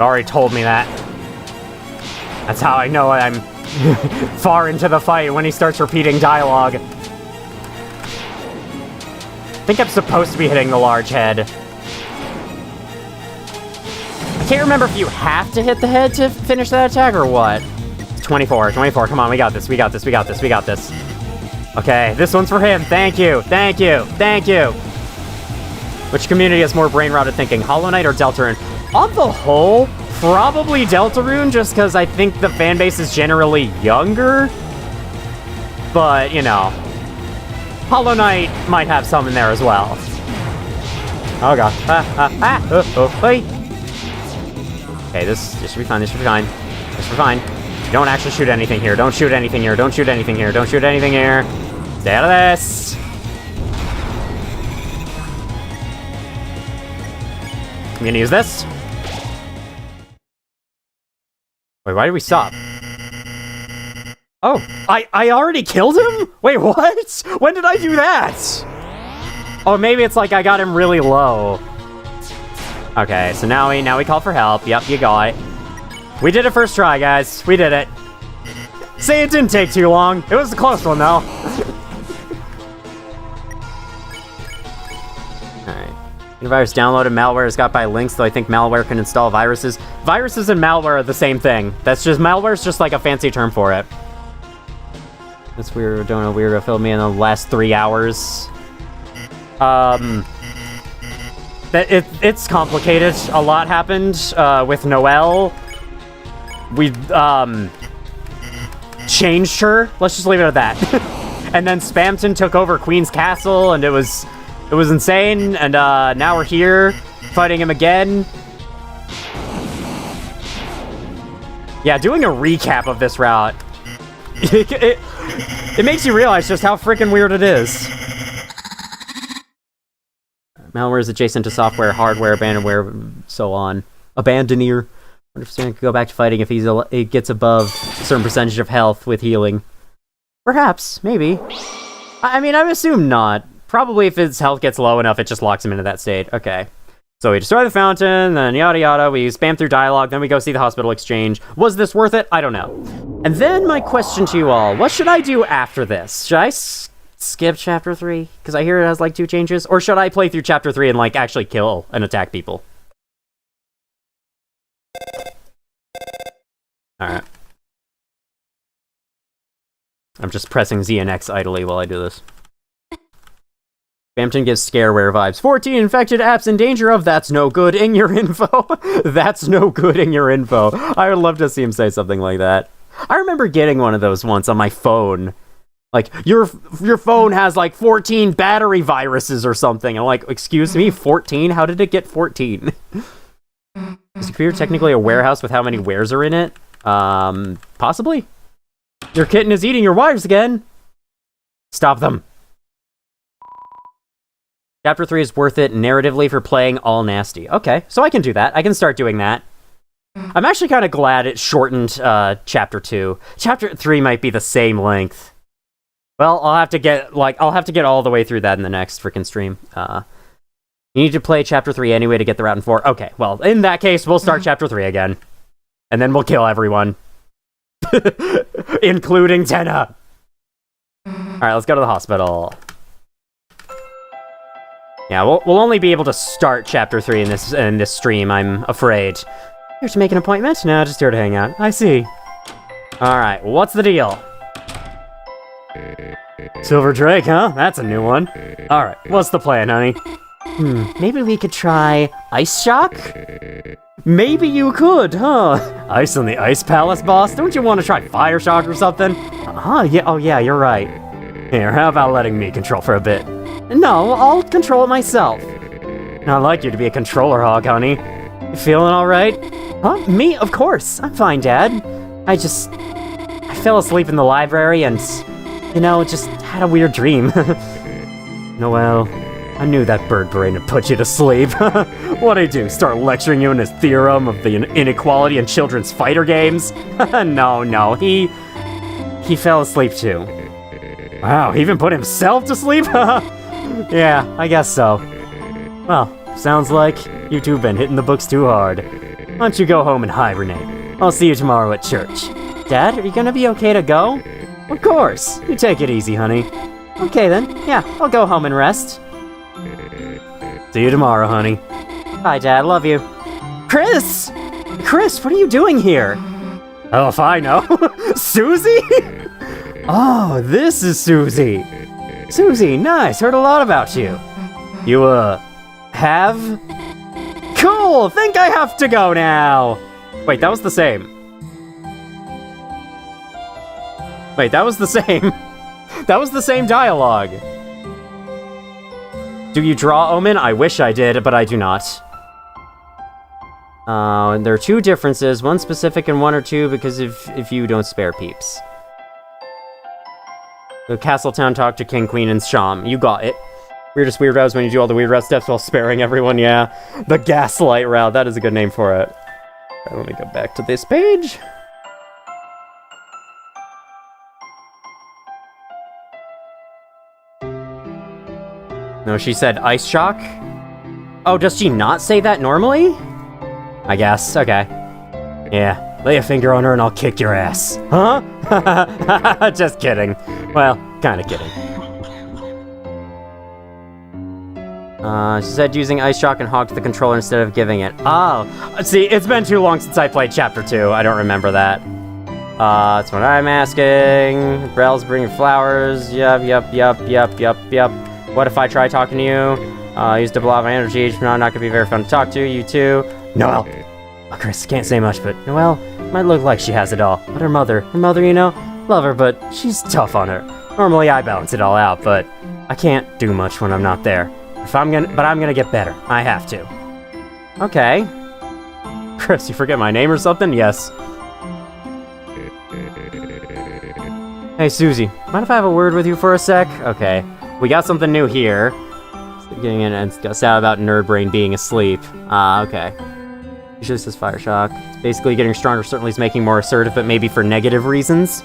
Already told me that. That's how I know I'm far into the fight, when he starts repeating dialogue. I think I'm supposed to be hitting the large head. I can't remember if you have to hit the head to finish that attack or what. 24, come on, we got this. Okay, this one's for him. Thank you. Which community has more brain-rotted thinking, Hollow Knight or Deltarune? On the whole, probably Deltarune, just because I think the fan base is generally younger. But, you know, Hollow Knight might have some in there as well. Oh god. Okay, this should be fine, You don't actually shoot anything here. Don't shoot anything here. Stay out of this. I'm gonna use this. Wait, why did we stop? Oh, I already killed him? Wait, what? When did I do that? Oh, maybe it's like I got him really low. Okay, so now we call for help. Yep, you got it. We did it first try, guys. We did it. Say it didn't take too long. It was a close one, though. Alright. Virus downloaded, malware is got by links, though I think malware can install viruses. Viruses and malware are the same thing. That's just, malware's just like a fancy term for it. This weird, don't know, weirdo filled me in the last 3 hours. It's complicated. A lot happened, with Noelle. We, changed her. Let's just leave it at that. And then Spamton took over Queen's Castle, and it was insane, and, now we're here, fighting him again. Yeah, doing a recap of this route, it makes you realize just how freaking weird it is. Malware is adjacent to software, hardware, abandonware, so on. Abandoneer. I wonder if Stan could go back to fighting if it gets above a certain percentage of health with healing. Perhaps, maybe. I mean, I would assume not. Probably if his health gets low enough, it just locks him into that state. Okay. So we destroy the fountain, then yada yada, we spam through dialogue, then we go see the hospital exchange. Was this worth it? I don't know. And then my question to you all, what should I do after this? Should I skip Chapter 3? Because I hear it has, like, 2 changes? Or should I play through Chapter 3 and, like, actually kill and attack people? Alright. I'm just pressing Z and X idly while I do this. Bampton gives scareware vibes. 14 infected apps in danger of that's no good in your info. That's no good in your info. I would love to see him say something like that. I remember getting one of those once on my phone. Like, your phone has like 14 battery viruses or something. I'm like, excuse me, 14? How did it get 14? Is your computer technically a warehouse with how many wares are in it? Possibly. Your kitten is eating your wires again. Stop them. Chapter 3 is worth it narratively for playing all nasty. Okay, so I can do that. I can start doing that. I'm actually kind of glad it shortened Chapter 2. Chapter 3 might be the same length. Well, I'll have to get all the way through that in the next freaking stream. You need to play Chapter 3 anyway to get the route in 4. Okay, well, in that case, we'll start Chapter 3 again. And then we'll kill everyone. Including Tenna. Alright, let's go to the hospital. Yeah, we'll only be able to start Chapter 3 in this stream, I'm afraid. Here to make an appointment? No, just here to hang out. I see. Alright, what's the deal? Silver Drake, huh? That's a new one. Alright, what's the plan, honey? Maybe we could try Ice Shock? Maybe you could, huh? Ice on the Ice Palace, boss? Don't you want to try Fire Shock or something? Yeah, oh yeah, you're right. Here, how about letting me control for a bit? No, I'll control it myself. I'd like you to be a controller hog, honey. You feeling alright? Huh? Me? Of course. I'm fine, Dad. I fell asleep in the library and, you know, just had a weird dream. Noelle, I knew that bird brain would put you to sleep. What'd I do? Start lecturing you on his theorem of the inequality in children's fighter games? No, he fell asleep too. Wow, he even put himself to sleep? Yeah, I guess so. Well, sounds like you two have been hitting the books too hard. Why don't you go home and hibernate? I'll see you tomorrow at church. Dad, are you gonna be okay to go? Of course. You take it easy, honey. Okay then. Yeah, I'll go home and rest. See you tomorrow, honey. Bye, Dad. Love you. Chris! Chris, what are you doing here? Oh, if I know. Susie? Oh, this is Susie. Susie, nice. Heard a lot about you. You, have? Cool! Think I have to go now! Wait, that was the same. Wait, that was the same. That was the same dialogue. Do you draw, Omen? I wish I did, but I do not. There are two differences, one specific and one or two, because if you don't spare peeps. The Castletown talk to King, Queen, and Sham. You got it. Weirdest weird routes when you do all the weird route steps while sparing everyone, yeah. The Gaslight route, that is a good name for it. Alright, let me go back to this page. No, she said ice shock? Oh, does she not say that normally? I guess, okay. Yeah, lay a finger on her and I'll kick your ass. Huh? Just kidding. Well, kinda kidding. She said using ice shock and hogged the controller instead of giving it. Oh, see, it's been too long since I played Chapter 2. I don't remember that. That's what I'm asking. Brel's bringing flowers. Yup. What if I try talking to you? Used up a lot of my energy. No, not gonna be very fun to talk to. You too. Noelle. Oh, Chris, can't say much, but Noelle might look like she has it all. But her mother, you know, love her, but she's tough on her. Normally I balance it all out, but I can't do much when I'm not there. But I'm gonna get better. I have to. Okay. Chris, you forget my name or something? Yes. Hey, Susie, mind if I have a word with you for a sec? Okay. We got something new here. Getting in and sad about Nerd Brain being asleep. Okay. Usually says Fire Shock. It's basically getting stronger, certainly is making more assertive, but maybe for negative reasons.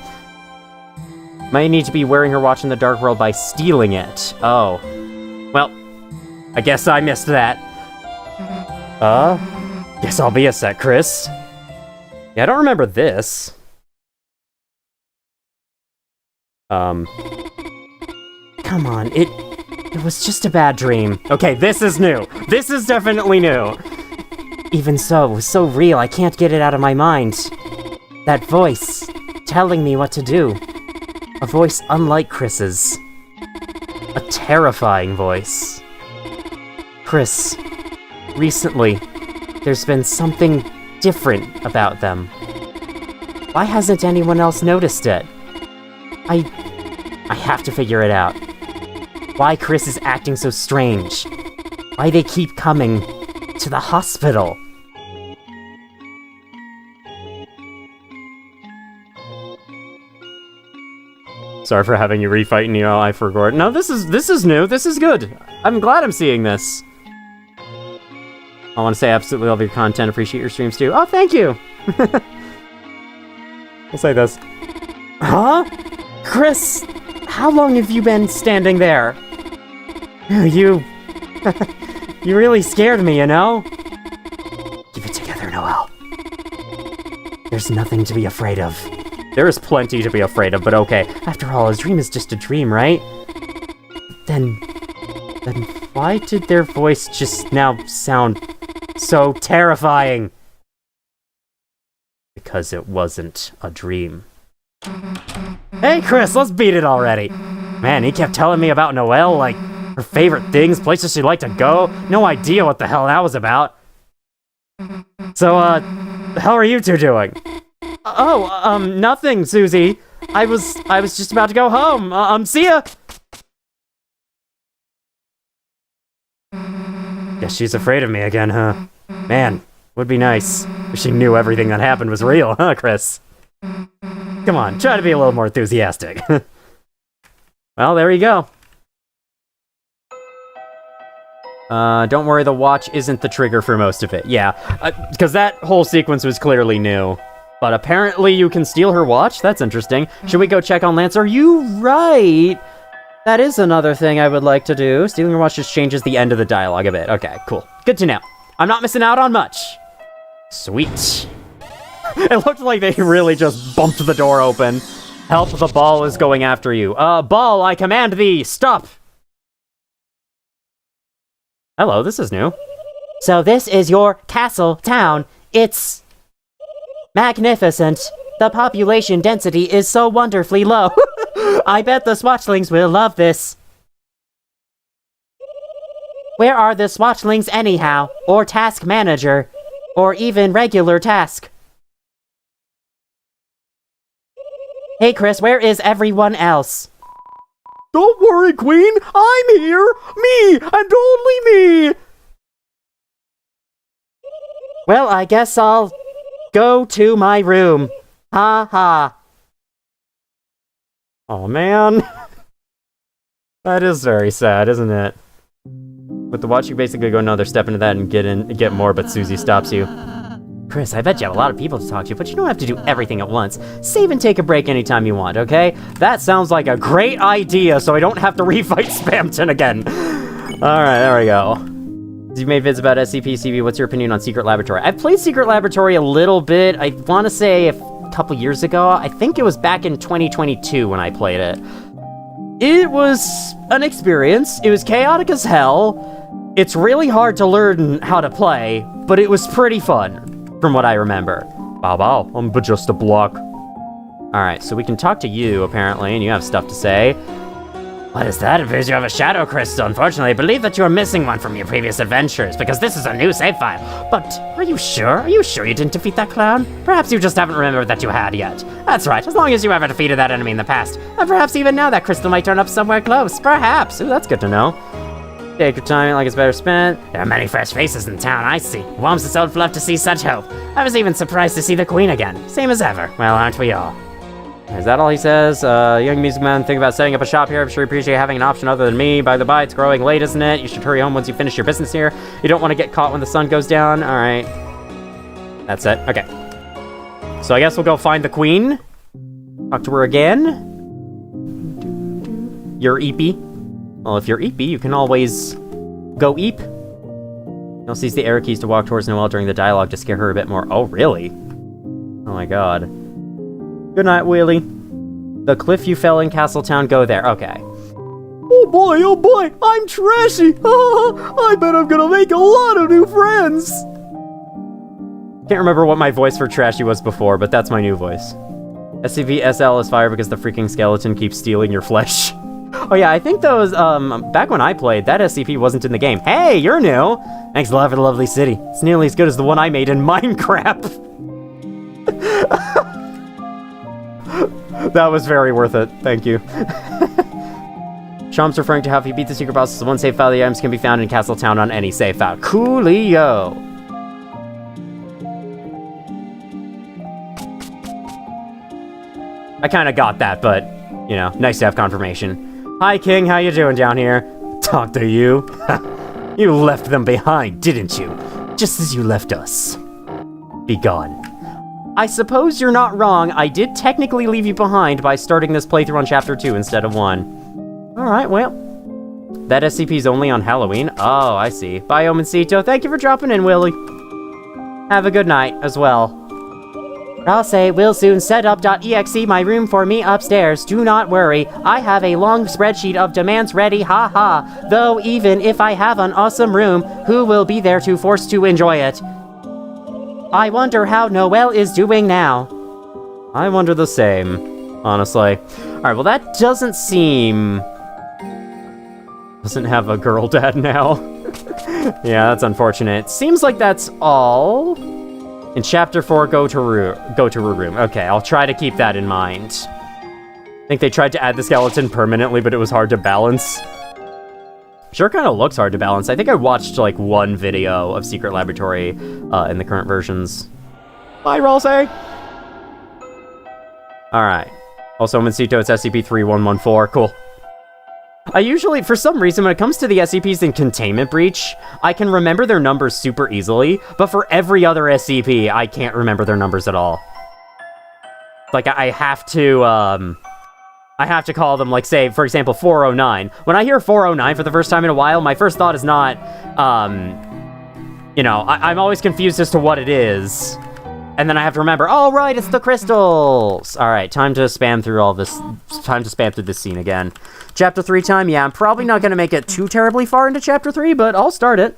Might need to be wearing her watch in the dark world by stealing it. Oh. Well, I guess I missed that. Guess I'll be a sec, Chris. Yeah, I don't remember this. Come on, it was just a bad dream. Okay, this is new. This is definitely new. Even so, it was so real, I can't get it out of my mind. That voice, telling me what to do. A voice unlike Chris's. A terrifying voice. Chris, recently, there's been something different about them. Why hasn't anyone else noticed it? I have to figure it out. Why Chris is acting so strange. Why they keep coming to the hospital. Sorry for having you refight Neo, I forgot. No, this is new. This is good. I'm glad I'm seeing this. I want to say absolutely love your content. Appreciate your streams too. Oh, thank you. I'll say this. Huh? Chris, how long have you been standing there? You really scared me, you know? Keep it together, Noelle. There's nothing to be afraid of. There is plenty to be afraid of, but okay. After all, a dream is just a dream, right? Then why did their voice just now sound so terrifying? Because it wasn't a dream. Hey, Chris, let's beat it already. Man, he kept telling me about Noelle, like, her favorite things, places she'd like to go. No idea what the hell that was about. So, the hell are you two doing? Oh, nothing, Susie. I was just about to go home. See ya! Guess she's afraid of me again, huh? Man, would be nice if she knew everything that happened was real, huh, Chris? Come on, try to be a little more enthusiastic. Well, there you go. Don't worry, the watch isn't the trigger for most of it. Yeah, because that whole sequence was clearly new. But apparently you can steal her watch? That's interesting. Should we go check on Lance? Are you right? That is another thing I would like to do. Stealing her watch just changes the end of the dialogue a bit. Okay, cool. Good to know. I'm not missing out on much. Sweet. It looked like they really just bumped the door open. Help, the ball is going after you. Ball, I command thee, stop! Hello, this is new. So this is your castle town. It's magnificent. The population density is so wonderfully low. I bet the Swatchlings will love this. Where are the Swatchlings anyhow? Or task manager? Or even regular task? Hey Chris, where is everyone else? Don't worry, Queen! I'm here! Me! And only me! Well, I guess I'll go to my room. Ha ha. Oh man. That is very sad, isn't it? With the watch, you basically go another step into that and get more, but Susie stops you. Chris, I bet you have a lot of people to talk to, but you don't have to do everything at once. Save and take a break anytime you want, okay? That sounds like a great idea, so I don't have to refight Spamton again. Alright, there we go. You made vids about SCP-CB. What's your opinion on Secret Laboratory? I've played Secret Laboratory a little bit. I want to say a couple years ago. I think it was back in 2022 when I played it. It was an experience. It was chaotic as hell. It's really hard to learn how to play, but it was pretty fun, from what I remember. Bow, I'm but just a block. Alright, so we can talk to you, apparently, and you have stuff to say. What is that? It appears you have a shadow crystal. Unfortunately, I believe that you are missing one from your previous adventures, because this is a new save file. But, are you sure? Are you sure you didn't defeat that clown? Perhaps you just haven't remembered that you had yet. That's right, as long as you ever defeated that enemy in the past. And perhaps even now that crystal might turn up somewhere close. Perhaps. Ooh, that's good to know. Take your time like it's better spent. There are many fresh faces in town, I see. It warms the soul fluff to see such hope. I was even surprised to see the Queen again. Same as ever. Well, aren't we all? Is that all he says? Young music man, think about setting up a shop here. I'm sure you appreciate having an option other than me. By the by, it's growing late, isn't it? You should hurry home once you finish your business here. You don't want to get caught when the sun goes down. All right. That's it. Okay. So I guess we'll go find the Queen. Talk to her again. You're Eepy. Well, if you're Eepy, you can always go Eep. You'll seize the arrow keys to walk towards Noelle during the dialogue to scare her a bit more. Oh, really? Oh my god. Good night, Wheelie. The cliff you fell in Castletown, go there. Okay. Oh boy, I'm trashy! I bet I'm gonna make a lot of new friends! Can't remember what my voice for trashy was before, but that's my new voice. SCP-SL is fire because the freaking skeleton keeps stealing your flesh. Oh yeah, I think those, back when I played, that SCP wasn't in the game. Hey, you're new! Thanks a lot for the lovely city. It's nearly as good as the one I made in Minecraft. That was very worth it. Thank you. Sham's referring to how if you beat the secret boss, one save file, the items can be found in Castletown on any save file. Coolio! I kinda got that, but, you know, nice to have confirmation. Hi, King, how you doing down here? Talk to you? You left them behind, didn't you? Just as you left us. Be gone. I suppose you're not wrong. I did technically leave you behind by starting this playthrough on Chapter 2 instead of 1. Alright, well. That SCP's only on Halloween? Oh, I see. Bye, Omencito. Thank you for dropping in, Willie. Have a good night, as well. I'll say, we'll soon set up .exe my room for me upstairs. Do not worry. I have a long spreadsheet of demands ready, haha. Though, even if I have an awesome room, who will be there to force to enjoy it? I wonder how Noelle is doing now. I wonder the same, honestly. Alright, well that doesn't seem... Doesn't have a girl dad now. Yeah, that's unfortunate. Seems like that's all. In Chapter 4, go to her room. Okay, I'll try to keep that in mind. I think they tried to add the skeleton permanently, but it was hard to balance. Sure kind of looks hard to balance. I think I watched, like, one video of Secret Laboratory in the current versions. Bye, Ralsei! Alright. Also, Mencito, it's SCP-3114. Cool. I usually, for some reason, when it comes to the SCPs in Containment Breach, I can remember their numbers super easily, but for every other SCP, I can't remember their numbers at all. Like, I have to call them, like, say, for example, 409. When I hear 409 for the first time in a while, my first thought is not, you know, I'm always confused as to what it is. And then I have to remember, oh, right, it's the crystals! Alright, time to spam through all this. Time to spam through this scene again. Chapter 3 time? Yeah, I'm probably not going to make it too terribly far into Chapter 3, but I'll start it.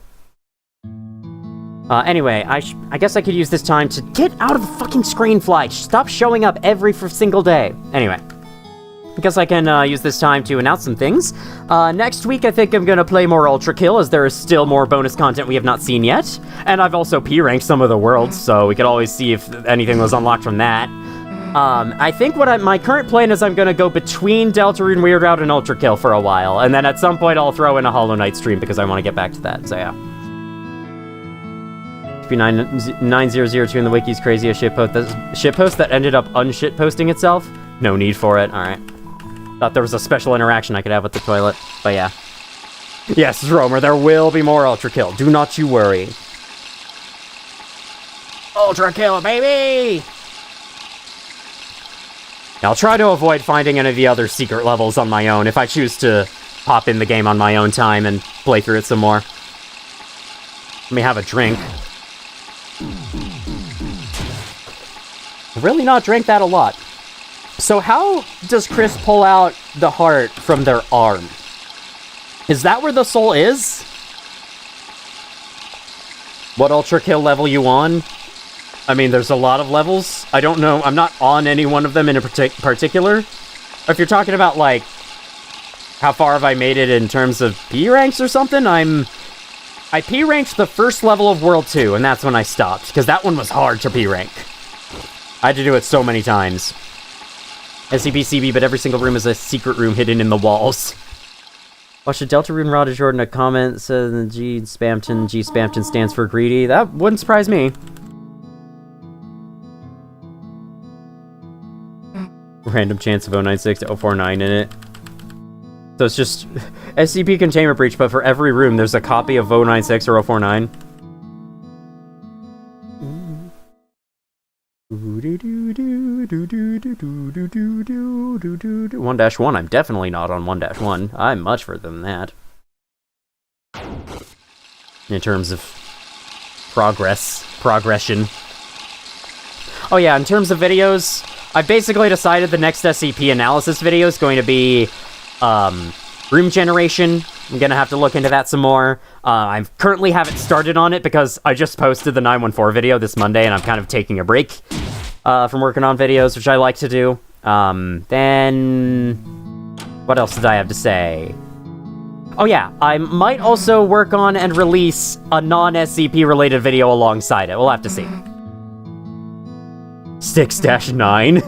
Anyway, I guess I could use this time to get out of the fucking screen fly. Stop showing up every single day. Anyway. I guess I can use this time to announce some things. Next week, I think I'm going to play more Ultra Kill, as there is still more bonus content we have not seen yet. And I've also P-ranked some of the worlds, so we could always see if anything was unlocked from that. I think my current plan is I'm going to go between Deltarune, Weird Route, and Ultra Kill for a while. And then at some point, I'll throw in a Hollow Knight stream, because I want to get back to that, so yeah. 9002 in the wiki's craziest shitpost that ended up unshitposting itself. No need for it, alright. Thought there was a special interaction I could have with the toilet, but yeah. Yes, Romer, there will be more Ultra Kill. Do not you worry. Ultra Kill, baby! I'll try to avoid finding any of the other secret levels on my own if I choose to hop in the game on my own time and play through it some more. Let me have a drink. Really not drink that a lot. So how does Chris pull out the heart from their arm? Is that where the soul is? What Ultra Kill level you on? I mean, there's a lot of levels. I don't know. I'm not on any one of them in a particular. Or if you're talking about, like, how far have I made it in terms of P-ranks or something? I P-ranked the first level of World 2, and that's when I stopped, because that one was hard to P-rank. I had to do it so many times. SCP-CB, but every single room is a secret room hidden in the walls. Watch the Deltarune Rod of Jordan, a comment says G Spamton stands for greedy. That wouldn't surprise me. Random chance of 096 to 049 in it. So it's just SCP containment breach, but for every room there's a copy of 096 or 049. 1-1, I'm definitely not on 1-1. I'm much further than that. In terms of progression. Oh yeah, in terms of videos, I basically decided the next SCP analysis video is going to be, room generation. I'm gonna have to look into that some more. I currently haven't started on it because I just posted the 914 video this Monday and I'm kind of taking a break from working on videos, which I like to do. Then what else did I have to say? Oh yeah, I might also work on and release a non-SCP related video alongside it. We'll have to see. 6-9.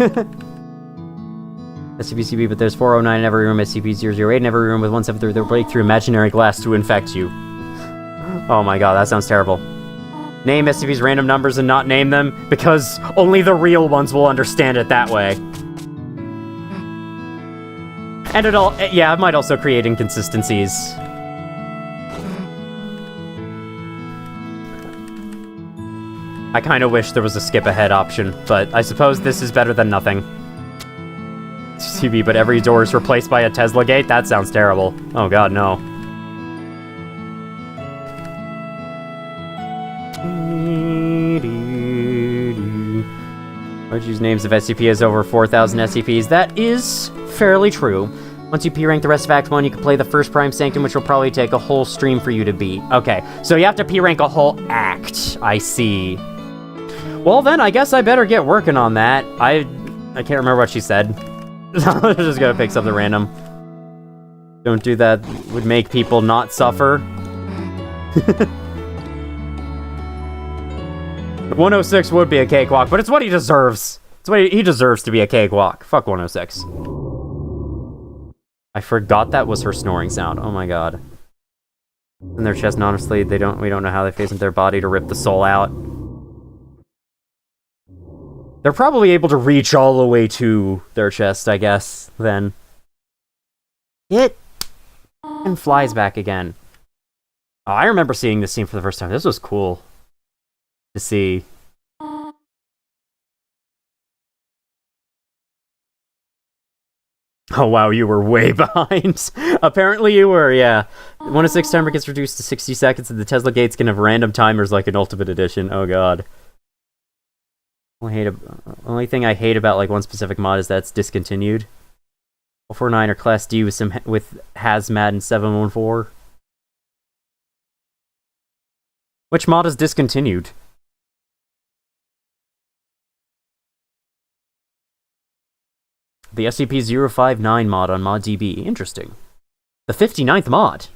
SCP-CB, but there's 409 in every room, SCP-008 in every room with 173 that break through imaginary glass to infect you. Oh my god, that sounds terrible. Name SCP's random numbers and not name them, because only the real ones will understand it that way. And it might also create inconsistencies. I kinda wish there was a skip ahead option, but I suppose this is better than nothing. CB, but every door is replaced by a Tesla gate? That sounds terrible. Oh god, no. I'd use names of SCP as over 4,000 SCPs. That is fairly true. Once you P-rank the rest of Act 1, you can play the first Prime Sanctum, which will probably take a whole stream for you to beat. Okay, so you have to P-rank a whole act. I see. Well then, I guess I better get working on that. I can't remember what she said. I'm just gonna pick something random. Don't do that. Would make people not suffer. 106 would be a cakewalk, but it's what he deserves. It's what he deserves to be a cakewalk. Fuck 106. I forgot that was her snoring sound. Oh my god. In their chest, and honestly, we don't know how they face into their body to rip the soul out. They're probably able to reach all the way to their chest, I guess, then. It and flies back again. Oh, I remember seeing this scene for the first time. This was cool to see. Oh wow, you were way behind. Apparently you were, yeah. 1 to 6 timer gets reduced to 60 seconds, and the Tesla gates can have random timers like an Ultimate Edition. Oh god. Only thing I hate about like one specific mod is that it's discontinued. 449 or Class D with Hazmat and 714. Which mod is discontinued? The SCP-059 mod on ModDB. Interesting. The 59th mod.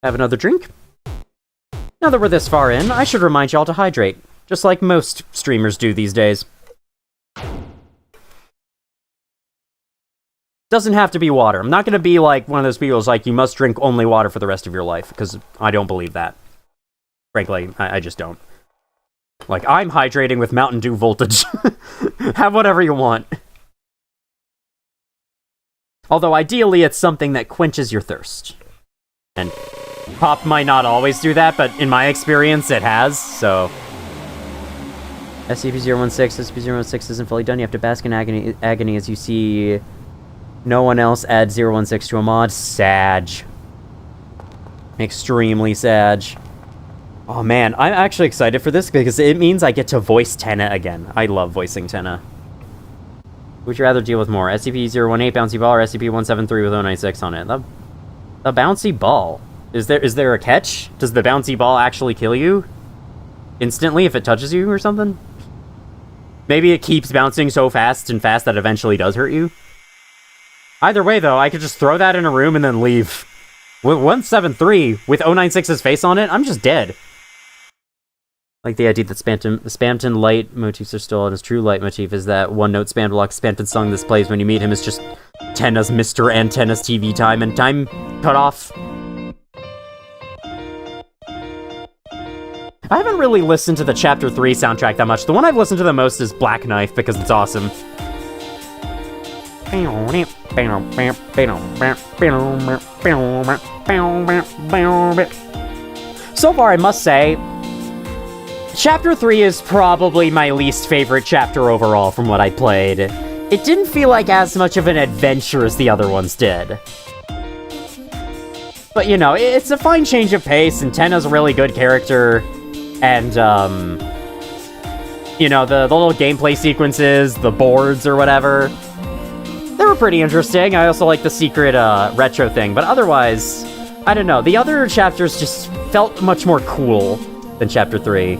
Have another drink? Now that we're this far in, I should remind y'all to hydrate. Just like most streamers do these days. Doesn't have to be water. I'm not gonna be like one of those people who's like, you must drink only water for the rest of your life, because I don't believe that. Frankly, I just don't. Like, I'm hydrating with Mountain Dew Voltage. Have whatever you want. Although, ideally, it's something that quenches your thirst. And Pop might not always do that, but in my experience, it has, so... SCP-016. SCP-016 isn't fully done. You have to bask in agony as you see no one else add 016 to a mod. Sag. Extremely sag. Oh man, I'm actually excited for this because it means I get to voice Tenna again. I love voicing Tenna. Would you rather deal with more? SCP-018 Bouncy Ball or SCP-173 with 096 on it? The Bouncy Ball. Is there a catch? Does the Bouncy Ball actually kill you? Instantly if it touches you or something? Maybe it keeps bouncing so fast that it eventually does hurt you? Either way though, I could just throw that in a room and then leave. With 173 with 096's face on it, I'm just dead. Like the idea that Spamton light motifs are still on his true light motif is that one-note spam block Spamton song this plays when you meet him is just Tenna's Mr. Antenna's TV time and time cut off. I haven't really listened to the Chapter 3 soundtrack that much. The one I've listened to the most is Black Knife because it's awesome. So far, I must say, Chapter 3 is probably my least favorite chapter overall from what I played. It didn't feel like as much of an adventure as the other ones did. But, you know, it's a fine change of pace, and Tenna's a really good character, and, you know, the little gameplay sequences, the boards or whatever, they were pretty interesting. I also like the secret, retro thing, but otherwise, I don't know, the other chapters just felt much more cool than Chapter 3.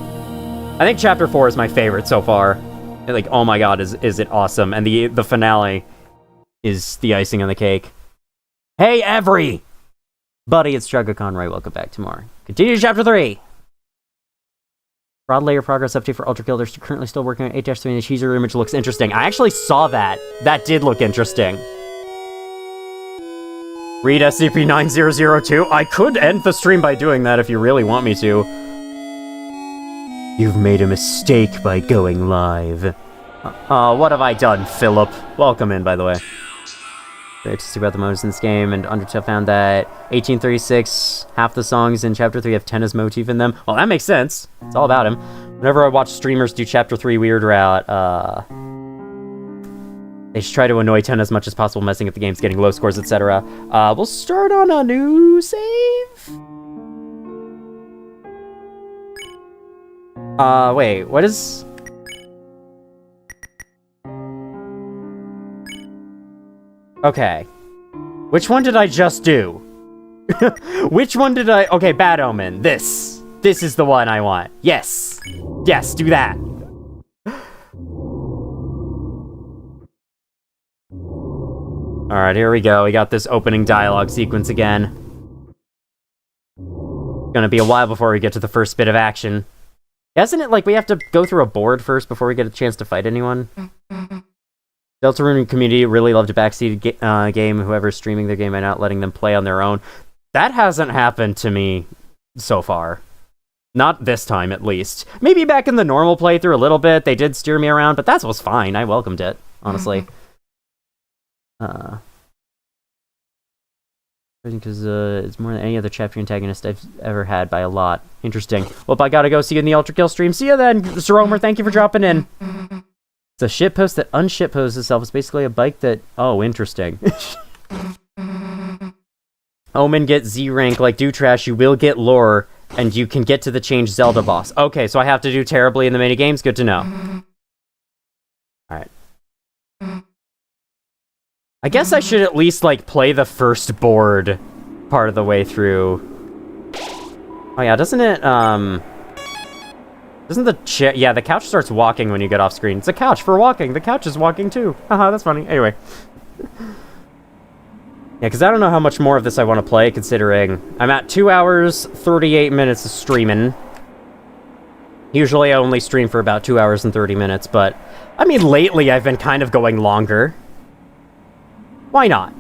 I think Chapter 4 is my favorite so far. Like, oh my god, is it awesome. And the finale is the icing on the cake. Hey, Every! Buddy, it's Struggle Conroy. Welcome back to more. Continue to Chapter 3! Broad layer progress update for Ultra Kill. They're currently still working on 8-3, and the teaser image looks interesting. I actually saw that. That did look interesting. Read SCP-9002. I could end the stream by doing that if you really want me to. You've made a mistake by going live. What have I done, Philip? Welcome in, by the way. Great to see about the motives in this game, and Undertale found that 1836, half the songs in Chapter 3 have Tenna's motif in them. Well, that makes sense. It's all about him. Whenever I watch streamers do Chapter 3 Weird Route, they just try to annoy Tenna as much as possible, messing up the games, getting low scores, etc. We'll start on a new save? Wait, what is... Okay. Which one did I just do? Which one did I... Okay, Bad Omen. This. This is the one I want. Yes. Yes, do that. Alright, here we go. We got this opening dialogue sequence again. Gonna be a while before we get to the first bit of action. Isn't it like we have to go through a board first before we get a chance to fight anyone? Deltarune community really loved a backseat game. Whoever's streaming their game by not letting them play on their own. That hasn't happened to me so far. Not this time, at least. Maybe back in the normal playthrough a little bit, they did steer me around, but that was fine. I welcomed it, honestly. Because it's more than any other chapter antagonist I've ever had by a lot. Interesting. Well, I gotta go see you in the Ultra Kill stream. See you then, Sir Omer. Thank you for dropping in. It's a shitpost that unshitposts itself. It's basically a bike that... Oh, interesting. Omen gets Z rank like Do Trash. You will get lore, and you can get to the changed Zelda boss. Okay, so I have to do terribly in the minigames? Good to know. Alright. I guess I should at least, like, play the first board part of the way through. Oh yeah, doesn't it, doesn't the yeah, the couch starts walking when you get off screen. It's a couch for walking. The couch is walking too. Haha, that's funny. Anyway. Yeah, because I don't know how much more of this I want to play, considering I'm at 2 hours, 38 minutes of streaming. Usually I only stream for about 2 hours and 30 minutes, but, I mean, lately I've been kind of going longer. Why not?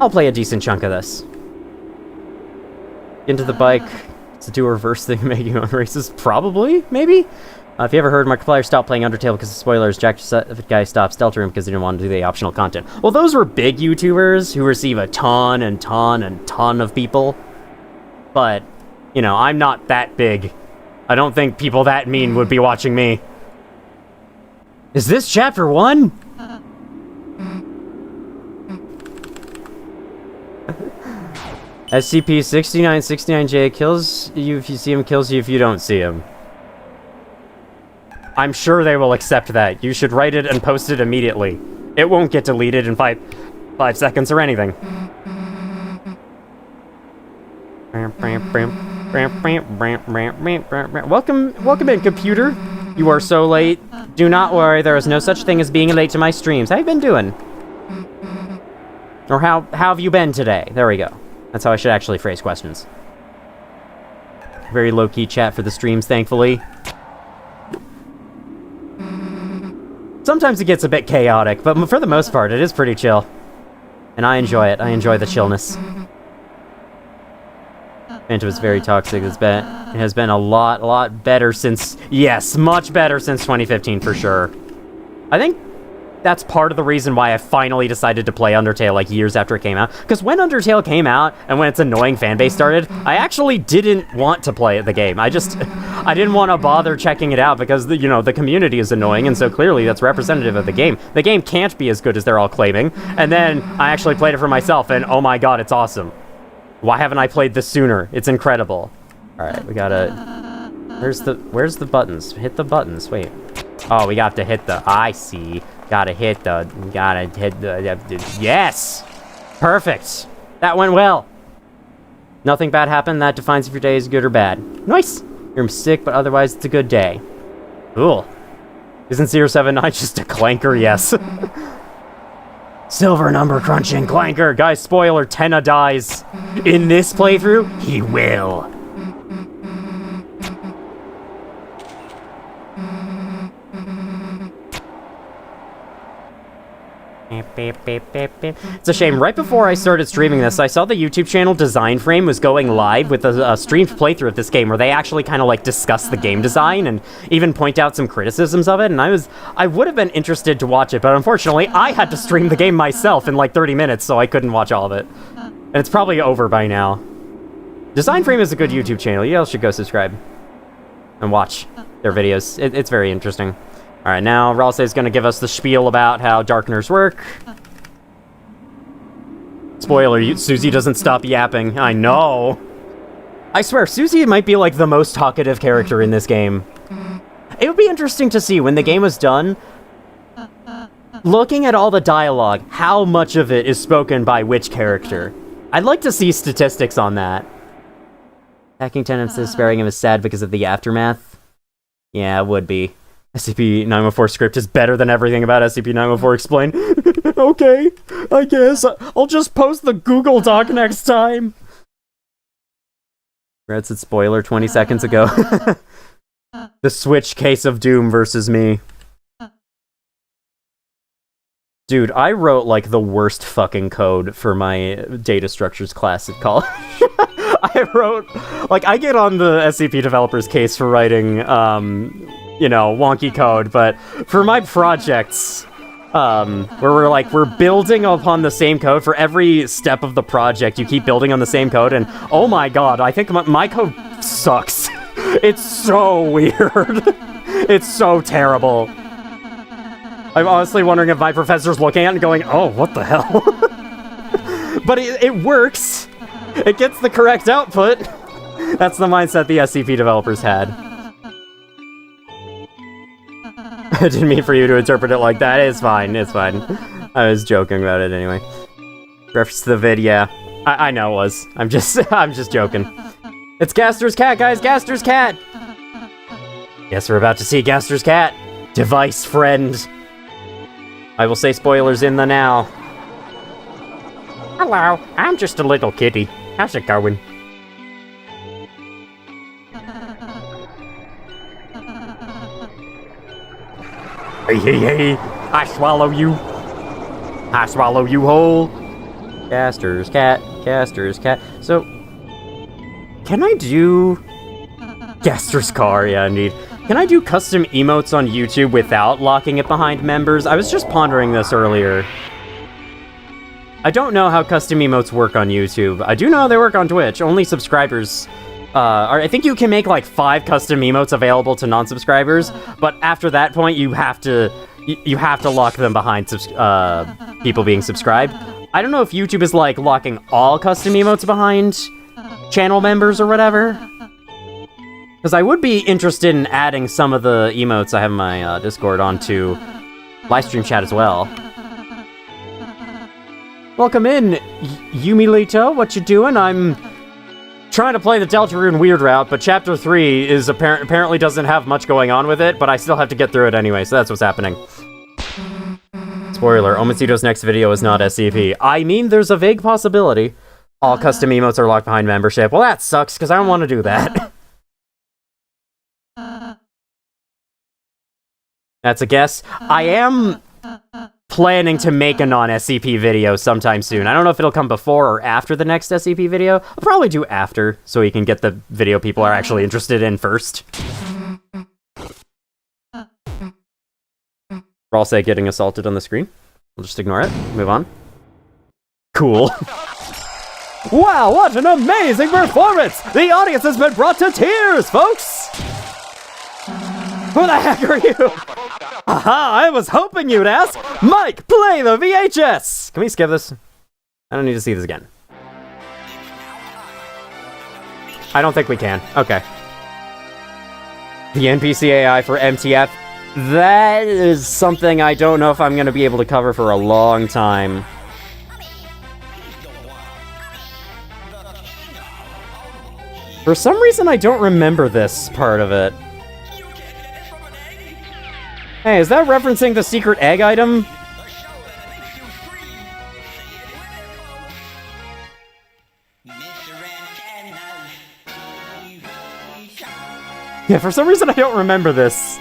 I'll play a decent chunk of this. Into the bike to do a reverse thing, making on races? Probably? Maybe? If you ever heard Markiplier stop playing Undertale because of spoilers, Jack guy stopped Deltarune because he didn't want to do the optional content. Well, those were big YouTubers who receive a ton and ton and ton of people. But, you know, I'm not that big. I don't think people that mean would be watching me. Is this chapter 1? SCP-6969J kills you if you see him, kills you if you don't see him. I'm sure they will accept that. You should write it and post it immediately. It won't get deleted in five seconds or anything. Welcome in, computer. You are so late. Do not worry, there is no such thing as being late to my streams. How you been doing? Or how have you been today? There we go. That's how I should actually phrase questions. Very low-key chat for the streams, thankfully. Sometimes it gets a bit chaotic, but for the most part, it is pretty chill. And I enjoy it. I enjoy the chillness. Phantom is very toxic. It has been a lot better since... Yes, much better since 2015, for sure. I think that's part of the reason why I finally decided to play Undertale, like, years after it came out. Because when Undertale came out, and when its annoying fanbase started, I actually didn't want to play the game. I didn't want to bother checking it out, because, the community is annoying, and so clearly that's representative of the game. The game can't be as good as they're all claiming. And then I actually played it for myself, and oh my god, it's awesome. Why haven't I played this sooner? It's incredible. Alright, we gotta... Where's the buttons? Hit the buttons, wait. Oh, we got to hit the... I see. Gotta hit the... Yes! Perfect! That went well! Nothing bad happened. That defines if your day is good or bad. Nice! You're sick, but otherwise it's a good day. Cool. Isn't 079 just a clanker? Yes. Silver number crunching clanker. Guys, spoiler, Tenna dies. In this playthrough, he will. It's a shame. Right before I started streaming this, I saw the YouTube channel Design Frame was going live with a streamed playthrough of this game where they actually kind of like discuss the game design and even point out some criticisms of it, and I would have been interested to watch it, but unfortunately I had to stream the game myself in like 30 minutes, so I couldn't watch all of it. And it's probably over by now. Design Frame is a good YouTube channel. You all should go subscribe and watch their videos. It's very interesting. Alright, now Ralse is going to give us the spiel about how darkeners work. Spoiler, Susie doesn't stop yapping. I know. I swear, Susie might be like the most talkative character in this game. It would be interesting to see when the game was done, looking at all the dialogue, how much of it is spoken by which character. I'd like to see statistics on that. Hacking tenants is sparing him is sad because of the aftermath. Yeah, it would be. SCP-914 script is better than everything about SCP-914 explained. Okay, I guess. I'll just post the Google Doc next time. Read said spoiler 20 seconds ago. The Switch Case of Doom versus me. Dude, I wrote, like, the worst fucking code for my data structures class at college. I wrote... Like, I get on the SCP developer's case for writing, wonky code, but for my projects, where we're building upon the same code for every step of the project. You keep building on the same code, and oh my god, I think my code sucks. It's so weird. It's so terrible. I'm honestly wondering if my professor's looking at it and going, oh, what the hell? But it works. It gets the correct output. That's the mindset the SCP developers had. I didn't mean for you to interpret it like that. It's fine, it's fine. I was joking about it anyway. Reference to the vid, yeah. I know it was. I'm just joking. It's Gaster's cat, guys! Gaster's cat! Guess we're about to see Gaster's cat. Device friend. I will say spoilers in the now. Hello, I'm just a little kitty. How's it going? Hey, I swallow you. I swallow you whole. Gaster's cat, Gaster's cat. So, can I do... Gaster's car, yeah, indeed. Can I do custom emotes on YouTube without locking it behind members? I was just pondering this earlier. I don't know how custom emotes work on YouTube. I do know they work on Twitch. Only subscribers... I think you can make like 5 custom emotes available to non-subscribers, but after that point, you have to lock them behind people being subscribed. I don't know if YouTube is like locking all custom emotes behind channel members or whatever. Because I would be interested in adding some of the emotes I have in my Discord onto livestream chat as well. Welcome in, Yumilito. What you doing? I'm trying to play the Deltarune Weird Route, but Chapter 3 is apparently doesn't have much going on with it, but I still have to get through it anyway, so that's what's happening. Spoiler, Omacito's next video is not SCP. I mean, there's a vague possibility. All custom emotes are locked behind membership. Well, that sucks, because I don't want to do that. That's a guess. I am planning to make a non-SCP video sometime soon. I don't know if it'll come before or after the next SCP video. I'll probably do after, so we can get the video people are actually interested in first. We're all say getting assaulted on the screen. We'll just ignore it. Move on. Cool. Wow, what an amazing performance! The audience has been brought to tears, folks! Who the heck are you? Aha, I was hoping you'd ask! Mike, play the VHS! Can we skip this? I don't need to see this again. I don't think we can. Okay. The NPC AI for MTF. That is something I don't know if I'm going to be able to cover for a long time. For some reason, I don't remember this part of it. Hey, is that referencing the secret egg item? Yeah, for some reason I don't remember this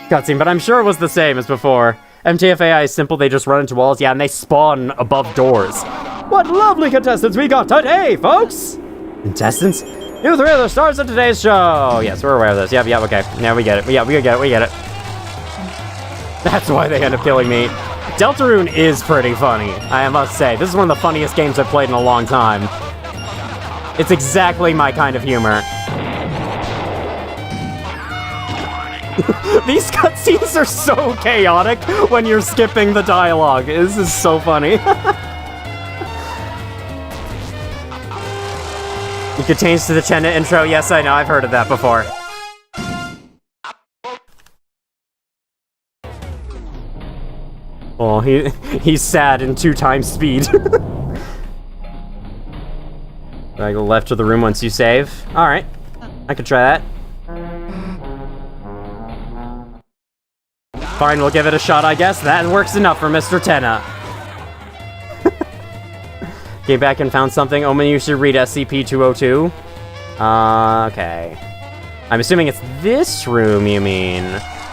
cutscene, but I'm sure it was the same as before. MTFAI is simple, they just run into walls, yeah, and they spawn above doors. What lovely contestants we got today, folks! Contestants? You three are the stars of today's show! Yes, we're aware of this. Yep, okay. Yeah, we get it. Yeah, we get it. That's why they end up killing me. Deltarune is pretty funny, I must say. This is one of the funniest games I've played in a long time. It's exactly my kind of humor. These cutscenes are so chaotic when you're skipping the dialogue. This is so funny. You could change to the Chena intro. Yes, I know. I've heard of that before. Oh, he's sad in 2 times speed. I go left to the room once you save. Alright. I could try that. Fine, we'll give it a shot, I guess. That works enough for Mr. Tenna. Came back and found something. Omen, you should read SCP-202. Okay. I'm assuming it's this room, you mean?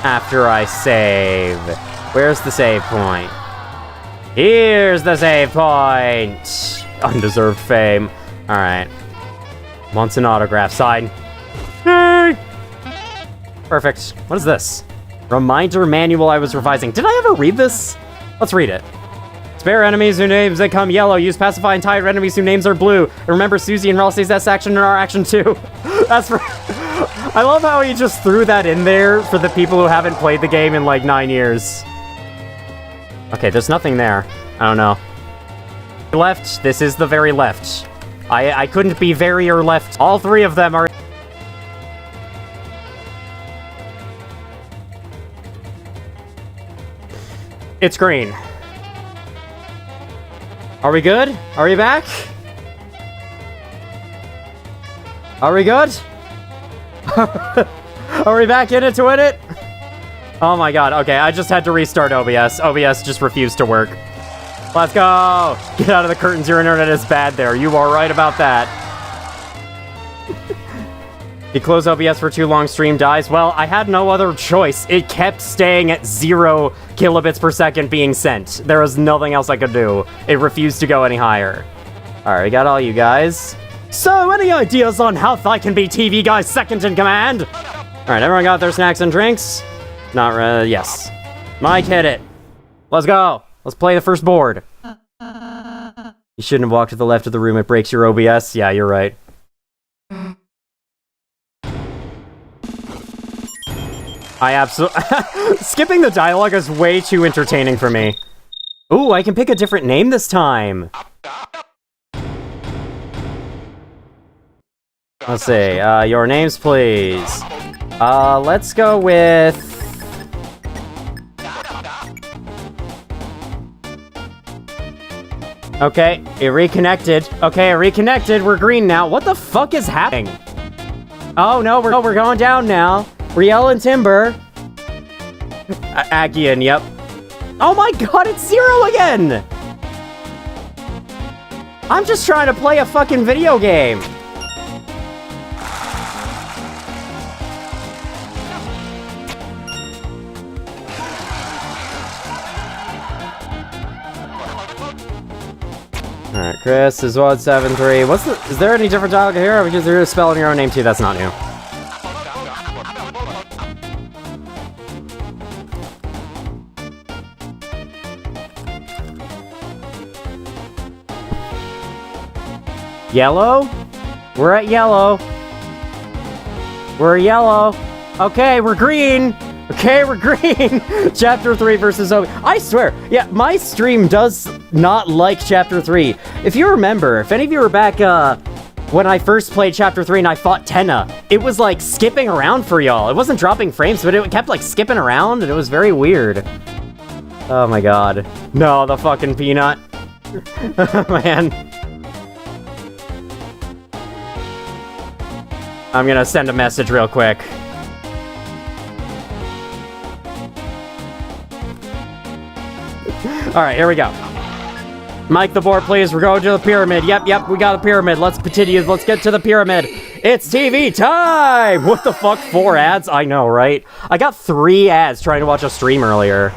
After I save. Where's the save point? Here's the save point! Undeserved fame. Alright. Wants an autograph. Sign. Hey! Perfect. What is this? Reminder manual I was revising. Did I ever read this? Let's read it. Spare enemies whose names become yellow. Use pacify entire enemies whose names are blue. And remember Susie and Rossi's S action in our action too. That's for... I love how he just threw that in there for the people who haven't played the game in like 9 years. Okay, there's nothing there. I don't know. Left. This is the very left. I couldn't be very or left. All three of them are... It's green. Are we good? Are we back? Are we good? Are we back in it to win it? Oh my god, okay, I just had to restart OBS. OBS just refused to work. Let's go! Get out of the curtains, your internet is bad there. You are right about that. You close OBS for too long, stream dies. Well, I had no other choice. It kept staying at 0 kilobits per second being sent. There was nothing else I could do. It refused to go any higher. Alright, we got all you guys. So, any ideas on how I can be TV guy's second in command? Alright, everyone got their snacks and drinks? Not yes. Mike, hit it. Let's go. Let's play the first board. You shouldn't have walked to the left of the room. It breaks your OBS. Yeah, you're right. I absolutely... Skipping the dialogue is way too entertaining for me. Ooh, I can pick a different name this time. Let's see. Your names, please. Let's go with... Okay, it reconnected. Okay, it reconnected. We're green now. What the fuck is happening? Oh, no, we're going down now. Riel and Timber. Agian, yep. Oh my god, it's 0 again! I'm just trying to play a fucking video game. Alright, Chris is 173. Is there any different dialogue here? Because you're spelling your own name too, that's not new. Yellow? We're at yellow. We're yellow. Okay, we're green. Okay, we're green. Chapter 3 versus Obi. I swear, yeah, my stream does not like Chapter 3. If you remember, if any of you were back when I first played Chapter 3 and I fought Tenna, it was like skipping around for y'all. It wasn't dropping frames, but it kept like skipping around and it was very weird. Oh my god. No, the fucking peanut. Man. I'm gonna send a message real quick. Alright, here we go. Mike the board, please. We're going to the pyramid. Yep, we got a pyramid. Let's continue. Let's get to the pyramid. It's TV time! What the fuck? 4 ads? I know, right? I got 3 ads trying to watch a stream earlier.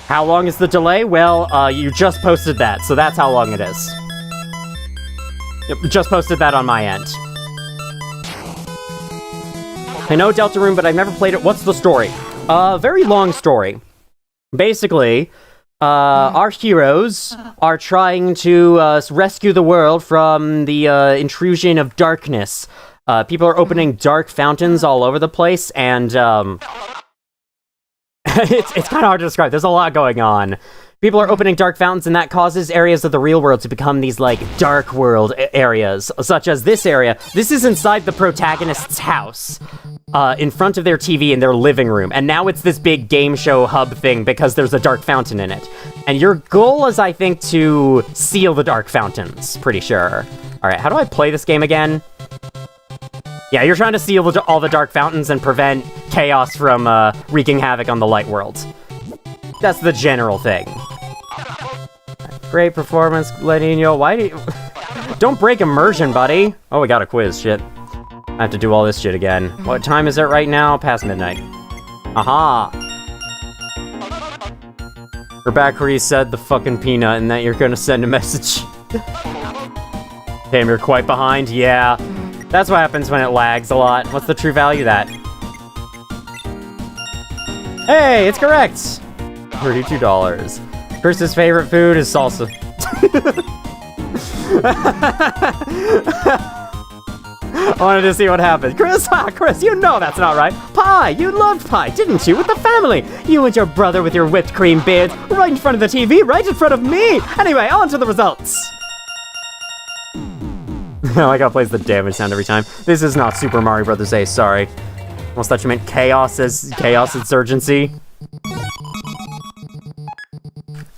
How long is the delay? Well, you just posted that, so that's how long it is. Yep, just posted that on my end. I know Deltarune, but I've never played it. What's the story? Very long story. Basically, our heroes are trying to rescue the world from the intrusion of darkness. People are opening dark fountains all over the place, and it's kind of hard to describe. There's a lot going on. People are opening dark fountains, and that causes areas of the real world to become these, like, dark world areas, such as this area. This is inside the protagonist's house, in front of their TV in their living room, and now it's this big game show hub thing because there's a dark fountain in it. And your goal is, I think, to seal the dark fountains, pretty sure. Alright, how do I play this game again? Yeah, you're trying to seal all the dark fountains and prevent chaos from wreaking havoc on the light world. That's the general thing. Great performance, Lenino. Why do you... Don't break immersion, buddy. Oh, we got a quiz. Shit. I have to do all this shit again. What time is it right now? Past midnight. Aha! We're back where you said the fucking peanut and that you're gonna send a message. Damn, you're quite behind? Yeah. That's what happens when it lags a lot. What's the true value of that? Hey, it's correct! $32. Chris's favorite food is salsa. I wanted to see what happened. Chris, Chris, you know that's not right. Pie, you loved pie, didn't you? With the family. You and your brother with your whipped cream beards, right in front of the TV, right in front of me. Anyway, on to the results. I like how it plays the damage sound every time. This is not Super Mario Bros. Ace, sorry. Almost thought you meant Chaos as Chaos Insurgency.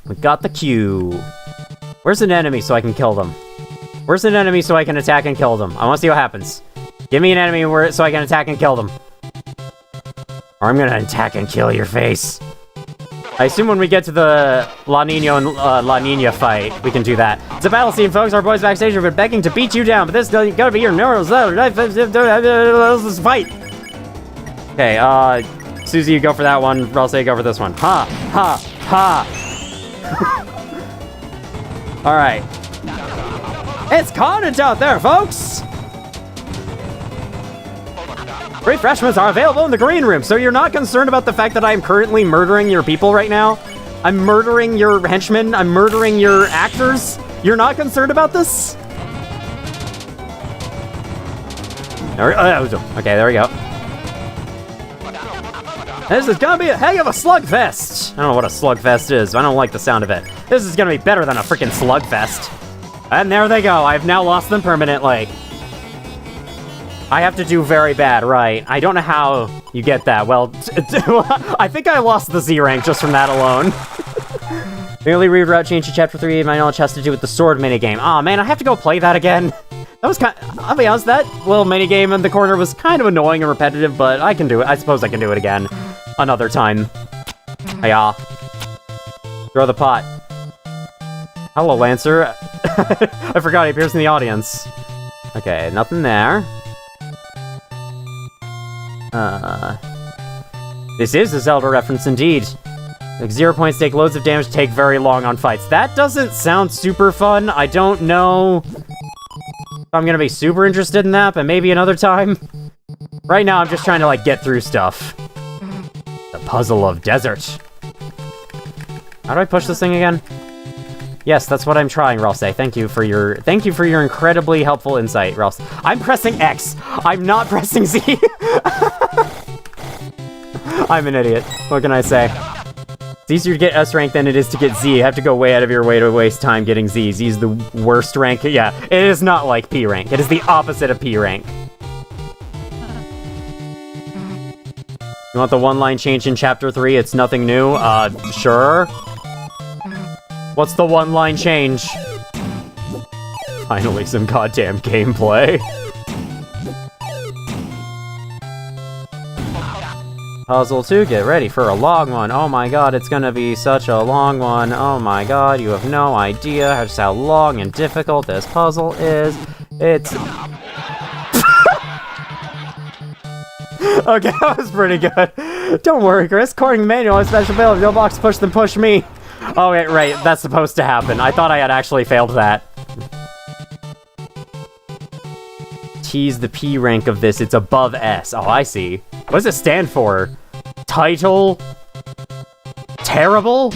We got the cue. Where's an enemy so I can kill them? Where's an enemy so I can attack and kill them? I want to see what happens. Give me an enemy so I can attack and kill them. Or I'm gonna attack and kill your face. I assume when we get to the La Nina and La Nina fight, we can do that. It's a battle scene, folks. Our boys backstage have been begging to beat you down, but this doesn't gotta be your neural zone. Let's fight. Okay, Susie, you go for that one. Ralsei, go for this one. Ha, ha, ha. All right. It's carnage out there, folks! Refreshments are available in the green room, so you're not concerned about the fact that I'm currently murdering your people right now? I'm murdering your henchmen, I'm murdering your actors? You're not concerned about this? Okay, there we go. This is gonna be a heck of a slugfest! I don't know what a slugfest is, I don't like the sound of it. This is gonna be better than a freaking slugfest. And there they go, I've now lost them permanently. I have to do very bad, right? I don't know how you get that. Well, I think I lost the Z rank just from that alone. The only Weird Route change to Chapter 3 of my knowledge has to do with the sword minigame. Aw, man, I have to go play that again. That was I'll be honest, that little minigame in the corner was kind of annoying and repetitive, but I can do it. I suppose I can do it again. Another time. Hiya. Throw the pot. Hello, Lancer. I forgot he appears in the audience. Okay, nothing there. This is a Zelda reference indeed. Like 0 points take loads of damage, take very long on fights. That doesn't sound super fun. I don't know if I'm gonna be super interested in that, but maybe another time. Right now, I'm just trying to, like, get through stuff. The Puzzle of Desert. How do I push this thing again? Yes, that's what I'm trying, Ralsei. Thank you for your incredibly helpful insight, Ralsei. I'm pressing X. I'm not pressing Z. I'm an idiot. What can I say? It's easier to get S rank than it is to get Z. You have to go way out of your way to waste time getting Z. Z is the worst rank. Yeah, it is not like P rank. It is the opposite of P rank. You want the one-line change in Chapter 3? It's nothing new? Sure. What's the one-line change? Finally, some goddamn gameplay. Puzzle 2, get ready for a long one. Oh my god, it's gonna be such a long one. Oh my god, you have no idea just how long and difficult this puzzle is. It's... Okay, that was pretty good. Don't worry, Chris. According to the manual, it's special ability. No box push then push me. Oh, wait, right. That's supposed to happen. I thought I had actually failed that. T's the P rank of this. It's above S. Oh, I see. What does it stand for? Title? Terrible?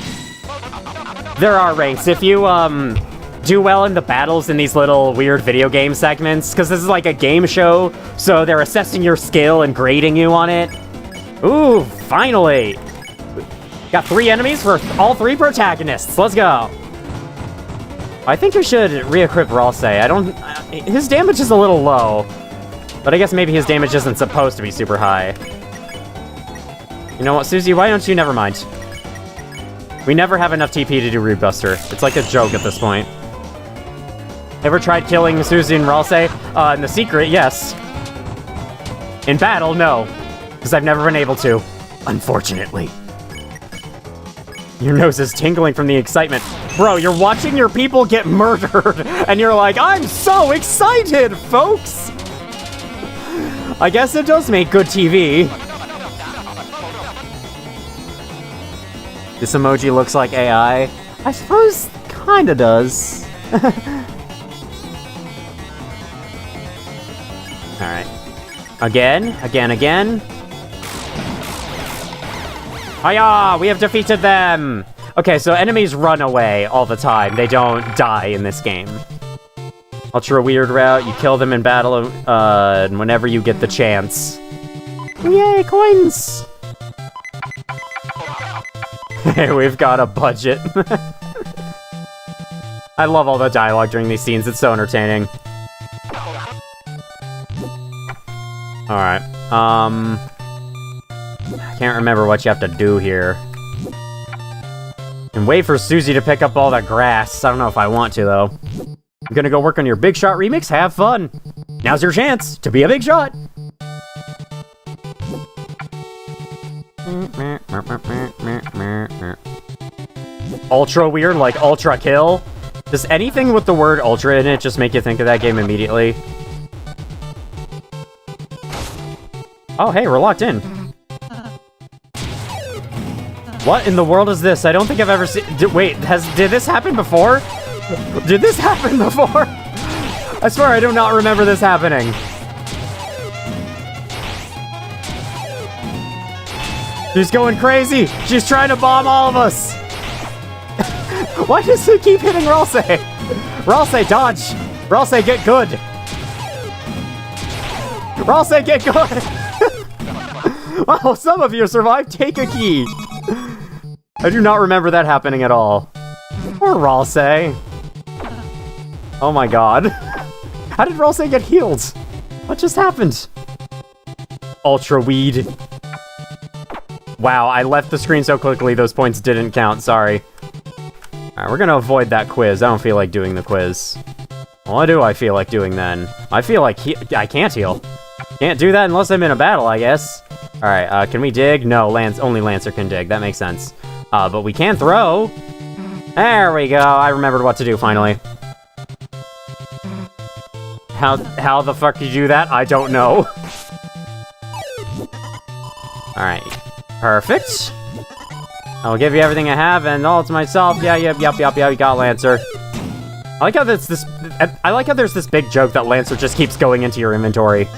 There are ranks. If you, do well in the battles in these little weird video game segments, because this is like a game show, so they're assessing your skill and grading you on it. Ooh, finally! Got 3 enemies for all 3 protagonists. Let's go. I think we should re-equip Ralsei. His damage is a little low, but I guess maybe his damage isn't supposed to be super high. You know what, Susie? Why don't you? Never mind. We never have enough TP to do Root Buster. It's like a joke at this point. Ever tried killing Susie and Ralsei? In the secret, yes. In battle, no. Because I've never been able to. Unfortunately. Your nose is tingling from the excitement. Bro, you're watching your people get murdered, and you're like, I'm so excited, folks! I guess it does make good TV. This emoji looks like AI. I suppose kinda does. Alright. Again. Hiya! We have defeated them! Okay, so enemies run away all the time. They don't die in this game. Ultra Weird Route, you kill them in battle whenever you get the chance. Yay, coins! Hey, we've got a budget. I love all the dialogue during these scenes. It's so entertaining. Alright, I can't remember what you have to do here. And wait for Susie to pick up all the grass. I don't know if I want to, though. I'm gonna go work on your Big Shot remix. Have fun. Now's your chance to be a big shot. Ultra weird, like ultra kill. Does anything with the word ultra in it just make you think of that game immediately? Oh, hey, we're locked in. What in the world is this? I don't think I've ever seen... Wait, did this happen before? Did this happen before? I swear I do not remember this happening. She's going crazy. She's trying to bomb all of us. Why does he keep hitting Ralsei? Ralsei, dodge. Ralsei, get good. Ralsei, get good. Oh, some of you survived. Take a key. I do not remember that happening at all. Poor Ralsei. Oh my god. How did Ralsei get healed? What just happened? Ultra weed. Wow, I left the screen so quickly those points didn't count, sorry. Alright, we're gonna avoid that quiz. I don't feel like doing the quiz. What do I feel like doing then? I feel like I can't heal. Can't do that unless I'm in a battle, I guess. Alright, can we dig? No, only Lancer can dig. That makes sense. But we can throw. There we go. I remembered what to do, finally. How the fuck did you do that? I don't know. Alright. Perfect. I'll give you everything I have and all to myself. Yeah, you got Lancer. I like how there's this big joke that Lancer just keeps going into your inventory.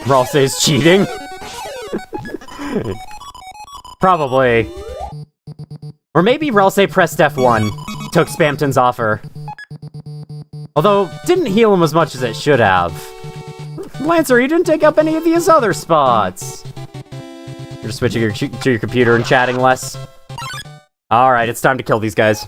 Ralsei's cheating? Probably. Or maybe Ralsei pressed F1, took Spamton's offer. Although, didn't heal him as much as it should have. Lancer, you didn't take up any of these other spots. You're just switching to your computer and chatting less. Alright, it's time to kill these guys.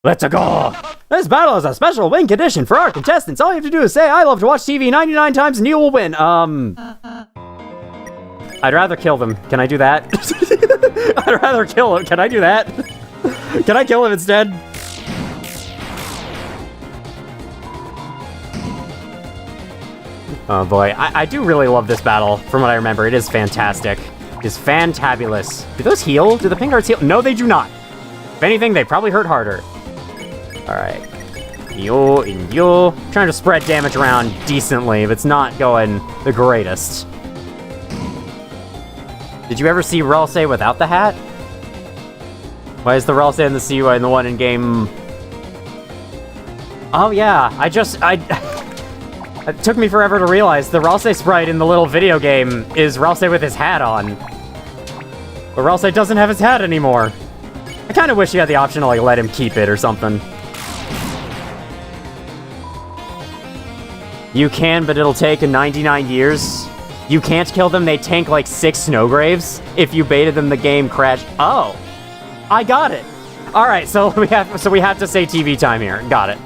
Let's go! This battle is a special win condition for our contestants. All you have to do is say, I love to watch TV 99 times and you will win. I'd rather kill them. Can I do that? I'd rather kill him. Can I do that? Can I kill him instead? Oh boy, I do really love this battle, from what I remember. It is fantastic. It is fantabulous. Do those heal? Do the pink hearts heal? No, they do not. If anything, they probably hurt harder. Alright. Yo and yo. Trying to spread damage around decently, but it's not going the greatest. Did you ever see Ralsei without the hat? Why is the Ralsei in the CUI and the one in game... Oh yeah, it took me forever to realize the Ralsei sprite in the little video game is Ralsei with his hat on. But Ralsei doesn't have his hat anymore. I kind of wish you had the option to like let him keep it or something. You can, but it'll take 99 years. You can't kill them, they tank like 6 Snowgraves. If you baited them, the game crashed. Oh, I got it. All right, so we have to say TV time here. Got it.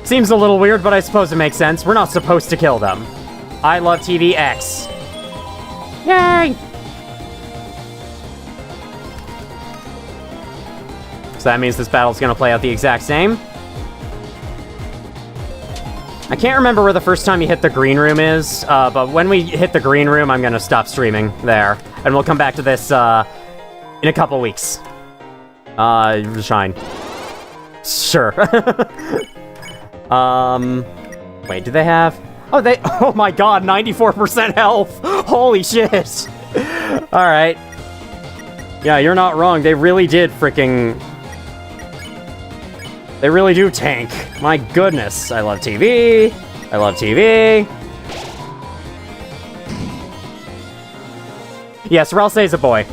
Seems a little weird, but I suppose it makes sense. We're not supposed to kill them. I love TV X. Yay! So that means this battle's gonna play out the exact same. I can't remember where the first time you hit the green room is, but when we hit the green room, I'm gonna stop streaming there. And we'll come back to this, in a couple weeks. Shine. Sure. Wait, do they have... Oh my god, 94% health! Holy shit! Alright. Yeah, you're not wrong, they really did freaking... They really do tank. My goodness. I love TV. I love TV. Yes, Ralsei's a boy.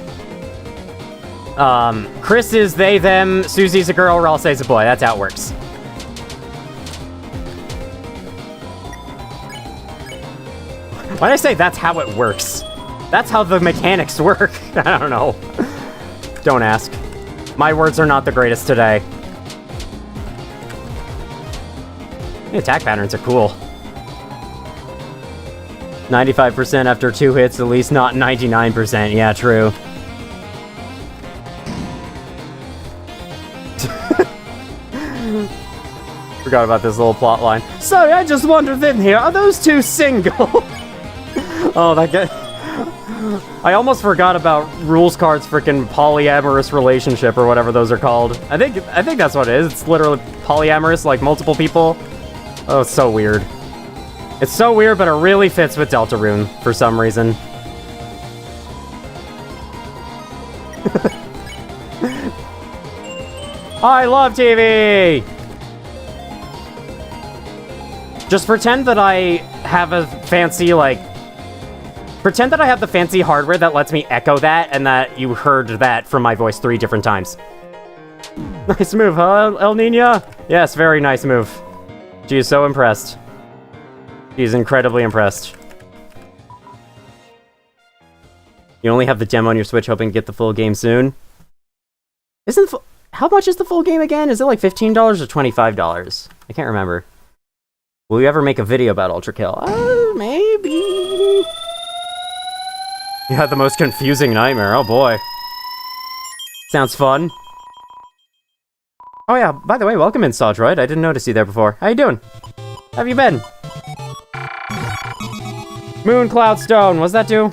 Chris is they, them, Susie's a girl, Ralsei's a boy. That's how it works. Why did I say that's how it works? That's how the mechanics work. I don't know. Don't ask. My words are not the greatest today. The attack patterns are cool. 95% after 2 hits, at least not 99%. Yeah, true. Forgot about this little plot line. Sorry, I just wandered in here. Are those two single? Oh, that guy. I almost forgot about Rules Card's freaking polyamorous relationship or whatever those are called. I think that's what it is. It's literally polyamorous, like multiple people. Oh, it's so weird. It's so weird, but it really fits with Deltarune for some reason. I love TV! Just pretend that I have a fancy, like... Pretend that I have the fancy hardware that lets me echo that, and that you heard that from my voice 3 different times. Nice move, huh, El Nina? Yes, very nice move. She is so impressed. She's incredibly impressed. You only have the demo on your Switch, hoping to get the full game soon. How much is the full game again? Is it like $15 or $25? I can't remember. Will you ever make a video about Ultra Kill? Maybe. You had the most confusing nightmare. Oh boy. Sounds fun. Oh yeah, by the way, welcome in, Sawdroid. I didn't notice you there before. How you doing? How have you been? Moon Cloud Stone, what's that do?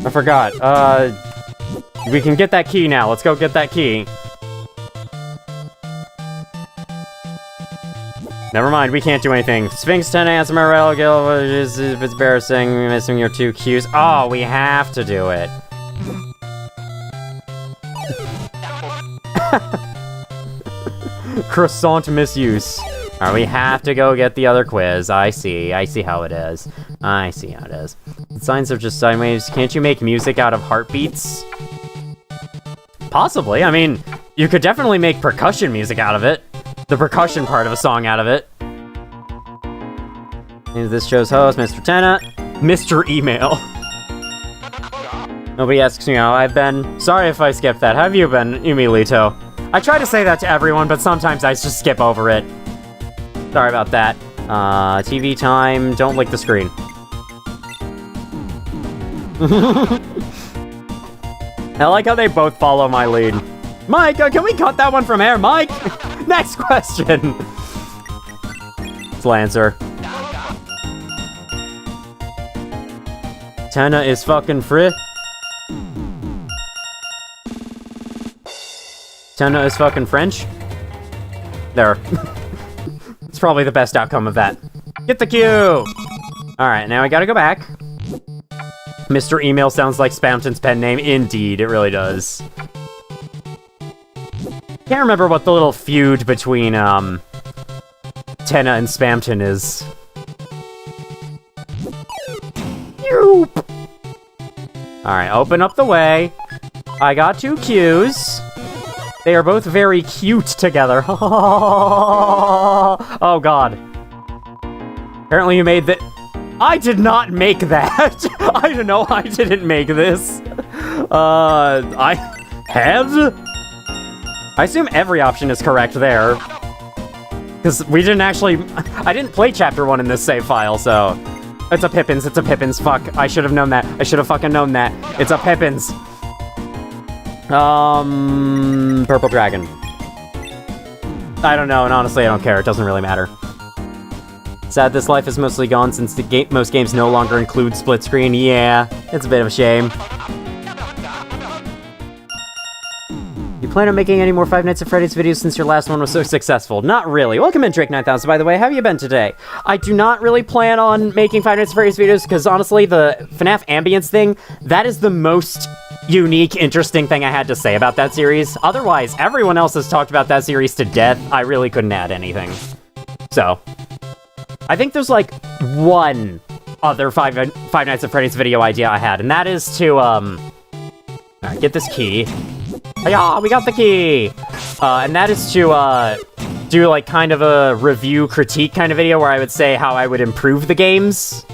I forgot. We can get that key now. Let's go get that key. Never mind, we can't do anything. Sphinx 10 answer my rail gill is it's embarrassing. We're missing your 2 cues. Oh, we have to do it. Croissant misuse. Alright, we have to go get the other quiz. I see how it is. I see how it is. Signs are just sideways. Can't you make music out of heartbeats? Possibly. I mean, you could definitely make percussion music out of it. The percussion part of a song out of it. And this show's host, Mr. Tenna. Mr. Email. Nobody asks me how I've been. Sorry if I skipped that. How have you been, Umilito? I try to say that to everyone, but sometimes I just skip over it. Sorry about that. TV time. Don't lick the screen. I like how they both follow my lead. Mike, can we cut that one from air, Mike? Next question. It's Lancer. Tenna is fucking free. Tenna is fucking French. There. It's probably the best outcome of that. Get the cue! Alright, now I gotta go back. Mr. Email sounds like Spamton's pen name. Indeed, it really does. Can't remember what the little feud between, Tenna and Spamton is. Alright, open up the way. I got 2 cues. They are both very cute together. Oh god. Apparently you made that. I did not make that. I don't know, I didn't make this. I have? I assume every option is correct there. Because we didn't actually... I didn't play Chapter 1 in this save file, so... It's a Pippins, fuck. I should have known that. I should have fucking known that. It's a Pippins. Purple Dragon. I don't know, and honestly, I don't care. It doesn't really matter. Sad this life is mostly gone since most games no longer include split screen. Yeah, it's a bit of a shame. You plan on making any more Five Nights at Freddy's videos since your last one was so successful? Not really. Welcome in, Drake 9000, by the way. How have you been today? I do not really plan on making Five Nights at Freddy's videos, because honestly, the FNAF ambience thing, that is the most unique, interesting thing I had to say about that series. Otherwise, everyone else has talked about that series to death. I really couldn't add anything. So, I think there's like one other Five Nights at Freddy's video idea I had, and that is to, alright, get this key. Yeah, we got the key! And that is to, do like kind of a review critique kind of video where I would say how I would improve the games.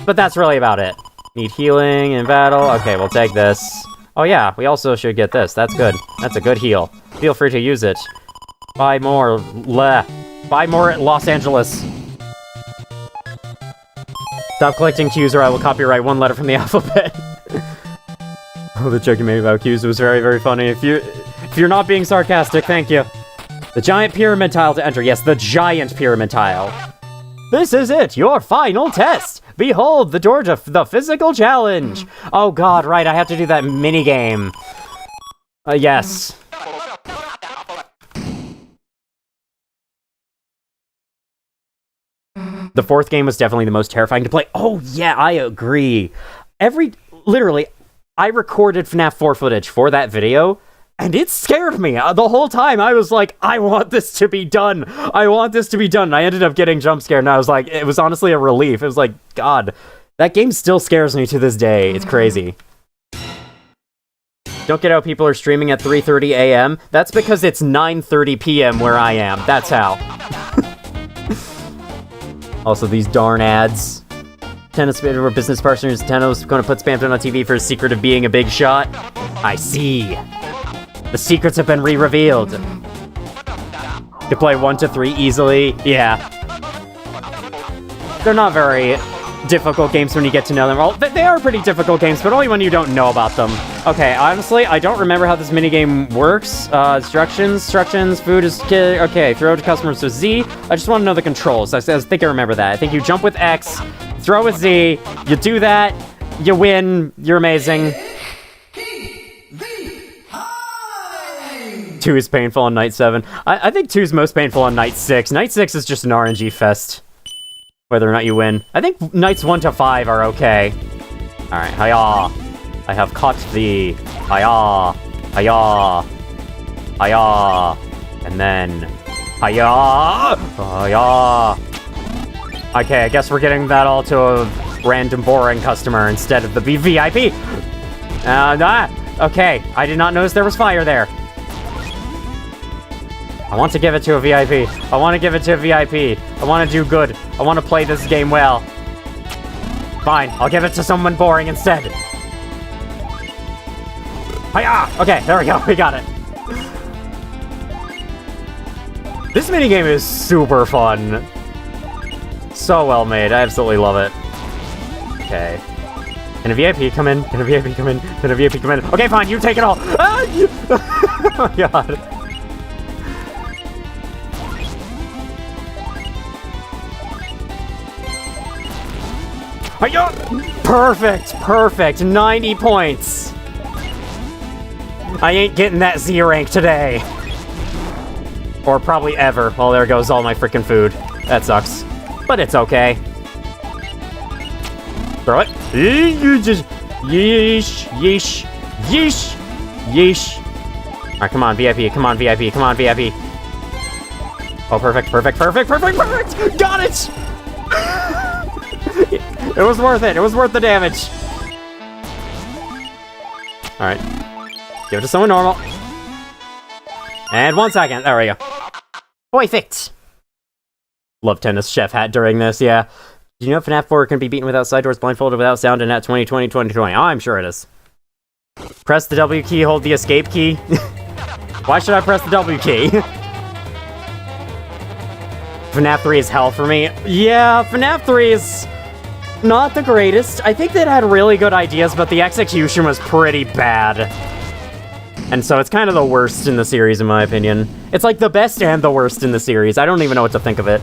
But that's really about it. Need healing in battle. Okay, we'll take this. Oh yeah, we also should get this. That's good. That's a good heal. Feel free to use it. Buy more. Buy more at Los Angeles. Stop collecting cues or I will copyright one letter from the alphabet. Oh, the joke you made about cues was very, very funny. If you're not being sarcastic, thank you. The giant pyramid tile to enter. Yes, the giant pyramid tile. This is it, your final test. Behold, the door to the physical challenge. Oh god, right, I have to do that minigame. Yes. The fourth game was definitely the most terrifying to play. Oh yeah, I agree. Literally, I recorded FNAF 4 footage for that video, and it scared me. The whole time, I was like, I want this to be done. I want this to be done. And I ended up getting jump scared, and I was like, it was honestly a relief. It was like, God, that game still scares me to this day. It's crazy. Don't get how people are streaming at 3:30 a.m. That's because it's 9:30 p.m. where I am. That's how. Also, these darn ads. Tenno's favorite business partners. Tenno's going to put Spamton on TV for his secret of being a big shot. I see. The secrets have been re-revealed. You play 1 to 3 easily. Yeah. They're not very difficult games when you get to know them. Well, they are pretty difficult games, but only when you don't know about them. Okay, honestly, I don't remember how this minigame works. Instructions, food is... Okay, throw to customers with Z. I just want to know the controls. I think I remember that. I think you jump with X, throw with Z, you do that, you win, you're amazing. 2 is painful on night 7. I think 2 is most painful on night 6. Night 6 is just an RNG fest. Whether or not you win. I think nights 1 to 5 are okay. Alright, hiya. I have caught thee. Hiya. Hiya. Hiya. And then... Hiya. Hiya. Okay, I guess we're getting that all to a random boring customer instead of the VIP. Okay, I did not notice there was fire there. I want to give it to a VIP. I want to give it to a VIP. I want to do good. I want to play this game well. Fine, I'll give it to someone boring instead. Hiya! Okay, there we go. We got it. This minigame is super fun. So well made. I absolutely love it. Okay. Can a VIP come in? Can a VIP come in? Can a VIP come in? Okay, fine. You take it all. Ah! Oh my god. Perfect, perfect, 90 points. I ain't getting that Z rank today. Or probably ever. Well, there goes all my freaking food. That sucks. But it's okay. Throw it. Yeesh, yeesh, yeesh, yeesh. Alright, come on, VIP, come on, VIP, come on, VIP. Oh, perfect, perfect, perfect, perfect, perfect! Got it! It was worth it. It was worth the damage. Alright. Give it to someone normal. And 1 second. There we go. Perfect. Love tennis chef hat during this, yeah. Do you know FNAF 4 can be beaten without side doors, blindfolded without sound, and at 2020? Oh, I'm sure it is. Press the W key, hold the escape key. Why should I press the W key? FNAF 3 is hell for me. Yeah, FNAF 3 is... not the greatest. I think that had really good ideas, but the execution was pretty bad. And so it's kind of the worst in the series, in my opinion. It's like the best and the worst in the series. I don't even know what to think of it.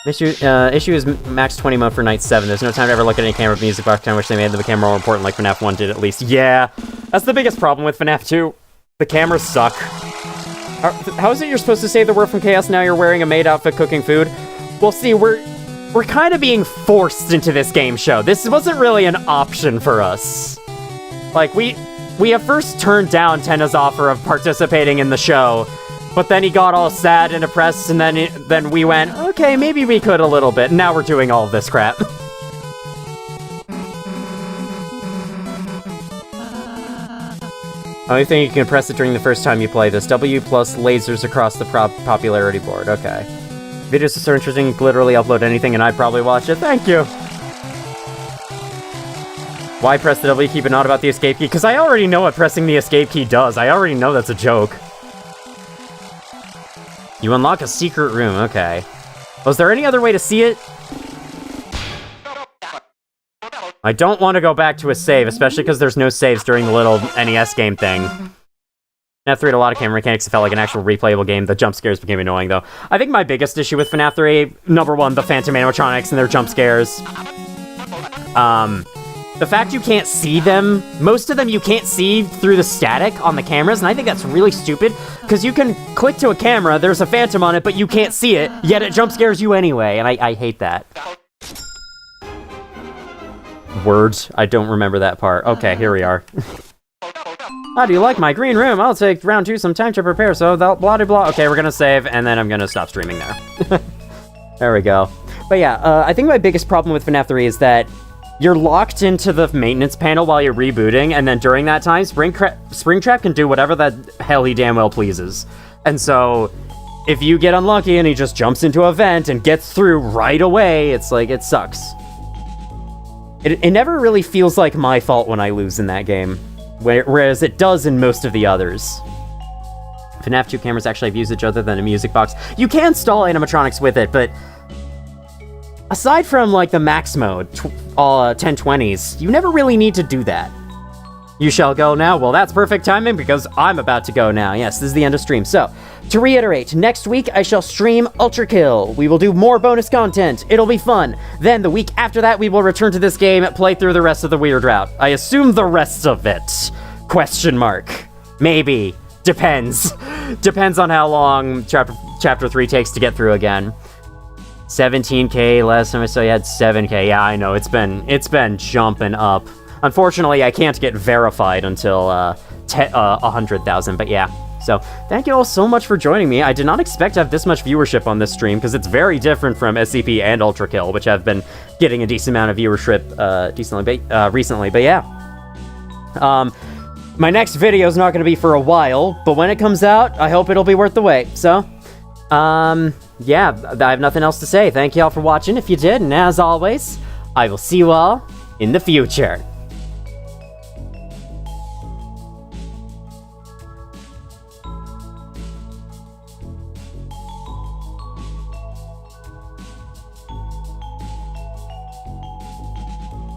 Issue is max 20 mode for night 7. There's no time to ever look at any camera with music box time, which they made the camera more important like FNAF 1 did at least. Yeah, that's the biggest problem with FNAF 2. The cameras suck. How is it you're supposed to save the world from chaos now you're wearing a maid outfit cooking food? Well, see, we're kind of being forced into this game show. This wasn't really an option for us. Like, we have first turned down Tenna's offer of participating in the show, but then he got all sad and depressed, and then we went, okay, maybe we could a little bit, and now we're doing all of this crap. Only thing you can press it during the first time you play this. W plus lasers across the popularity board. Okay. Videos are so interesting, you can literally upload anything and I'd probably watch it. Thank you! Why press the W key but not about the escape key? Because I already know what pressing the escape key does. I already know that's a joke. You unlock a secret room. Okay. Was there any other way to see it? I don't want to go back to a save, especially because there's no saves during the little NES game thing. FNAF 3 had a lot of camera mechanics. It felt like an actual replayable game. The jump scares became annoying, though. I think my biggest issue with FNAF 3, number one, the phantom animatronics and their jump scares. The fact you can't see them, most of them you can't see through the static on the cameras, and I think that's really stupid, because you can click to a camera, there's a phantom on it, but you can't see it, yet it jump scares you anyway, and I hate that. Words? I don't remember that part. Okay, here we are. How do you like my green room? I'll take round 2 some time to prepare, so blah blah blah. Okay, we're gonna save, and then I'm gonna stop streaming there. There we go. But yeah, I think my biggest problem with FNAF 3 is that you're locked into the maintenance panel while you're rebooting, and then during that time, Springtrap can do whatever the hell he damn well pleases. And so, if you get unlucky and he just jumps into a vent and gets through right away, it's like, it sucks. It never really feels like my fault when I lose in that game, whereas it does in most of the others. FNAF 2 cameras actually have usage other than a music box. You can install animatronics with it, but aside from, like, the max mode, 1020s, you never really need to do that. You shall go now? Well, that's perfect timing because I'm about to go now. Yes, this is the end of stream. So, to reiterate, next week I shall stream Ultra Kill. We will do more bonus content. It'll be fun. Then, the week after that, we will return to this game, play through the rest of the Weird Route. I assume the rest of it. Question mark. Maybe. Depends. Depends on how long Chapter 3 takes to get through again. 17k, last time I saw you had 7k. Yeah, I know, it's been jumping up. Unfortunately, I can't get verified until 100,000, but yeah. So, thank you all so much for joining me. I did not expect to have this much viewership on this stream, because it's very different from SCP and Ultra Kill, which have been getting a decent amount of viewership recently, but yeah. My next video is not going to be for a while, but when it comes out, I hope it'll be worth the wait. So, yeah, I have nothing else to say. Thank you all for watching if you did, and as always, I will see you all in the future.